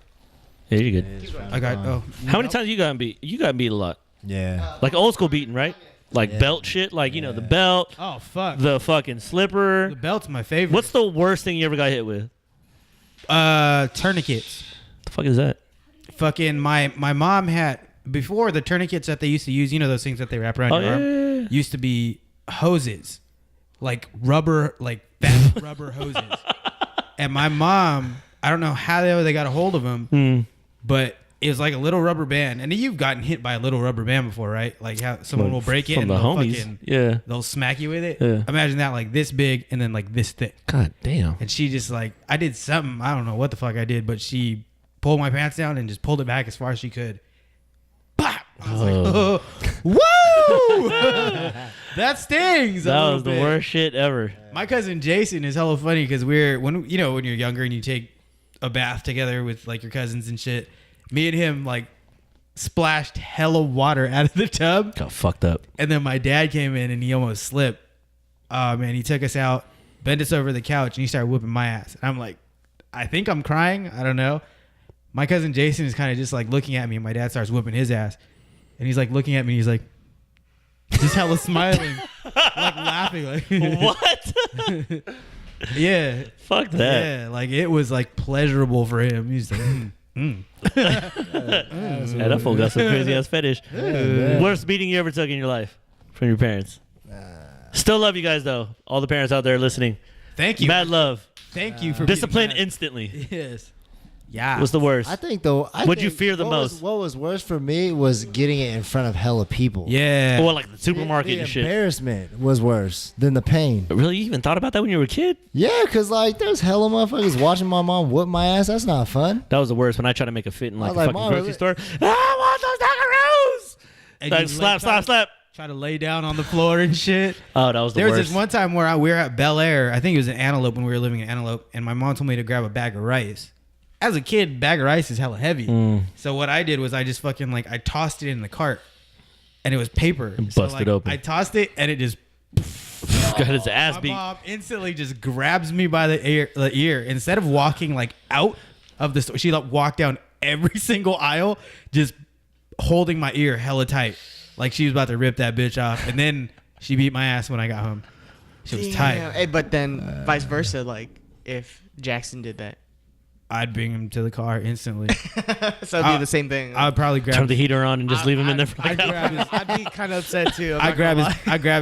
Speaker 3: Yeah, you're good.
Speaker 2: I got
Speaker 3: How many times you got beat? You got beat a lot.
Speaker 1: Yeah.
Speaker 3: Like old school beating, right? Like belt shit. Like, the belt,
Speaker 2: Oh fuck.
Speaker 3: the fucking slipper.
Speaker 2: The belt's my favorite.
Speaker 3: What's the worst thing you ever got hit with?
Speaker 2: Tourniquets?
Speaker 3: The fuck is that?
Speaker 2: Fucking my mom had before the tourniquets that they used to use. You know those things that they wrap around
Speaker 3: Oh,
Speaker 2: your arm.
Speaker 3: yeah.
Speaker 2: Used to be hoses, like rubber, like fat rubber hoses. And my mom, I don't know how they got a hold of them, but it was like a little rubber band. And you've gotten hit by a little rubber band before, right? Like how someone will break it
Speaker 3: From
Speaker 2: and
Speaker 3: the
Speaker 2: they'll
Speaker 3: homies.
Speaker 2: they'll smack you with it.
Speaker 3: Yeah.
Speaker 2: Imagine that, like this big and then like this thick.
Speaker 3: God damn.
Speaker 2: And she just like, I did something, I don't know what the fuck I did, but she pulled my pants down and just pulled it back as far as she could. Pop! I was like, woo! That stings.
Speaker 3: That was the worst shit ever.
Speaker 2: My cousin Jason is hella funny because when you're younger and you take a bath together with like your cousins and shit, me and him like splashed hella water out of the tub.
Speaker 3: Got fucked up.
Speaker 2: And then my dad came in and he almost slipped. Man, he took us out, bent us over the couch, and he started whooping my ass. And I'm like, I think I'm crying. I don't know. My cousin Jason is kind of just like looking at me, and my dad starts whooping his ass. And he's like looking at me, and he's like, just hella smiling, like laughing. Like,
Speaker 3: What?
Speaker 2: yeah.
Speaker 3: Fuck that.
Speaker 2: Yeah, like it was like pleasurable for him. He's like,
Speaker 3: Yeah, that fool got some crazy ass fetish. Worst beating you ever took in your life from your parents? Still love you guys though. All the parents out there listening.
Speaker 2: Thank you.
Speaker 3: Mad love.
Speaker 2: Thank you for
Speaker 3: Discipline
Speaker 2: being mad.
Speaker 3: instantly.
Speaker 2: Yes. Yeah.
Speaker 3: What's the worst?
Speaker 1: I think though.
Speaker 3: What'd you fear the most?
Speaker 1: What was worse for me was getting it in front of hella people.
Speaker 2: Yeah.
Speaker 3: Or like the supermarket
Speaker 1: The
Speaker 3: and shit.
Speaker 1: embarrassment was worse than the pain.
Speaker 3: Really? You even thought about that when you were a kid?
Speaker 1: Yeah, cause like there's hella motherfuckers watching my mom whoop my ass. That's not fun.
Speaker 3: That was the worst when I tried to make a fit in like
Speaker 1: I
Speaker 3: a
Speaker 1: was like,
Speaker 3: fucking
Speaker 1: Mom,
Speaker 3: grocery
Speaker 1: really?
Speaker 3: store. I want those Dunkaroos!
Speaker 2: And
Speaker 3: Like,
Speaker 2: you
Speaker 3: slap,
Speaker 2: try
Speaker 3: slap.
Speaker 2: Try to lay down on the floor and shit.
Speaker 3: Oh, that was the
Speaker 2: There was
Speaker 3: worst.
Speaker 2: this one time where we were at Bel Air. I think it was in Antelope when we were living in Antelope, and my mom told me to grab a bag of rice. As a kid, bag of rice is hella heavy. So what I did was I just fucking like I tossed it in the cart, and it was paper.
Speaker 3: And
Speaker 2: So,
Speaker 3: busted
Speaker 2: like,
Speaker 3: open.
Speaker 2: I tossed it, and it just
Speaker 3: Got his ass
Speaker 2: my
Speaker 3: beat.
Speaker 2: mom instantly just grabs me by the ear. Instead of walking like out of the store, she like walked down every single aisle, just holding my ear hella tight, like she was about to rip that bitch off. And then she beat my ass when I got home. She was tight.
Speaker 4: Hey, but then vice versa, like if Jackson did that,
Speaker 2: I'd bring him to the car instantly.
Speaker 4: so it'd be the same thing.
Speaker 2: I would probably grab.
Speaker 3: Turn the heater on and just leave him in there for like
Speaker 2: I'd grab his.
Speaker 4: I'd be kind of upset too.
Speaker 2: I grab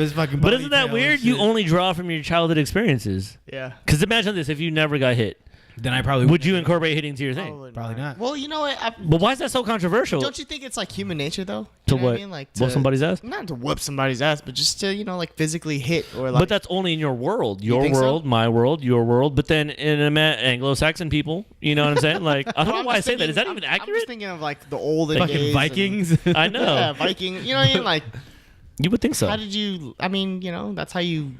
Speaker 2: his fucking.
Speaker 3: But isn't that
Speaker 2: ponytail
Speaker 3: weird?
Speaker 2: and
Speaker 3: You
Speaker 2: shit.
Speaker 3: only draw from your childhood experiences.
Speaker 4: Yeah.
Speaker 3: Because imagine this: if you never got hit,
Speaker 2: Then I probably
Speaker 3: would you incorporate hitting to your thing?
Speaker 2: Probably not.
Speaker 4: Well, you know what?
Speaker 3: But why is that so controversial?
Speaker 4: Don't you think it's like human nature though?
Speaker 3: To
Speaker 4: You know
Speaker 3: what?
Speaker 4: I mean? Like
Speaker 3: Whoop somebody's ass?
Speaker 4: Not to whoop somebody's ass, but just to like physically hit or like.
Speaker 3: But that's only in your world. Your
Speaker 4: think so?
Speaker 3: world, my world, your world. But then in Anglo-Saxon people, you know what I'm saying? Like, I don't know why I say that. Is that even
Speaker 4: I'm just
Speaker 3: accurate?
Speaker 4: thinking of like the olden
Speaker 2: Fucking
Speaker 4: days.
Speaker 2: Vikings.
Speaker 3: I know.
Speaker 4: Yeah, Viking. You know what I mean? Like,
Speaker 3: You would think so.
Speaker 4: how did you? I mean, that's how you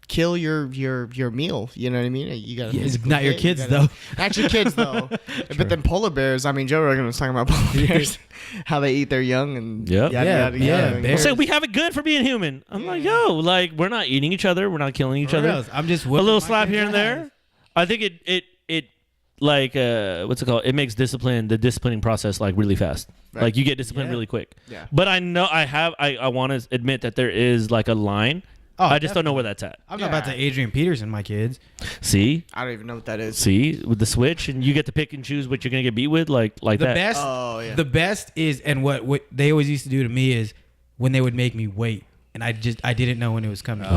Speaker 4: kill your meal. You know what I mean? You got
Speaker 2: Yeah, it's not your kids, though.
Speaker 4: Not your kids though. But then polar bears. I mean, Joe Rogan was talking about polar bears, how they eat their young and
Speaker 3: Yep.
Speaker 4: yada,
Speaker 2: Yeah,
Speaker 4: yada,
Speaker 2: yeah,
Speaker 4: yada.
Speaker 2: bears.
Speaker 3: Say we have it good for being human. I'm like, yo, like we're not eating each other, we're not killing each
Speaker 2: For
Speaker 3: other.
Speaker 2: reals. I'm just
Speaker 3: A
Speaker 2: whooping
Speaker 3: little
Speaker 2: my
Speaker 3: slap
Speaker 2: kid's
Speaker 3: here and there.
Speaker 2: ass.
Speaker 3: I think it like what's it called? It makes the disciplining process like really fast.
Speaker 4: Right.
Speaker 3: Like you get disciplined
Speaker 2: Yeah.
Speaker 3: really quick.
Speaker 4: Yeah.
Speaker 3: But I know I want to admit that there is like a line.
Speaker 2: Oh,
Speaker 3: I just don't know where that's at.
Speaker 2: I'm not about to Adrian Peterson my kids.
Speaker 3: See,
Speaker 4: I don't even know what that is.
Speaker 3: with the switch, and you get to pick and choose what you're gonna get beat with, like
Speaker 2: The
Speaker 3: that.
Speaker 2: best.
Speaker 4: Oh, yeah.
Speaker 2: The best is, and what they always used to do to me is when they would make me wait, and I didn't know when it was coming.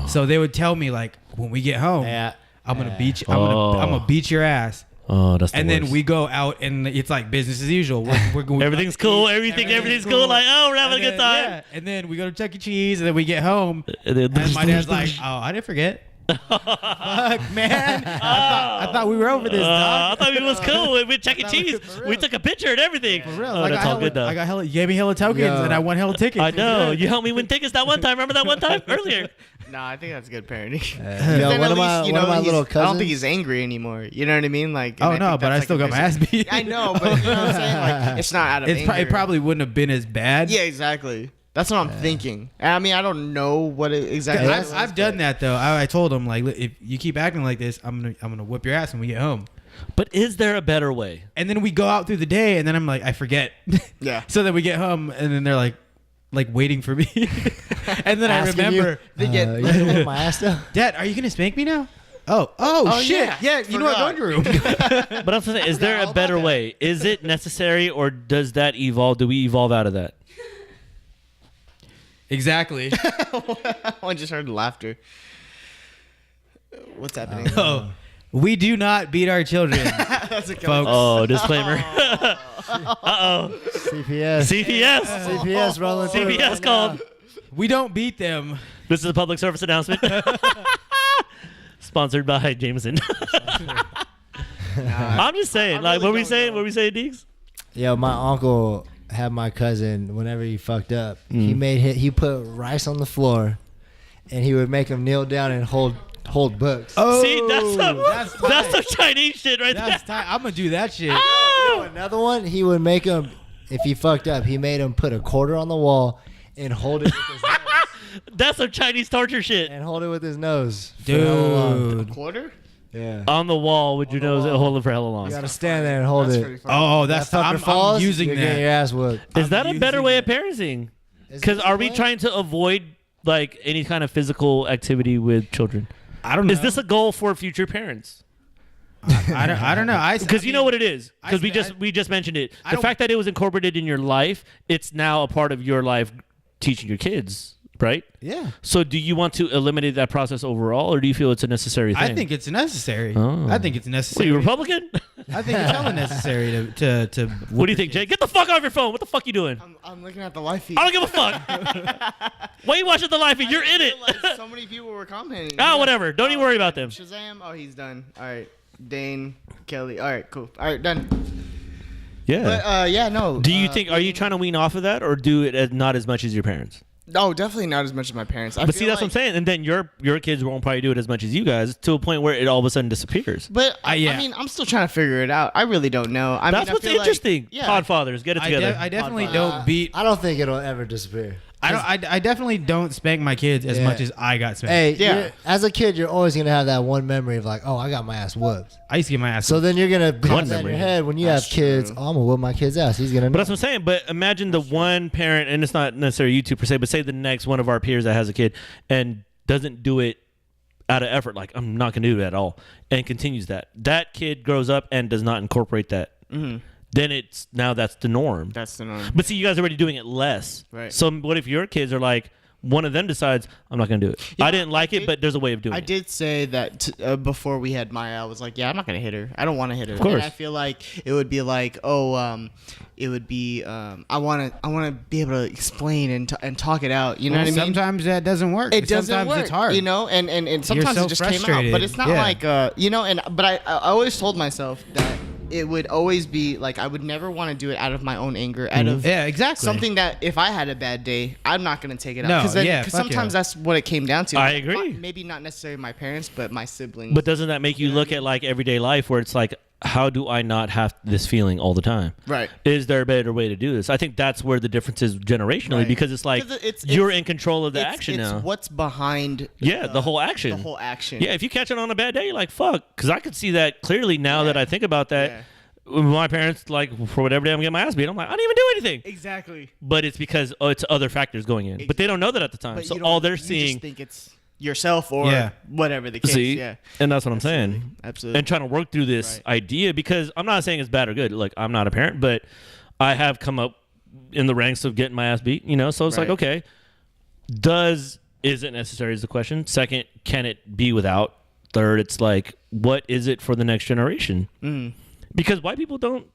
Speaker 2: So they would tell me like, when we get home,
Speaker 1: Yeah.
Speaker 2: I'm gonna beat you. I'm
Speaker 3: Oh.
Speaker 2: gonna beat your ass,
Speaker 3: Oh, that's the
Speaker 2: And then
Speaker 3: worst.
Speaker 2: we go out and it's like business as usual. We're going
Speaker 3: Everything's cool. Everything's cool. Like, oh, we're having a good time.
Speaker 2: Yeah. And then we go to Chuck E. Cheese and then we get home.
Speaker 3: And then-
Speaker 2: And my dad's like, oh, I didn't forget. Fuck, man. I thought we were over this,
Speaker 3: I
Speaker 2: dog.
Speaker 3: thought it was cool. We went Chuck E.
Speaker 2: thought we-
Speaker 3: Cheese.
Speaker 2: for real.
Speaker 3: We took a picture and everything.
Speaker 2: For real.
Speaker 3: Oh,
Speaker 2: Like,
Speaker 3: that's all good though.
Speaker 2: I got hella, you gave me hella tokens
Speaker 1: Yo.
Speaker 2: and I won hella tickets.
Speaker 3: I know. You helped me win tickets that one time. Remember that one time earlier?
Speaker 4: Nah, I think that's good parenting.
Speaker 1: Yo,
Speaker 4: Then
Speaker 1: one
Speaker 4: at
Speaker 1: of my
Speaker 4: least, you
Speaker 1: one of
Speaker 4: know,
Speaker 1: my little
Speaker 4: I don't think
Speaker 1: cousins.
Speaker 4: he's angry anymore. You know what I mean? Like,
Speaker 2: Oh,
Speaker 4: and
Speaker 2: no,
Speaker 4: think
Speaker 2: but I
Speaker 4: that's,
Speaker 2: still
Speaker 4: like,
Speaker 2: got my ass
Speaker 4: amazing.
Speaker 2: beat.
Speaker 4: I know, but you know what I'm saying? Like, it's not out of anger.
Speaker 2: It probably wouldn't have been as bad.
Speaker 4: Yeah, exactly. That's what I'm thinking. I mean, I don't know what it exactly.
Speaker 2: I've done that though. I told him like, if you keep acting like this, I'm gonna whip your ass when we get home.
Speaker 3: But is there a better way?
Speaker 2: And then we go out through the day, and then I'm like, I forget.
Speaker 4: Yeah.
Speaker 2: So then we get home, and then they're like waiting for me. And then I
Speaker 1: Asking
Speaker 2: remember,
Speaker 1: you gonna whip my ass down?
Speaker 2: Dad, are you gonna spank me now? Oh shit! Yeah, you know what? Go in your room.
Speaker 3: But I'm saying, is there a better way? Is it necessary, or does that evolve? Do we evolve out of that?
Speaker 2: Exactly.
Speaker 4: I just heard laughter. What's happening?
Speaker 2: Oh, we do not beat our children,
Speaker 4: That's a
Speaker 2: folks.
Speaker 3: Oh, disclaimer. Uh-oh.
Speaker 1: CPS.
Speaker 3: CPS.
Speaker 1: CPS rolling through
Speaker 3: CPS
Speaker 1: right
Speaker 3: called.
Speaker 1: now.
Speaker 2: We don't beat them.
Speaker 3: This is a public service announcement. Sponsored by Jameson. I'm just saying. Like, what were we saying? What were we saying, Deeks?
Speaker 1: Yo, my uncle had my cousin. Whenever he fucked up, he put rice on the floor, and he would make him kneel down and hold books.
Speaker 2: Oh,
Speaker 3: See, that's some Chinese shit right
Speaker 2: That's
Speaker 3: there.
Speaker 2: tight. I'm gonna do that shit.
Speaker 1: Yo, another one, he would make him. If he fucked up, he made him put a quarter on the wall and hold it with his nose.
Speaker 3: That's some Chinese torture shit.
Speaker 1: And hold it with his nose. for hella long.
Speaker 2: Dude.
Speaker 4: Quarter?
Speaker 1: Yeah.
Speaker 3: On the wall with your nose hold it for hella long.
Speaker 1: You gotta stand there and hold
Speaker 4: That's
Speaker 1: it.
Speaker 4: pretty funny.
Speaker 2: Oh, that's
Speaker 1: That fucker
Speaker 2: I'm
Speaker 1: falls,
Speaker 2: using
Speaker 1: you're getting your
Speaker 2: that.
Speaker 1: ass whooped.
Speaker 3: Is that
Speaker 2: I'm
Speaker 3: a better
Speaker 2: using
Speaker 3: way of
Speaker 2: that.
Speaker 3: parenting?
Speaker 1: Is
Speaker 3: Because
Speaker 1: it
Speaker 3: are we
Speaker 1: way?
Speaker 3: trying to avoid like any kind of physical activity with children?
Speaker 2: I don't know.
Speaker 3: Is this a goal for future parents?
Speaker 2: I don't know.
Speaker 3: Because you know what it is.
Speaker 2: I
Speaker 3: Because
Speaker 2: sp-
Speaker 3: we just mentioned it.
Speaker 2: I
Speaker 3: The
Speaker 2: don't-
Speaker 3: fact that it was incorporated in your life, it's now a part of your life teaching your kids, right?
Speaker 2: Yeah.
Speaker 3: So do you want to eliminate that process overall, or do you feel it's a necessary thing?
Speaker 2: I think it's necessary.
Speaker 3: Oh.
Speaker 2: I think it's
Speaker 3: What,
Speaker 2: necessary.
Speaker 3: you Republican?
Speaker 2: I think it's hella necessary to
Speaker 3: What do you think, Jay? Get the fuck off your phone. What the fuck you doing?
Speaker 4: I'm looking at the live feed.
Speaker 3: I don't give a fuck. Why are you watching the live feed? You're in it.
Speaker 4: Realized so many people were commenting.
Speaker 3: Ah, whatever. Don't even worry about them.
Speaker 4: Shazam. Oh, he's done. All right. Dane, Kelly. All right, cool. All right, done.
Speaker 3: Yeah.
Speaker 4: But yeah, no.
Speaker 3: Do you think? Are you trying to wean off of that, or do it as, not as much as your parents?
Speaker 4: No, definitely not as much as my parents.
Speaker 3: But see, that's what I'm saying. And then your kids won't probably do it as much as you guys, to a point where it all of a sudden disappears.
Speaker 4: But
Speaker 2: yeah.
Speaker 4: I mean, I'm still trying to figure it out. I really don't know. I
Speaker 3: That's
Speaker 4: mean, I
Speaker 3: what's
Speaker 4: feel like-
Speaker 3: interesting.
Speaker 4: yeah.
Speaker 3: Podfathers, get it together.
Speaker 2: I definitely don't beat.
Speaker 1: I don't think it'll ever disappear.
Speaker 2: I definitely don't spank my kids as
Speaker 1: Yeah.
Speaker 2: much as I got spanked.
Speaker 1: Hey,
Speaker 4: Yeah.
Speaker 1: as a kid, you're always gonna have that one memory of like, oh, I got my ass whooped.
Speaker 2: I used to get my ass.
Speaker 1: So then you're gonna have that in
Speaker 3: memory.
Speaker 1: your head when you
Speaker 4: That's
Speaker 1: have kids.
Speaker 4: true.
Speaker 1: Oh, I'm gonna whoop my kid's ass. He's gonna.
Speaker 3: But that's what I'm saying. But imagine the one parent, and it's not necessarily you two per se, but say the next one of our peers that has a kid and doesn't do it out of effort, like I'm not gonna do it at all, and continues that. That kid grows up and does not incorporate that.
Speaker 4: Mhm.
Speaker 3: Then that's the norm.
Speaker 4: That's the norm.
Speaker 3: But see, you guys are already doing it less.
Speaker 4: Right.
Speaker 3: So what if your kids are like, one of them decides, I'm not going to do it.
Speaker 4: Yeah,
Speaker 3: I didn't like
Speaker 4: I
Speaker 3: it,
Speaker 4: did-
Speaker 3: but there's a way of doing
Speaker 4: I
Speaker 3: it.
Speaker 4: did say that before we had Maya. I was like, yeah, I'm not gonna hit her. I don't want to hit her. Of
Speaker 3: course.
Speaker 4: And I feel like it would be like, it would be. I want to be able to explain and talk it out. You know what I mean?
Speaker 2: Sometimes that doesn't work.
Speaker 4: It doesn't
Speaker 2: Sometimes
Speaker 4: work,
Speaker 2: it's hard.
Speaker 4: you know, and sometimes
Speaker 2: so
Speaker 4: it just came out.
Speaker 2: frustrated.
Speaker 4: But it's not
Speaker 2: Yeah.
Speaker 4: like you know, but I always told myself that it would always be like I would never want to do it out of my own anger, out of
Speaker 2: Yeah, exactly.
Speaker 4: something that if I had a bad day, I'm not gonna take it out.
Speaker 2: No,
Speaker 4: Because
Speaker 2: yeah, fuck
Speaker 4: sometimes
Speaker 2: yeah.
Speaker 4: that's what it came down to.
Speaker 3: I agree.
Speaker 4: Maybe not necessarily my parents, but my siblings.
Speaker 3: But doesn't that make you look at like everyday life where it's like, how do I not have this feeling all the time?
Speaker 4: Right.
Speaker 3: Is there a better way to do this? I think that's where the difference is generationally,
Speaker 4: Right.
Speaker 3: because it's like
Speaker 4: 'Cause it's-
Speaker 3: you're in control of the
Speaker 4: it's,
Speaker 3: action
Speaker 4: it's
Speaker 3: now.
Speaker 4: what's behind
Speaker 3: The whole action.
Speaker 4: the whole action.
Speaker 3: Yeah, if you catch it on a bad day, you're like, fuck. Because I could see that clearly now that I think about that.
Speaker 4: Yeah.
Speaker 3: My parents, like, for whatever day I'm getting my ass beat, I'm like, I didn't even do anything.
Speaker 4: Exactly.
Speaker 3: But it's because it's other factors going in. But they don't know that at the time.
Speaker 4: But
Speaker 3: So
Speaker 4: you don't-
Speaker 3: all they're
Speaker 4: you
Speaker 3: seeing,
Speaker 4: just think it's yourself or
Speaker 2: Yeah.
Speaker 4: whatever the case.
Speaker 3: see,
Speaker 4: Yeah.
Speaker 3: and that's what I'm saying.
Speaker 4: Absolutely.
Speaker 3: And trying to work through this
Speaker 4: Right.
Speaker 3: idea, because I'm not saying it's bad or good. Look, I'm not a parent, but I have come up in the ranks of getting my ass beat, you know? So it's like,
Speaker 4: Right.
Speaker 3: okay, is it necessary is the question. Second, can it be without? Third, it's like, what is it for the next generation? Because white people don't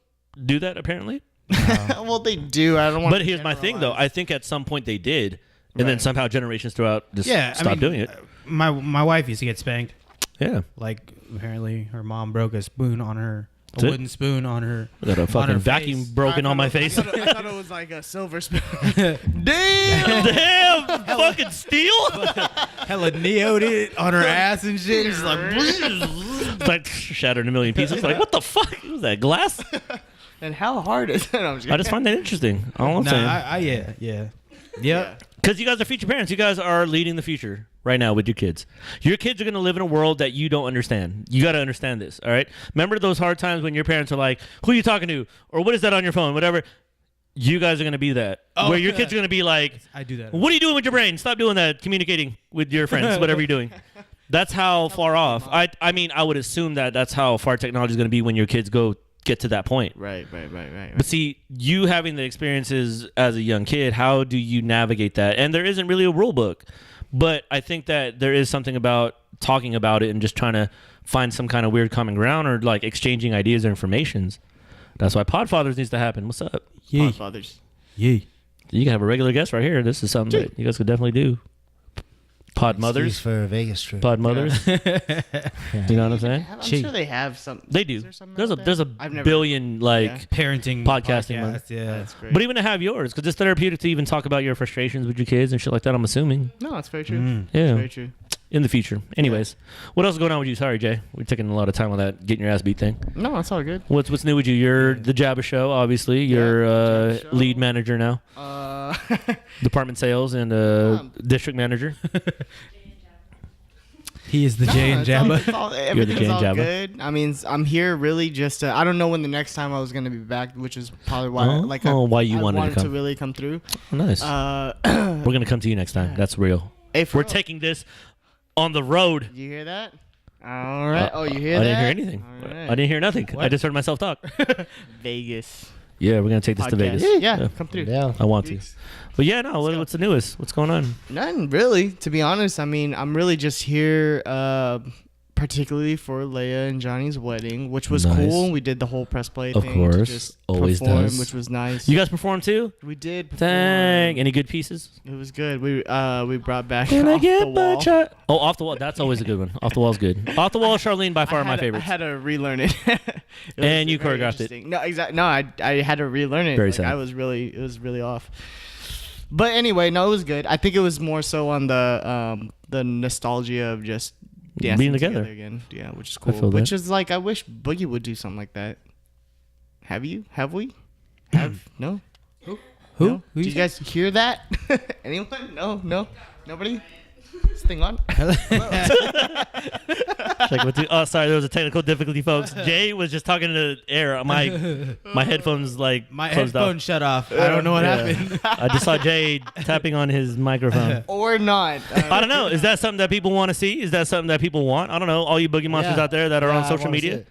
Speaker 3: do that apparently.
Speaker 4: Well, they do. I don't want.
Speaker 3: But here's my thing, though. I think at some point they did, and then somehow generations throughout just stopped doing it.
Speaker 2: My wife used to get spanked.
Speaker 3: Yeah.
Speaker 2: Like apparently her mom broke a spoon on her, a wooden spoon on her.
Speaker 3: I got a fucking vacuum
Speaker 2: face.
Speaker 3: broken on my face.
Speaker 4: I thought it was like a silver spoon.
Speaker 3: Damn, fucking steel.
Speaker 2: Hella neoed it on her ass and shit. It's like,
Speaker 3: It's like shattered in a million pieces. Like, what the fuck? Was that glass?
Speaker 4: And how hard is it?
Speaker 3: I just find that interesting. All I'm saying.
Speaker 2: Yeah.
Speaker 3: Because you guys are future parents. You guys are leading the future right now with your kids. Your kids are going to live in a world that you don't understand. You got to understand this, all right? Remember those hard times when your parents are like, who are you talking to? Or what is that on your phone? Whatever. You guys are going to be that. Where your kids are going to be like,
Speaker 2: I do that.
Speaker 3: what are you doing with your brain? Stop doing that. Communicating with your friends, whatever you're doing. That's how far off. I mean, I would assume that that's how far technology is going to be when your kids get to that point.
Speaker 4: Right.
Speaker 3: But see, you having the experiences as a young kid, how do you navigate that? And there isn't really a rule book, but I think that there is something about talking about it and just trying to find some kind of weird common ground or like exchanging ideas or informations. That's why Podfathers needs to happen. What's up?
Speaker 4: Podfathers.
Speaker 2: Yee.
Speaker 3: You can have a regular guest right here. This is something that you guys could definitely do. Pod mothers.
Speaker 1: for a Vegas trip.
Speaker 3: Pod mothers. You know what I'm saying?
Speaker 4: I'm sure they have some.
Speaker 3: They do. There's a
Speaker 4: I've never-
Speaker 3: billion
Speaker 2: Parenting
Speaker 3: Podcasting one.
Speaker 2: podcast, yeah.
Speaker 4: That's great.
Speaker 3: But even to have yours, because it's therapeutic to even talk about your frustrations with your kids and shit like that, I'm assuming.
Speaker 4: No, that's very true.
Speaker 3: Yeah.
Speaker 4: Very true.
Speaker 3: In the future. Anyways, what else is going on with you? Sorry, Jay. We're taking a lot of time on that getting your ass beat thing.
Speaker 4: No, that's all good.
Speaker 3: What's new with you? You're the Jabba Show, obviously. You're
Speaker 4: Jabba Show.
Speaker 3: lead manager now. Department sales and district manager.
Speaker 2: He is the Jay and Jabba.
Speaker 3: You're the Jay and Jabba.
Speaker 4: Good. I mean, I'm here really just I don't know when the next time I was going to be back, which is probably why
Speaker 3: why you
Speaker 4: I
Speaker 3: wanted
Speaker 4: wanted
Speaker 3: to come.
Speaker 4: really come through.
Speaker 3: Oh, nice. We're going to come to you next time. That's real.
Speaker 4: Hey,
Speaker 3: We're taking this on the road.
Speaker 4: You hear that? All right. You hear
Speaker 3: I
Speaker 4: that?
Speaker 3: didn't hear anything.
Speaker 4: All right.
Speaker 3: I didn't hear nothing. I just heard myself talk.
Speaker 4: Vegas.
Speaker 3: Yeah, we're going to take this to
Speaker 4: Podcast.
Speaker 3: Vegas.
Speaker 4: Yeah, come through.
Speaker 1: Yeah.
Speaker 3: I want to. But yeah, no, what's the newest? What's going on?
Speaker 4: None really, to be honest. I mean, I'm really just here, particularly for Leia and Johnny's wedding, which was
Speaker 3: Nice.
Speaker 4: cool. We did the whole press play
Speaker 3: Of
Speaker 4: thing.
Speaker 3: course.
Speaker 4: To just
Speaker 3: Always
Speaker 4: perform,
Speaker 3: does.
Speaker 4: which was nice.
Speaker 3: You guys perform too?
Speaker 4: We did. Perform.
Speaker 3: Dang. Any good pieces?
Speaker 4: It was good. We brought back
Speaker 3: Can I
Speaker 4: Off the
Speaker 3: get my
Speaker 4: Wall.
Speaker 3: shot? Oh, Off the Wall. That's always a good one. Off the Wall's good. Off the Wall, Charlene, by far my
Speaker 4: I
Speaker 3: favorites.
Speaker 4: had to relearn it.
Speaker 3: And you
Speaker 4: very
Speaker 3: choreographed it.
Speaker 4: interesting. No, exactly. No, I had to relearn it.
Speaker 3: Very
Speaker 4: Like,
Speaker 3: sad.
Speaker 4: it was really off. But anyway, no, it was good. I think it was more so on the nostalgia of just dancing
Speaker 3: Being together.
Speaker 4: again. Yeah, which is
Speaker 3: I
Speaker 4: cool.
Speaker 3: feel
Speaker 4: Which
Speaker 3: that.
Speaker 4: is like, I wish Boogie would do something like that. Have you? Have we? Have no?
Speaker 2: Who?
Speaker 4: No? Did you guys hear that? Anyone? No? Nobody? This thing on?
Speaker 3: Like, oh, sorry, there was a technical difficulty, folks. Jay was just talking to air. My headphones
Speaker 2: My
Speaker 3: closed
Speaker 2: headphone
Speaker 3: off.
Speaker 2: shut off. I don't know what happened.
Speaker 3: I just saw Jay tapping on his microphone.
Speaker 4: Or not?
Speaker 3: I don't know. Is that something that people want to see? Is that something that people want? I don't know. All you boogie monsters
Speaker 1: Yeah.
Speaker 3: out there that are on
Speaker 1: I
Speaker 3: social
Speaker 1: wanna see
Speaker 3: media,
Speaker 1: it.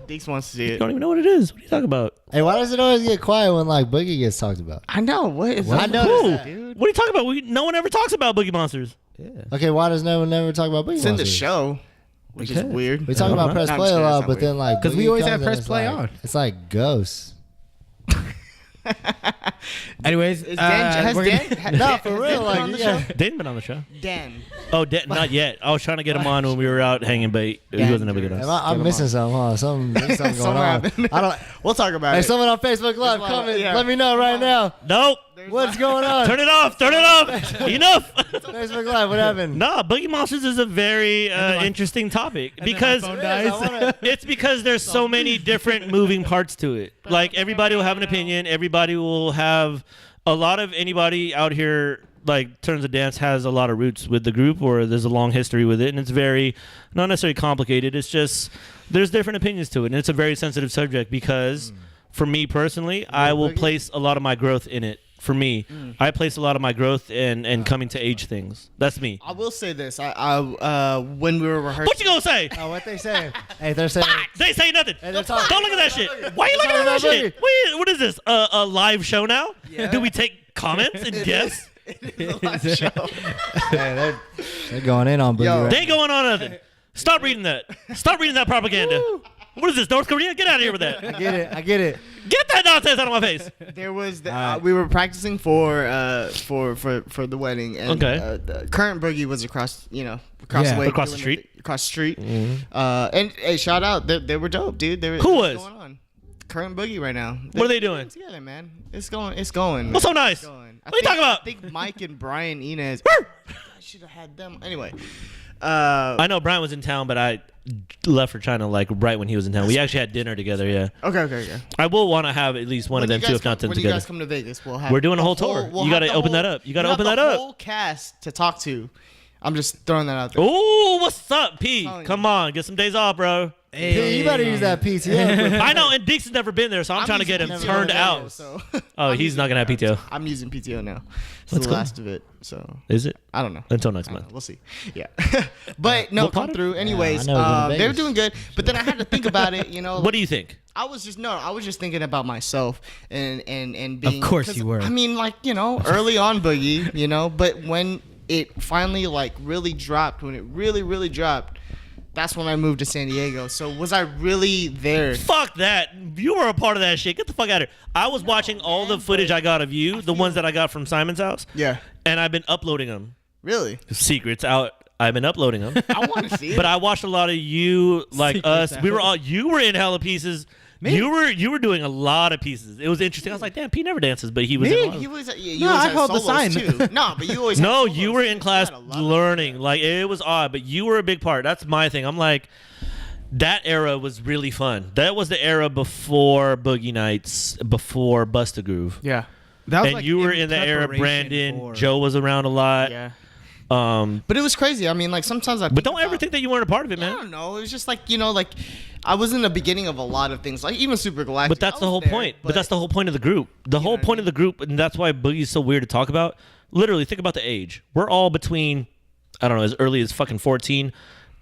Speaker 4: Deeks wants to see
Speaker 3: you
Speaker 4: it.
Speaker 3: don't even know what it is. What are you talking about?
Speaker 1: Hey, why does it always get quiet when like Boogie gets talked about?
Speaker 4: I know. What is
Speaker 1: I
Speaker 4: that?
Speaker 1: noticed
Speaker 3: Who?
Speaker 1: that.
Speaker 4: Dude.
Speaker 3: What are you talking about? No one ever talks about boogie monsters.
Speaker 1: Okay, why does no one never talk about Boogie
Speaker 4: It's in the
Speaker 1: Monsters?
Speaker 4: show, which is
Speaker 2: Okay.
Speaker 4: weird.
Speaker 1: We talk about
Speaker 3: Uh-huh.
Speaker 1: press
Speaker 4: No, I'm
Speaker 1: play
Speaker 4: just
Speaker 1: a
Speaker 4: kidding,
Speaker 1: lot,
Speaker 4: it's
Speaker 1: but
Speaker 4: not
Speaker 1: then like
Speaker 2: 'Cause we
Speaker 1: Boogie
Speaker 2: always
Speaker 1: comes
Speaker 2: have
Speaker 1: and
Speaker 2: press
Speaker 1: it's
Speaker 2: play
Speaker 1: like-
Speaker 2: on.
Speaker 1: It's like ghosts.
Speaker 2: Anyways,
Speaker 4: Is Dan, has
Speaker 2: we're
Speaker 4: Dan,
Speaker 2: gonna-
Speaker 4: ha-
Speaker 1: No,
Speaker 4: Dan-
Speaker 1: for
Speaker 4: has
Speaker 1: real,
Speaker 4: Dan been
Speaker 1: like,
Speaker 4: on the
Speaker 1: yeah.
Speaker 4: show?
Speaker 3: Dan's been on the show.
Speaker 4: Dan.
Speaker 3: Oh, not yet. I was trying to get him on when we were out hanging, but he wasn't ever good.
Speaker 1: Am
Speaker 3: Us.
Speaker 1: I'm
Speaker 4: him
Speaker 1: missing
Speaker 4: on.
Speaker 1: something, huh? Something going
Speaker 4: Somewhere
Speaker 1: on.
Speaker 4: happened.
Speaker 1: I don't.
Speaker 4: We'll talk about
Speaker 1: Hey,
Speaker 4: it.
Speaker 1: someone on Facebook Live,
Speaker 4: There's
Speaker 1: comment.
Speaker 4: yeah.
Speaker 1: Let me know right now.
Speaker 3: Nope.
Speaker 1: What's going on?
Speaker 3: Turn it off. Turn it off. Enough.
Speaker 1: Facebook Live, what happened?
Speaker 3: Nah, Boogie Monsters is a very interesting topic because
Speaker 2: phone
Speaker 1: It is, I wanna-
Speaker 3: it's because there's so many different moving parts to it. Like everybody will have an opinion. Everybody will have a lot of anybody out here. Like Turns of Dance has a lot of roots with the group, or there's a long history with it, and it's very not necessarily complicated. It's just there's different opinions to it, and it's a very sensitive subject because for me personally, I will place a lot of my growth in it. For me, I place a lot of my growth in coming to age things. That's me.
Speaker 4: I will say this. When we were rehearsing.
Speaker 3: What you gonna say?
Speaker 1: Oh, what they saying? Hey, they're saying.
Speaker 3: They say nothing.
Speaker 1: Hey, they're talking-
Speaker 3: Don't look at that shit. Why are you looking at that shit? Wait, what is this? A live show now? Do we take comments and guess?
Speaker 1: Hey, they're going in on Boogie
Speaker 4: Yo.
Speaker 1: right
Speaker 3: They ain't going on nothing. Stop reading that. Stop reading that propaganda. What is this, North Korea? Get out of here with that.
Speaker 1: I get it.
Speaker 3: Get that nonsense out of my face.
Speaker 4: There was we were practicing for the wedding, and the current boogie was across the way,
Speaker 3: across the street.
Speaker 4: Across the street. And hey, shout out, they were dope, dude.
Speaker 3: Who was?
Speaker 4: Going on? Current boogie right now.
Speaker 3: What are they doing?
Speaker 4: Together, man. It's going.
Speaker 3: What's so nice?
Speaker 4: What
Speaker 3: are you talking about?
Speaker 4: I think Mike and Brian Inez. I should have had them. Anyway.
Speaker 3: I know Brian was in town, but I left for China like right when he was in town. We actually had dinner together. Yeah.
Speaker 4: Okay.
Speaker 3: I will want to have at least one of them too, if not 10
Speaker 4: when
Speaker 3: together.
Speaker 4: When you guys come to Vegas, we'll have.
Speaker 3: We're doing a whole tour. You got to open that up. You got to open that up.
Speaker 4: Whole cast to talk to. I'm just throwing that out there.
Speaker 3: Oh, what's up, P? Come on, get some days off, bro.
Speaker 1: Hey, you better use that PTO.
Speaker 3: I know, and Deeks has never been there, so I'm trying to get him turned out. Oh, he's not gonna have PTO.
Speaker 4: I'm using PTO now. It's
Speaker 3: That's
Speaker 4: the
Speaker 3: cool.
Speaker 4: last of it. So
Speaker 3: is it?
Speaker 4: I don't know.
Speaker 3: Until next month.
Speaker 4: We'll see. Yeah. But no, come through. Anyways,
Speaker 1: I know
Speaker 4: they were doing good. But then I had to think about it.
Speaker 3: What do you think?
Speaker 4: I was just thinking about myself and being.
Speaker 2: Of course you were.
Speaker 4: I mean, early on boogie, but when it finally really dropped, when it really dropped, that's when I moved to San Diego. So was I really there?
Speaker 3: Fuck that. You were a part of that shit. Get the fuck out of here. I was watching all the footage I got of you, the ones that I got from Simon's house.
Speaker 4: Yeah.
Speaker 3: And I've been uploading them.
Speaker 4: Really?
Speaker 3: Secrets out. I've been uploading them.
Speaker 4: I want to see it.
Speaker 3: But I watched a lot of you, like
Speaker 2: Secrets
Speaker 3: us. You were in hella pieces.
Speaker 2: Me?
Speaker 3: You were doing a lot of pieces. It was interesting. I was like, damn, P never dances, but he was. In
Speaker 4: He was. You
Speaker 2: No,
Speaker 4: always
Speaker 2: I
Speaker 4: had
Speaker 2: held the
Speaker 4: solos
Speaker 2: sign.
Speaker 4: Too. No, but you always.
Speaker 3: No,
Speaker 4: had
Speaker 3: you
Speaker 4: solos
Speaker 3: were
Speaker 4: too.
Speaker 3: in class
Speaker 4: You had a lot of
Speaker 3: learning. Like it was odd, but you were a big part. That's my thing. I'm like, that era was really fun. That was the era before Boogie Nights, before Bust a Groove.
Speaker 4: Yeah.
Speaker 2: That was
Speaker 3: And
Speaker 2: like
Speaker 3: you were in the era.
Speaker 2: preparation
Speaker 3: Brandon,
Speaker 2: for-
Speaker 3: Joe was around a lot.
Speaker 4: Yeah.
Speaker 3: But
Speaker 4: But it was crazy. I mean, sometimes
Speaker 3: don't ever think that you weren't a part of it,
Speaker 4: I
Speaker 3: man.
Speaker 4: don't know. It was just I was in the beginning of a lot of things, like even Super Galactic.
Speaker 3: But that's the whole point. But that's the whole point of the group. The whole point of the group, and that's why Boogie's so weird to talk about. Literally, think about the age. We're all between, I don't know, as early as fucking 14,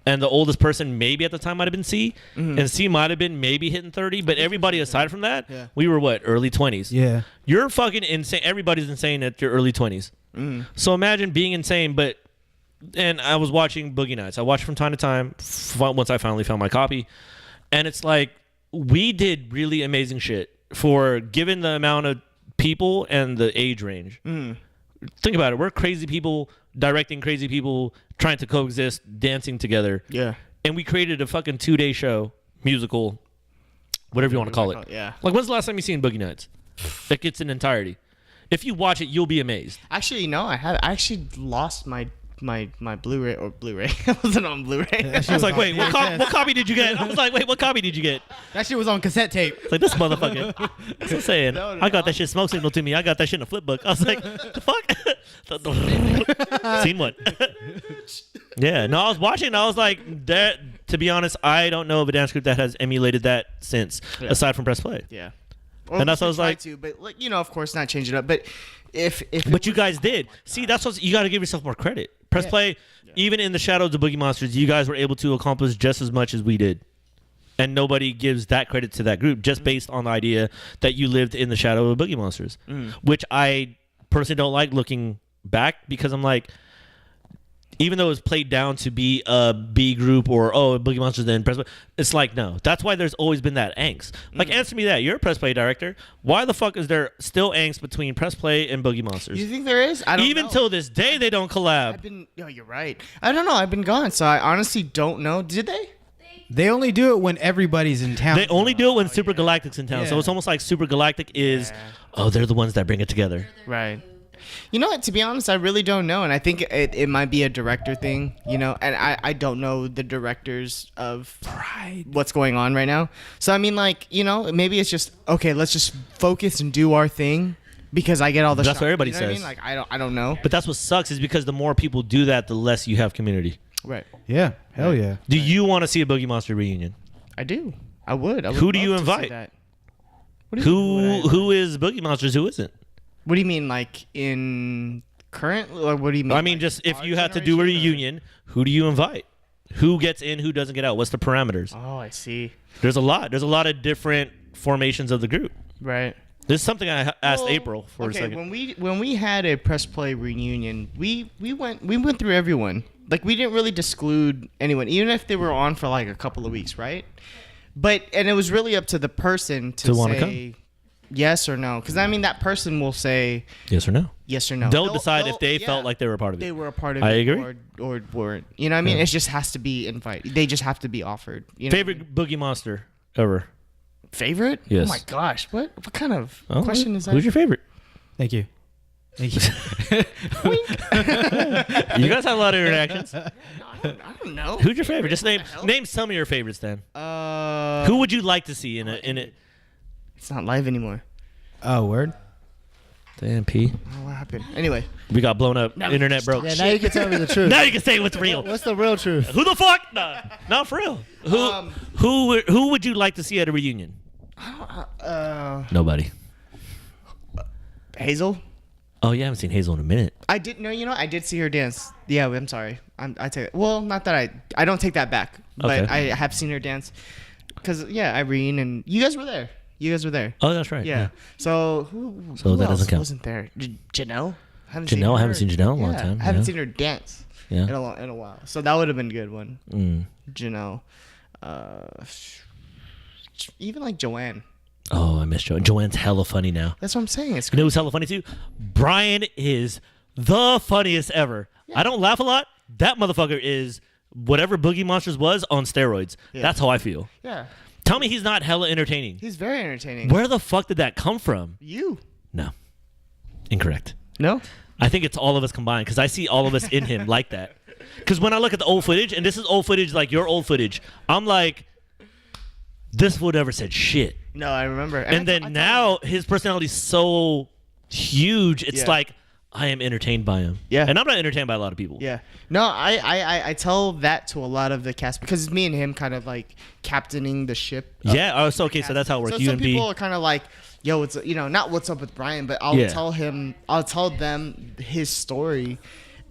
Speaker 3: and the oldest person maybe at the time might have been C, and C might have been maybe hitting 30. But everybody aside from that, we were what, early 20s.
Speaker 2: Yeah.
Speaker 3: You're fucking insane. Everybody's insane at your early 20s. So imagine being insane, but. And I was watching Boogie Nights. I watched from time to time once I finally found my copy. And it's like, we did really amazing shit for given the amount of people and the age range. Think about it. We're crazy people directing crazy people, trying to coexist, dancing together.
Speaker 4: Yeah.
Speaker 3: And we created a fucking 2-day show, musical, whatever you want to call it.
Speaker 4: Yeah.
Speaker 3: Like, when's the last time you seen Boogie Nights? That gets in entirety. If you watch it, you'll be amazed.
Speaker 4: Actually, no, I actually lost my Blu-ray or Blu-ray. I wasn't on Blu-ray.
Speaker 3: I was like, wait, what copy did you get? I was like, wait, what copy did you get?
Speaker 2: That shit was on cassette tape.
Speaker 3: It's like, this motherfucker. That's what I'm saying. I got that shit smoke signal to me. I got that shit in a flip book. I was like, the fuck? Seen what? Yeah, no, I was watching and I was like, that. To be honest, I don't know of a dance group that has emulated that since, aside from Press Play.
Speaker 4: Yeah.
Speaker 3: And that's what I was like.
Speaker 4: But of course, not change it up. But if
Speaker 3: But you guys did. See, that's what you got to give yourself more credit. Press Play, even in the shadows of Boogie Monsters, you guys were able to accomplish just as much as we did. And nobody gives that credit to that group just based on the idea that you lived in the shadow of Boogie Monsters, which I personally don't like looking back because I'm like, even though it's played down to be a B group or Boogie Monsters then Press Play, it's like no. That's why there's always been that angst. Like answer me that. You're a Press Play director. Why the fuck is there still angst between Press Play and Boogie Monsters?
Speaker 4: you think there is, I don't
Speaker 3: Even
Speaker 4: know.
Speaker 3: till this day, they don't collab.
Speaker 4: You're right. I don't know. I've been gone, so I honestly don't know. Did they?
Speaker 2: They only do it when everybody's in town.
Speaker 3: They only do it when Super Galactic's in town. So
Speaker 2: Yeah.
Speaker 3: it's almost like Super Galactic is, they're the ones that bring it together.
Speaker 4: Right. You know what? To be honest, I really don't know, and I think it might be a director thing. And I don't know the directors of what's going on right now. So I mean, maybe it's just okay. Let's just focus and do our thing because I get all the.
Speaker 3: That's
Speaker 4: shots.
Speaker 3: what everybody
Speaker 4: You know what
Speaker 3: says.
Speaker 4: I mean? Like I don't know.
Speaker 3: But that's what sucks is because the more people do that, the less you have community.
Speaker 4: Right.
Speaker 2: Yeah. Hell yeah.
Speaker 3: Do you want to see a Boogie Monster reunion?
Speaker 4: I do. I would.
Speaker 3: Who do you
Speaker 4: love to see
Speaker 3: invite?
Speaker 4: that. What do you mean,
Speaker 3: Who is Boogie Monsters? Who isn't?
Speaker 4: What do you mean, like in current? Or what do you mean?
Speaker 3: I mean,
Speaker 4: like,
Speaker 3: just if
Speaker 4: our
Speaker 3: you had to do a
Speaker 4: generation, or-
Speaker 3: reunion, who do you invite? Who gets in? Who doesn't get out? What's the parameters?
Speaker 4: Oh, I see.
Speaker 3: There's a lot. There's a lot of different formations of the group.
Speaker 4: Right.
Speaker 3: This is something I asked
Speaker 4: Well,
Speaker 3: April for a second.
Speaker 4: when we had a Press Play reunion, we went through everyone like we didn't really exclude anyone, even if they were on for like a couple of weeks, right? And it was really up to the person to
Speaker 3: wanna
Speaker 4: say yes or no, because I mean that person will say
Speaker 3: Yes or no.
Speaker 4: yes or no.
Speaker 3: They'll decide if they felt like they were a part of it.
Speaker 4: They were a part of
Speaker 3: I
Speaker 4: it,
Speaker 3: agree.
Speaker 4: or weren't. You know what I mean? It just has to be invited. They just have to be offered. You know
Speaker 3: Favorite Boogie Monster ever?
Speaker 4: favorite?
Speaker 3: Yes.
Speaker 4: Oh my gosh, what kind of
Speaker 3: Oh,
Speaker 4: question is that?
Speaker 3: Who's your favorite?
Speaker 2: Thank you. Thank you.
Speaker 3: You guys have a lot of interactions.
Speaker 4: I don't know.
Speaker 3: Who's your favorite? Just name some of your favorites then. Who would you like to see in it?
Speaker 4: It's not live anymore.
Speaker 2: Oh, word.
Speaker 3: Damn, P.
Speaker 4: Oh, what happened? Anyway,
Speaker 3: We got blown up. Internet broke.
Speaker 1: Yeah, now you can tell me the truth.
Speaker 3: Now you can say what's real.
Speaker 1: What's the real truth?
Speaker 3: Who the fuck? Nah, not for real. Who would you like to see at a reunion? Nobody.
Speaker 4: Hazel.
Speaker 3: Oh, you haven't seen Hazel in a minute.
Speaker 4: I did no, you know, I did see her dance. Yeah, I'm sorry. I take it. Well, not that I don't take that back, but
Speaker 3: Okay.
Speaker 4: I have seen her dance. Cause yeah, Irene and you guys were there.
Speaker 3: Oh, that's right.
Speaker 4: Yeah. So who?
Speaker 3: So
Speaker 4: who
Speaker 3: that
Speaker 4: else
Speaker 3: doesn't count.
Speaker 4: Wasn't there? Janelle? I haven't
Speaker 3: Janelle? I haven't
Speaker 4: her-
Speaker 3: seen Janelle in a long
Speaker 4: yeah,
Speaker 3: time,
Speaker 4: I haven't
Speaker 3: yeah.
Speaker 4: seen her dance
Speaker 3: Yeah.
Speaker 4: in a while. So that would have been a good one.
Speaker 3: Mm.
Speaker 4: Janelle. Even like Joanne.
Speaker 3: Oh, I miss Joanne. Joanne's hella funny now.
Speaker 4: That's what I'm saying. It's
Speaker 3: You know who's hella funny too? Brian is the funniest ever. I don't laugh a lot. That motherfucker is whatever Boogie Monsters was on steroids.
Speaker 4: Yeah.
Speaker 3: That's how I feel.
Speaker 4: yeah.
Speaker 3: Tell me he's not hella entertaining.
Speaker 4: He's very entertaining.
Speaker 3: Where the fuck did that come from?
Speaker 4: You?
Speaker 3: No. Incorrect.
Speaker 4: No?
Speaker 3: I think it's all of us combined because I see all of us in him like that. Because when I look at the old footage, and this is old footage like your old footage, I'm like, this fool never said shit.
Speaker 4: No, I remember.
Speaker 3: And then now his personality is so huge, it's
Speaker 4: Yeah.
Speaker 3: like I am entertained by him.
Speaker 4: Yeah.
Speaker 3: And I'm not entertained by a lot of people.
Speaker 4: Yeah. No, I tell that to a lot of the cast because it's me and him kind of like captaining the ship.
Speaker 3: Yeah. Oh, so okay. So that's how it works.
Speaker 4: So
Speaker 3: You
Speaker 4: some
Speaker 3: and
Speaker 4: people
Speaker 3: B.
Speaker 4: are kind of like, yo, it's not what's up with Brian, but I'll
Speaker 3: Yeah.
Speaker 4: tell them his story,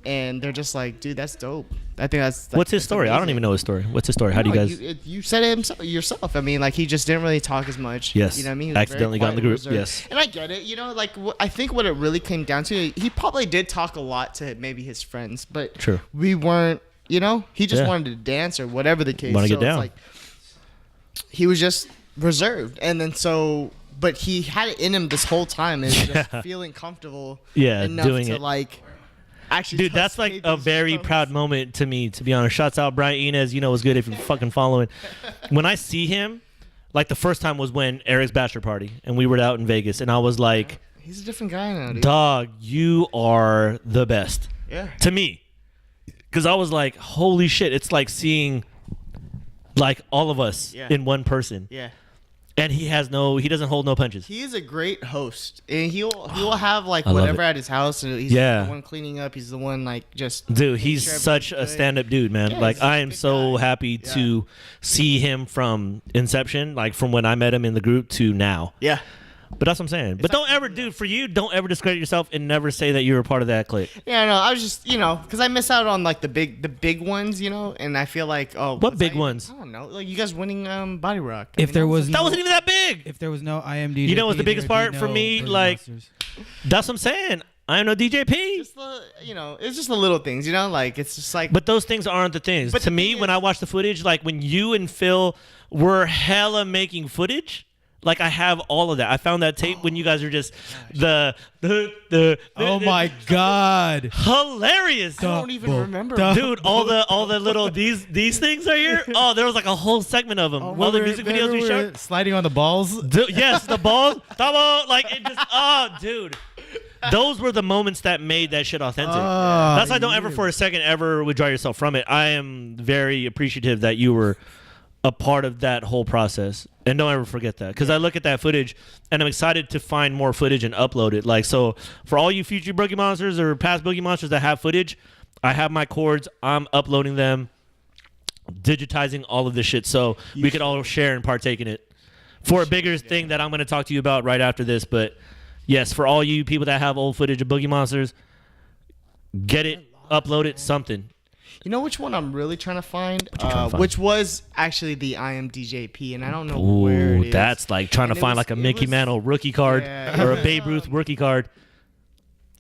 Speaker 4: and they're just like, dude, that's dope. I think that's
Speaker 3: What's his
Speaker 4: that's
Speaker 3: story? I don't
Speaker 4: amazing.
Speaker 3: even know his story. What's his story? How do you
Speaker 4: No,
Speaker 3: guys?
Speaker 4: You said it yourself. I mean, like he just didn't really talk as much.
Speaker 3: Yes.
Speaker 4: You know what I mean? He was very
Speaker 3: Accidentally got in the
Speaker 4: quiet,
Speaker 3: group.
Speaker 4: reserved.
Speaker 3: Yes.
Speaker 4: And I get it. You know, like I think what it really came down to, he probably did talk a lot to maybe his friends, but
Speaker 3: True.
Speaker 4: we weren't. You know, he just
Speaker 3: Yeah.
Speaker 4: wanted to dance or whatever the case.
Speaker 3: Wanna get
Speaker 4: So it's
Speaker 3: down.
Speaker 4: like, he was just reserved, and then but he had it in him this whole time, and just feeling comfortable.
Speaker 3: Yeah,
Speaker 4: enough
Speaker 3: doing
Speaker 4: to
Speaker 3: it.
Speaker 4: like. Actually,
Speaker 3: Dude, that's like a very proud moment to me, to be honest. Shouts out Brian Inez. You know what's good if you're fucking following. When I see him, like the first time was when Eric's bachelor party, and we were out in Vegas, and I was like,
Speaker 4: He's a different guy now, dude.
Speaker 3: dog, you are the best.
Speaker 4: Yeah.
Speaker 3: To me. Because I was like, holy shit, it's like seeing like all of us
Speaker 4: Yeah.
Speaker 3: in one person.
Speaker 4: Yeah.
Speaker 3: And he doesn't hold no punches.
Speaker 4: He is a great host, and he will have like
Speaker 3: I love
Speaker 4: whatever
Speaker 3: it.
Speaker 4: at his house. And he's
Speaker 3: Yeah.
Speaker 4: the one cleaning up. He's the one like just.
Speaker 3: Dude,
Speaker 4: making
Speaker 3: he's
Speaker 4: sure
Speaker 3: such a
Speaker 4: everything's good.
Speaker 3: stand-up dude, man.
Speaker 4: Yeah,
Speaker 3: like,
Speaker 4: he's a
Speaker 3: I am
Speaker 4: good
Speaker 3: so
Speaker 4: guy.
Speaker 3: happy
Speaker 4: Yeah.
Speaker 3: to see him from inception, like from when I met him in the group to now.
Speaker 4: Yeah.
Speaker 3: But that's what I'm saying. But don't ever, dude, for you, don't ever discredit yourself and never say that you're a part of that clique.
Speaker 4: Yeah, no, I was just, because I miss out on like the big ones, and I feel like,
Speaker 3: What big ones?
Speaker 4: I don't know, like you guys winning Body Rock.
Speaker 2: If there was
Speaker 3: That wasn't even that big.
Speaker 2: if there was no IMDb,
Speaker 3: You know what's the biggest part for me? Like, that's what I'm saying. I am no DJP.
Speaker 4: just the, it's just the little things, like it's just like.
Speaker 3: But those things aren't the things.
Speaker 4: But
Speaker 3: To
Speaker 4: the
Speaker 3: me,
Speaker 4: thing
Speaker 3: when
Speaker 4: is-
Speaker 3: I watch the footage, like when you and Phil were hella making footage, like I have all of that. I found that tape when you guys are just the
Speaker 2: Oh my god.
Speaker 3: hilarious.
Speaker 4: I don't even remember.
Speaker 3: Dude, all the little these things right here. Oh, there was like a whole segment of them. all the music videos we showed.
Speaker 2: sliding on the balls.
Speaker 3: Dude, yes, the balls. Like it just. Oh, dude. Those were the moments that made that shit authentic. That's why don't ever for a second ever withdraw yourself from it. I am very appreciative that you were a part of that whole process. And don't ever forget that. Because I look at that footage and I'm excited to find more footage and upload it. Like, so for all you future Boogie Monsters or past Boogie Monsters that have footage, I have my cords. I'm uploading them, digitizing all of this shit so we could all share and partake in it. For a bigger thing that I'm going to talk to you about right after this. But yes, for all you people that have old footage of Boogie Monsters, get it, upload it, something.
Speaker 4: You know which one I'm really trying to find?
Speaker 3: you trying to find?
Speaker 4: Which was actually the IMDJP, and I don't know where it
Speaker 3: Ooh,
Speaker 4: is.
Speaker 3: that's like trying to
Speaker 4: And it
Speaker 3: find
Speaker 4: was-
Speaker 3: like a
Speaker 4: it
Speaker 3: Mickey
Speaker 4: was-
Speaker 3: Mantle rookie card
Speaker 4: Yeah.
Speaker 3: or a Babe Ruth rookie card.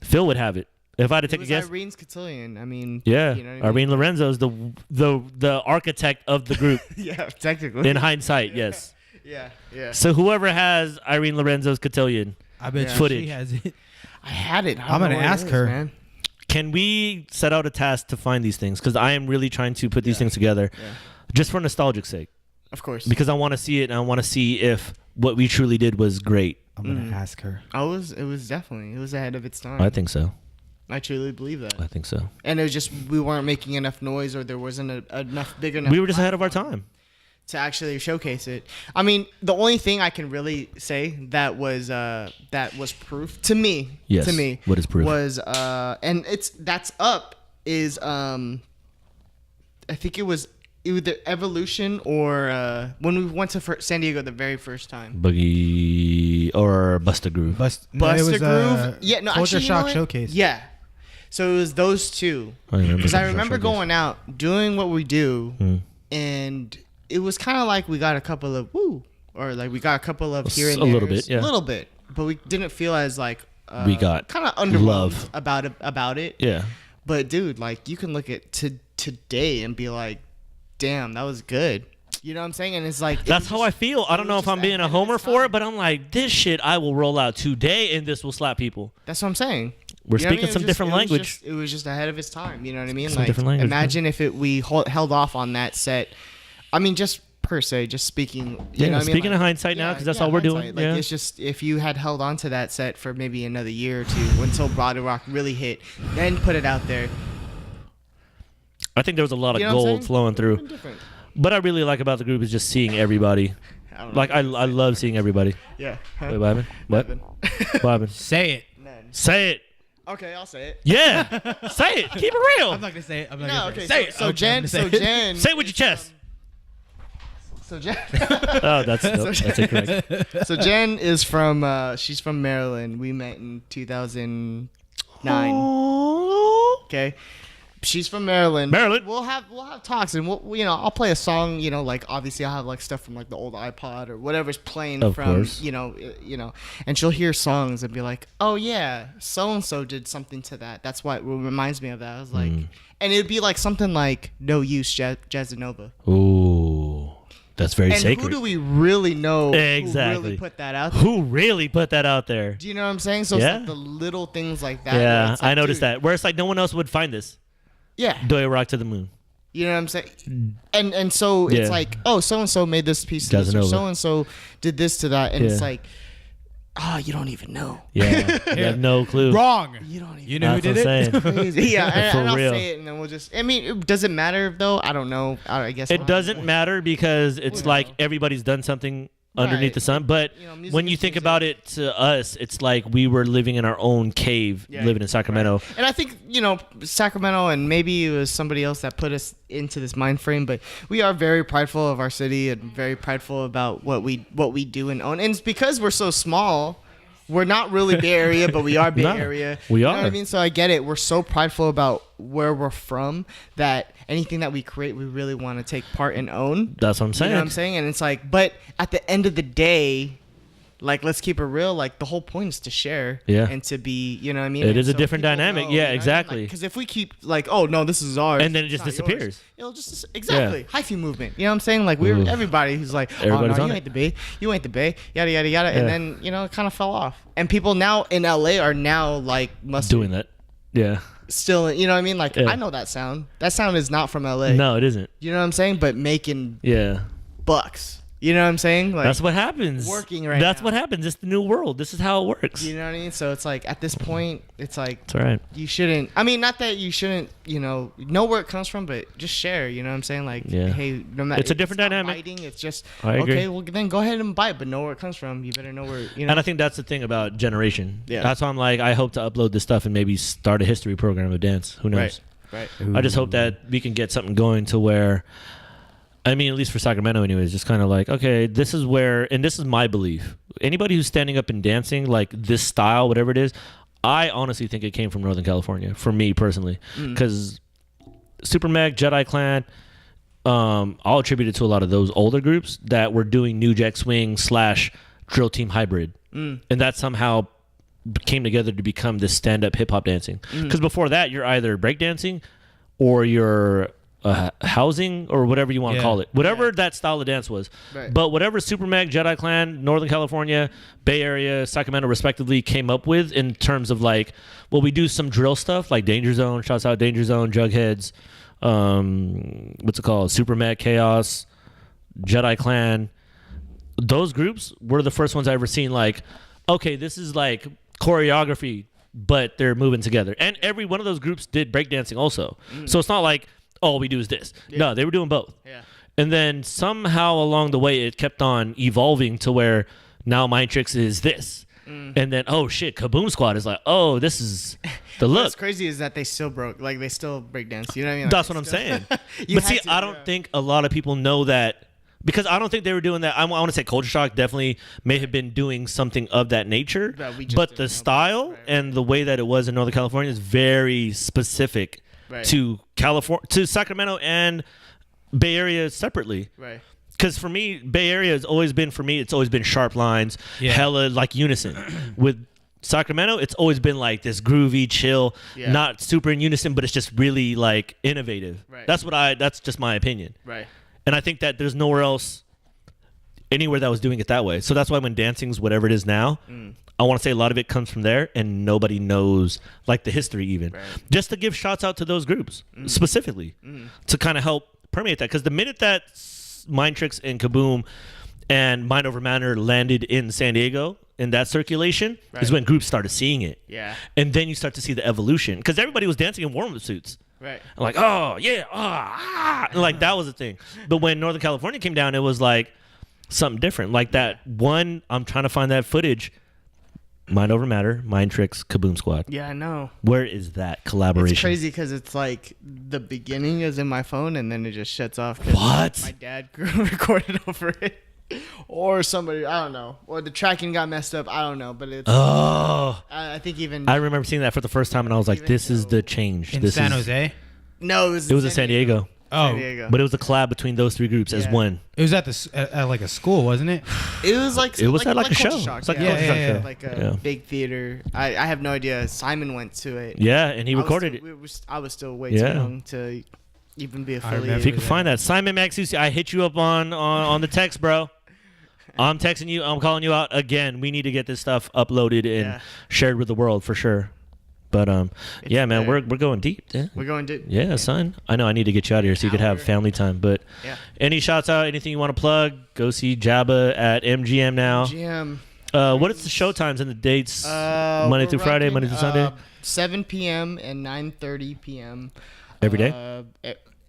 Speaker 3: Phil would have it. If I had to
Speaker 4: It
Speaker 3: take a
Speaker 4: was
Speaker 3: guess,
Speaker 4: Irene's cotillion. I mean,
Speaker 3: yeah,
Speaker 4: you know what I mean?
Speaker 3: Irene Lorenzo's the architect of the group.
Speaker 4: Yeah, technically.
Speaker 3: In hindsight, yes.
Speaker 4: Yeah.
Speaker 3: So whoever has Irene Lorenzo's cotillion,
Speaker 2: I bet
Speaker 3: footage.
Speaker 2: she has it.
Speaker 4: I had it.
Speaker 2: I'm gonna ask her.
Speaker 4: man.
Speaker 3: can we set out a task to find these things? Because I am really trying to put these things together, just for nostalgic sake.
Speaker 4: Of course.
Speaker 3: Because I want to see it, and I want to see if what we truly did was great.
Speaker 2: I'm gonna ask her.
Speaker 4: It was definitely. It was ahead of its time.
Speaker 3: I think so.
Speaker 4: I truly believe that.
Speaker 3: I think so.
Speaker 4: And it was just we weren't making enough noise, or there wasn't enough big enough.
Speaker 3: We were just ahead of our time
Speaker 4: to actually showcase it. I mean, the only thing I can really say that was proof to me.
Speaker 3: Yes.
Speaker 4: To me,
Speaker 3: What is proof?
Speaker 4: Was and that's up is I think it was either Evolution or when we went to San Diego the very first time.
Speaker 3: Boogie or Busta Groove.
Speaker 4: Busta Groove. Yeah, no,
Speaker 2: Culture
Speaker 4: actually,
Speaker 2: Shock
Speaker 4: you know what?
Speaker 2: Showcase.
Speaker 4: Yeah. So it was those two. Because I remember going out, doing what we do, and it was kind of like we got a couple of woo, or like we got a couple of here and there.
Speaker 3: A little bit, yeah.
Speaker 4: A little bit. But we didn't feel as like
Speaker 3: we got
Speaker 4: kind of underwhelmed
Speaker 3: love
Speaker 4: about it.
Speaker 3: Yeah.
Speaker 4: But dude, like you can look at today and be like, damn, that was good. You know what I'm saying? And it's like
Speaker 3: that's how I feel. I don't know if I'm being a homer for it, but I'm like, this shit I will roll out today, and this will slap people.
Speaker 4: That's what I'm saying.
Speaker 3: We're
Speaker 4: You know what I
Speaker 3: speaking
Speaker 4: mean?
Speaker 3: some different language.
Speaker 4: It was just ahead of its time. You know what I mean?
Speaker 3: Some
Speaker 4: Like,
Speaker 3: different language,
Speaker 4: imagine if we held off on that set. I mean, just per se, just speaking. You know what I mean?
Speaker 3: Speaking
Speaker 4: Like,
Speaker 3: of hindsight now, because that's all we're doing.
Speaker 4: hindsight. Like,
Speaker 3: Yeah.
Speaker 4: it's just if you had held on to that set for maybe another year or two until Broad Rock really hit, then put it out there.
Speaker 3: I think there was a lot of
Speaker 4: You know what I'm
Speaker 3: gold
Speaker 4: saying?
Speaker 3: flowing through.
Speaker 4: Different.
Speaker 3: But I really like about the group is just seeing everybody.
Speaker 4: I don't know.
Speaker 3: Like I love seeing everybody.
Speaker 4: Yeah.
Speaker 3: Wait, what happened? What? What happened?
Speaker 2: Say it.
Speaker 3: Say it.
Speaker 4: Okay, I'll say it.
Speaker 3: Yeah. Say it. Keep it real.
Speaker 2: I'm not gonna say it. I'm not
Speaker 4: No,
Speaker 2: gonna
Speaker 4: okay.
Speaker 2: say it.
Speaker 4: So
Speaker 2: Okay, I'm
Speaker 4: Jen.
Speaker 2: gonna say
Speaker 4: So
Speaker 2: it.
Speaker 4: Jen.
Speaker 3: Say it with your chest.
Speaker 4: So Jen.
Speaker 3: Oh, that's incorrect.
Speaker 4: So Jen is from. She's from Maryland. We met in 2009. Okay. She's from Maryland.
Speaker 3: Maryland.
Speaker 4: We'll have talks, and I'll play a song. Like obviously I'll have like stuff from like the old iPod or whatever's playing
Speaker 3: Of
Speaker 4: from.
Speaker 3: course.
Speaker 4: And she'll hear songs and be like, oh yeah, so and so did something to that. That's why it reminds me of that. I was like, and it'd be like something like No Use Jazzanova.
Speaker 3: Ooh, that's very
Speaker 4: And
Speaker 3: sacred.
Speaker 4: who do we really know?
Speaker 3: Exactly.
Speaker 4: Who really put that out there?
Speaker 3: Who really put that out there?
Speaker 4: Do you know what I'm saying? So
Speaker 3: Yeah.
Speaker 4: it's like the little things like that. where
Speaker 3: Yeah,
Speaker 4: it's like,
Speaker 3: I noticed
Speaker 4: dude,
Speaker 3: that. Where it's like no one else would find this.
Speaker 4: Yeah.
Speaker 3: Do a rock to the moon.
Speaker 4: You know what I'm saying? And so
Speaker 3: Yeah.
Speaker 4: it's like, oh, so and so made this piece to this, or
Speaker 3: Casanova.
Speaker 4: so and so did this to that, and it's
Speaker 3: Yeah.
Speaker 4: like, you don't even know.
Speaker 3: Yeah, you have no clue.
Speaker 2: Wrong.
Speaker 4: You don't even.
Speaker 2: You know who
Speaker 3: That's
Speaker 2: did
Speaker 3: what I'm
Speaker 2: it?
Speaker 3: saying.
Speaker 4: Crazy. Yeah,
Speaker 3: For
Speaker 4: and I'll
Speaker 3: real.
Speaker 4: say it, and then we'll just. I mean, does it matter though? I don't know. I guess
Speaker 3: It doesn't matter because it's like everybody's done something underneath
Speaker 4: Right.
Speaker 3: the sun. But
Speaker 4: music
Speaker 3: when you
Speaker 4: is
Speaker 3: think
Speaker 4: music.
Speaker 3: about it to us, it's like we were living in our own cave,
Speaker 4: Yeah.
Speaker 3: living in Sacramento.
Speaker 4: And I think Sacramento, and maybe it was somebody else that put us into this mind frame, but we are very prideful of our city and very prideful about what we do and own. And it's because we're so small. We're not really Bay Area, but we are Bay
Speaker 3: No,
Speaker 4: Area.
Speaker 3: we
Speaker 4: You know what I
Speaker 3: are.
Speaker 4: mean? So I get it. We're so prideful about where we're from that anything that we create, we really want to take part and own.
Speaker 3: That's what I'm
Speaker 4: You
Speaker 3: saying.
Speaker 4: know what I'm saying? And it's like, but at the end of the day, like, let's keep it real. Like, the whole point is to share.
Speaker 3: Yeah.
Speaker 4: And to be, you know what I mean?
Speaker 3: It
Speaker 4: And
Speaker 3: is a
Speaker 4: so
Speaker 3: different
Speaker 4: people
Speaker 3: dynamic.
Speaker 4: know,
Speaker 3: Yeah,
Speaker 4: you know what I mean?
Speaker 3: exactly.
Speaker 4: Because if we keep, like, oh, no, this is ours.
Speaker 3: And then it
Speaker 4: it's
Speaker 3: just
Speaker 4: not yours,
Speaker 3: disappears.
Speaker 4: It'll just, exactly. Hyphy movement. You know what I'm saying? Like,
Speaker 3: Ooh.
Speaker 4: everybody who's like, oh,
Speaker 3: Everybody's
Speaker 4: no,
Speaker 3: on
Speaker 4: you
Speaker 3: it.
Speaker 4: ain't the Bay. You ain't the Bay. Yada, yada, yada.
Speaker 3: Yeah.
Speaker 4: And then, it kind of fell off. And people now in LA are now, like,
Speaker 3: Doing that. Yeah.
Speaker 4: still, you know what I mean? Like,
Speaker 3: Yeah.
Speaker 4: I know that sound. That sound is not from LA.
Speaker 3: No, it isn't.
Speaker 4: You know what I'm saying? But making
Speaker 3: Yeah.
Speaker 4: bucks. You know what I'm saying? Like,
Speaker 3: That's what happens.
Speaker 4: working right
Speaker 3: That's
Speaker 4: now.
Speaker 3: what happens. It's the new world. This is how it works.
Speaker 4: you know what I mean? So it's like, at this point, it's like,
Speaker 3: It's all right.
Speaker 4: you shouldn't, I mean, not that you shouldn't, know where it comes from, but just share, you know what I'm saying? Like,
Speaker 3: Yeah.
Speaker 4: hey, no matter,
Speaker 3: It's a different
Speaker 4: not
Speaker 3: dynamic.
Speaker 4: biting, it's just,
Speaker 3: I agree.
Speaker 4: okay, well, then go ahead and bite, but know where it comes from. You better know where,
Speaker 3: And I think that's the thing about generation.
Speaker 4: Yeah.
Speaker 3: That's why I'm like, I hope to upload this stuff and maybe start a history program of dance. Who knows?
Speaker 4: Right.
Speaker 3: I just hope that we can get something going to where, I mean, at least for Sacramento anyways, just kind of like, okay, this is where, and this is my belief. Anybody who's standing up and dancing, like this style, whatever it is, I honestly think it came from Northern California, for me personally. Because Super Meg, Jedi Clan, I'll attribute it to a lot of those older groups that were doing New Jack Swing / Drill Team Hybrid. And that somehow came together to become this stand-up hip-hop dancing. Because before that, you're either breakdancing or you're housing or whatever you want to call it. Whatever that style of dance was.
Speaker 4: Right.
Speaker 3: But whatever Super Mag, Jedi Clan, Northern California, Bay Area, Sacramento, respectively, came up with in terms of like, well, we do some drill stuff like Danger Zone, shouts out Danger Zone, Jugheads, what's it called? Super Mag Chaos, Jedi Clan. Those groups were the first ones I ever seen like, okay, this is like choreography, but they're moving together. And every one of those groups did breakdancing also. So it's not like, all we do is this. No, they were doing both.
Speaker 4: Yeah.
Speaker 3: And then somehow along the way, it kept on evolving to where now Mind Tricks is this. And then, oh shit, Kaboom Squad is like, oh, this is the look.
Speaker 4: What's crazy is that they still they still breakdance. You know what I mean? Like,
Speaker 3: That's what I'm saying. But see,
Speaker 4: had to,
Speaker 3: I don't think a lot of people know that, because I don't think they were doing that. I want to say Culture Shock definitely may have been doing something of that nature. But the style and the way that it was in Northern California is very specific to California, to Sacramento and Bay Area separately.
Speaker 4: Right.
Speaker 3: Because for me, Bay Area has always been, it's always been sharp lines, hella like unison. With Sacramento, it's always been like this groovy, chill, not super in unison, but it's just really like innovative.
Speaker 4: Right.
Speaker 3: That's just my opinion.
Speaker 4: Right.
Speaker 3: And I think that there's nowhere else, anywhere that was doing it that way. So that's why when dancing's whatever it is now, I want to say a lot of it comes from there, and nobody knows like the history even. Right. Just to give shots out to those groups specifically to kind of help permeate that. Because the minute that Mind Tricks and Kaboom and Mind Over Matter landed in San Diego in that circulation is when groups started seeing it.
Speaker 4: Yeah.
Speaker 3: And then you start to see the evolution, because everybody was dancing in warm-up suits.
Speaker 4: Right.
Speaker 3: I'm like, oh yeah, and like that was the thing. But when Northern California came down, it was like something different. Like that one, I'm trying to find that footage. Mind Over Matter, Mind Tricks, Kaboom Squad.
Speaker 4: Yeah, I know.
Speaker 3: Where is that collaboration?
Speaker 4: It's crazy because it's like the beginning is in my phone and then it just shuts off.
Speaker 3: What?
Speaker 4: My dad recorded over it. Or somebody, I don't know. Or the tracking got messed up. I don't know. But it's.
Speaker 3: Oh.
Speaker 4: I think even.
Speaker 3: I remember seeing that for the first time and I was like, this is the change.
Speaker 2: In
Speaker 3: this
Speaker 2: San
Speaker 3: is,
Speaker 4: It
Speaker 2: Jose?
Speaker 4: was
Speaker 3: in San Diego.
Speaker 2: Oh,
Speaker 4: San Diego.
Speaker 3: But it was a collab between those three groups as one.
Speaker 2: It was at like a school, wasn't it?
Speaker 4: It was like
Speaker 3: It was at like a
Speaker 4: Culture
Speaker 3: show.
Speaker 4: Shock,
Speaker 3: It's like a
Speaker 4: yeah.
Speaker 3: Culture Shock show.
Speaker 4: Like a big theater. I have no idea. Simon went to it.
Speaker 3: Yeah, and he recorded it.
Speaker 4: I was still way too young to even be affiliated.
Speaker 3: If you can find that. Simon Magsuci, I hit you up on the text, bro. I'm texting you. I'm calling you out again. We need to get this stuff uploaded and shared with the world for sure. But yeah, man, we're going deep. Yeah.
Speaker 4: We're going deep.
Speaker 3: Yeah, son. I know I need to get you out of here so you could have family time. But any shots out, anything you want to plug? Go see Jabba at MGM now.
Speaker 4: MGM.
Speaker 3: What is the show times and the dates? Monday through Friday, Monday through Sunday?
Speaker 4: 7 p.m. and 9:30 p.m.
Speaker 3: Every day?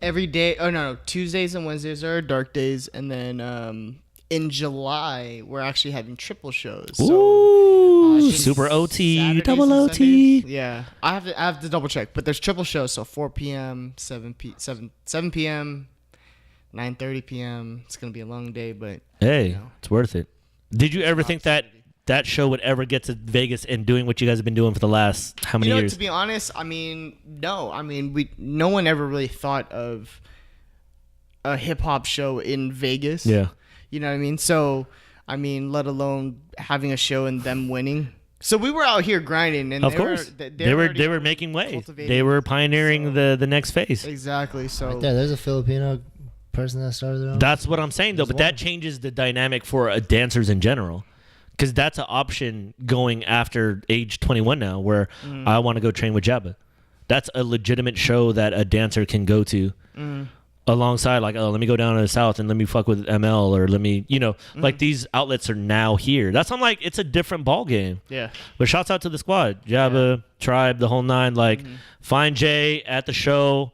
Speaker 4: Every day. Oh, no. Tuesdays and Wednesdays are dark days. And then in July, we're actually having triple shows.
Speaker 3: Ooh, super OT,
Speaker 4: Saturdays
Speaker 3: double
Speaker 4: and
Speaker 3: OT.
Speaker 4: Sundays. Yeah, I have to double check, but there's triple shows. So 4 p.m., 7 p.m., 9:30 p.m. It's gonna be a long day, but
Speaker 3: hey, it's worth it. Did you ever think that show would ever get to Vegas and doing what you guys have been doing for the last how many years?
Speaker 4: To be honest, I mean, no. I mean, no one ever really thought of a hip hop show in Vegas.
Speaker 3: Yeah.
Speaker 4: You know what I mean? So, I mean, let alone having a show and them winning. So we were out here grinding, and
Speaker 3: of course they were making waves. They were pioneering the next phase.
Speaker 4: Exactly. So
Speaker 1: Right there, there's a Filipino person that started their own.
Speaker 3: That's what I'm saying though. But that changes the dynamic for dancers in general, because that's an option going after age 21 now, where I want to go train with Jabba. That's a legitimate show that a dancer can go to. Alongside, like, oh, let me go down to the south and let me fuck with ML, or let me, like these outlets are now here. That's I'm like, it's a different ball game.
Speaker 4: Yeah.
Speaker 3: But shouts out to the squad, Jabba, Tribe, the whole nine. Like, find Jay at the show.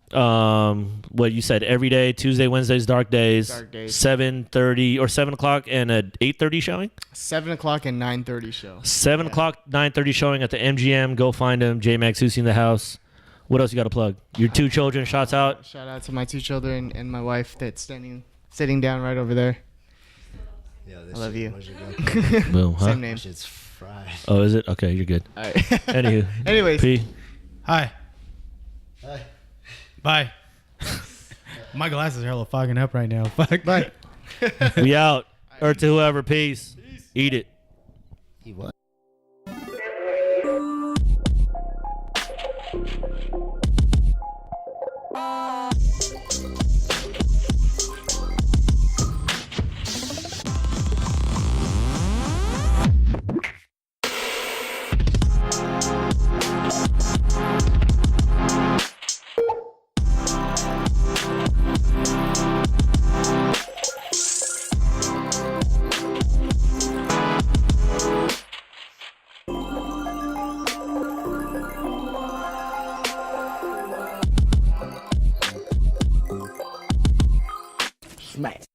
Speaker 3: What you said, every day, Tuesday, Wednesdays, dark days. 7:30 or 7 o'clock and a 8:30 showing.
Speaker 4: 7 o'clock and 9:30 show.
Speaker 3: 7 o'clock, 9:30 showing at the MGM. Go find him. J Magsuci in the house. What else you got to plug? Your 2 children, shots out.
Speaker 4: Shout out to my 2 children and my wife that's sitting down right over there.
Speaker 1: Yo,
Speaker 4: I love you.
Speaker 3: Boom, huh?
Speaker 4: Same name.
Speaker 1: Shit's fried.
Speaker 3: Oh, is it? Okay, you're good.
Speaker 4: All right.
Speaker 3: Anywho.
Speaker 4: Anyways.
Speaker 3: P.
Speaker 2: Hi.
Speaker 1: Hi.
Speaker 2: Bye. My glasses are hella fogging up right now. Fuck.
Speaker 4: Bye.
Speaker 3: We out. Or to whoever. Peace. Eat it.
Speaker 1: He what?
Speaker 4: Smash.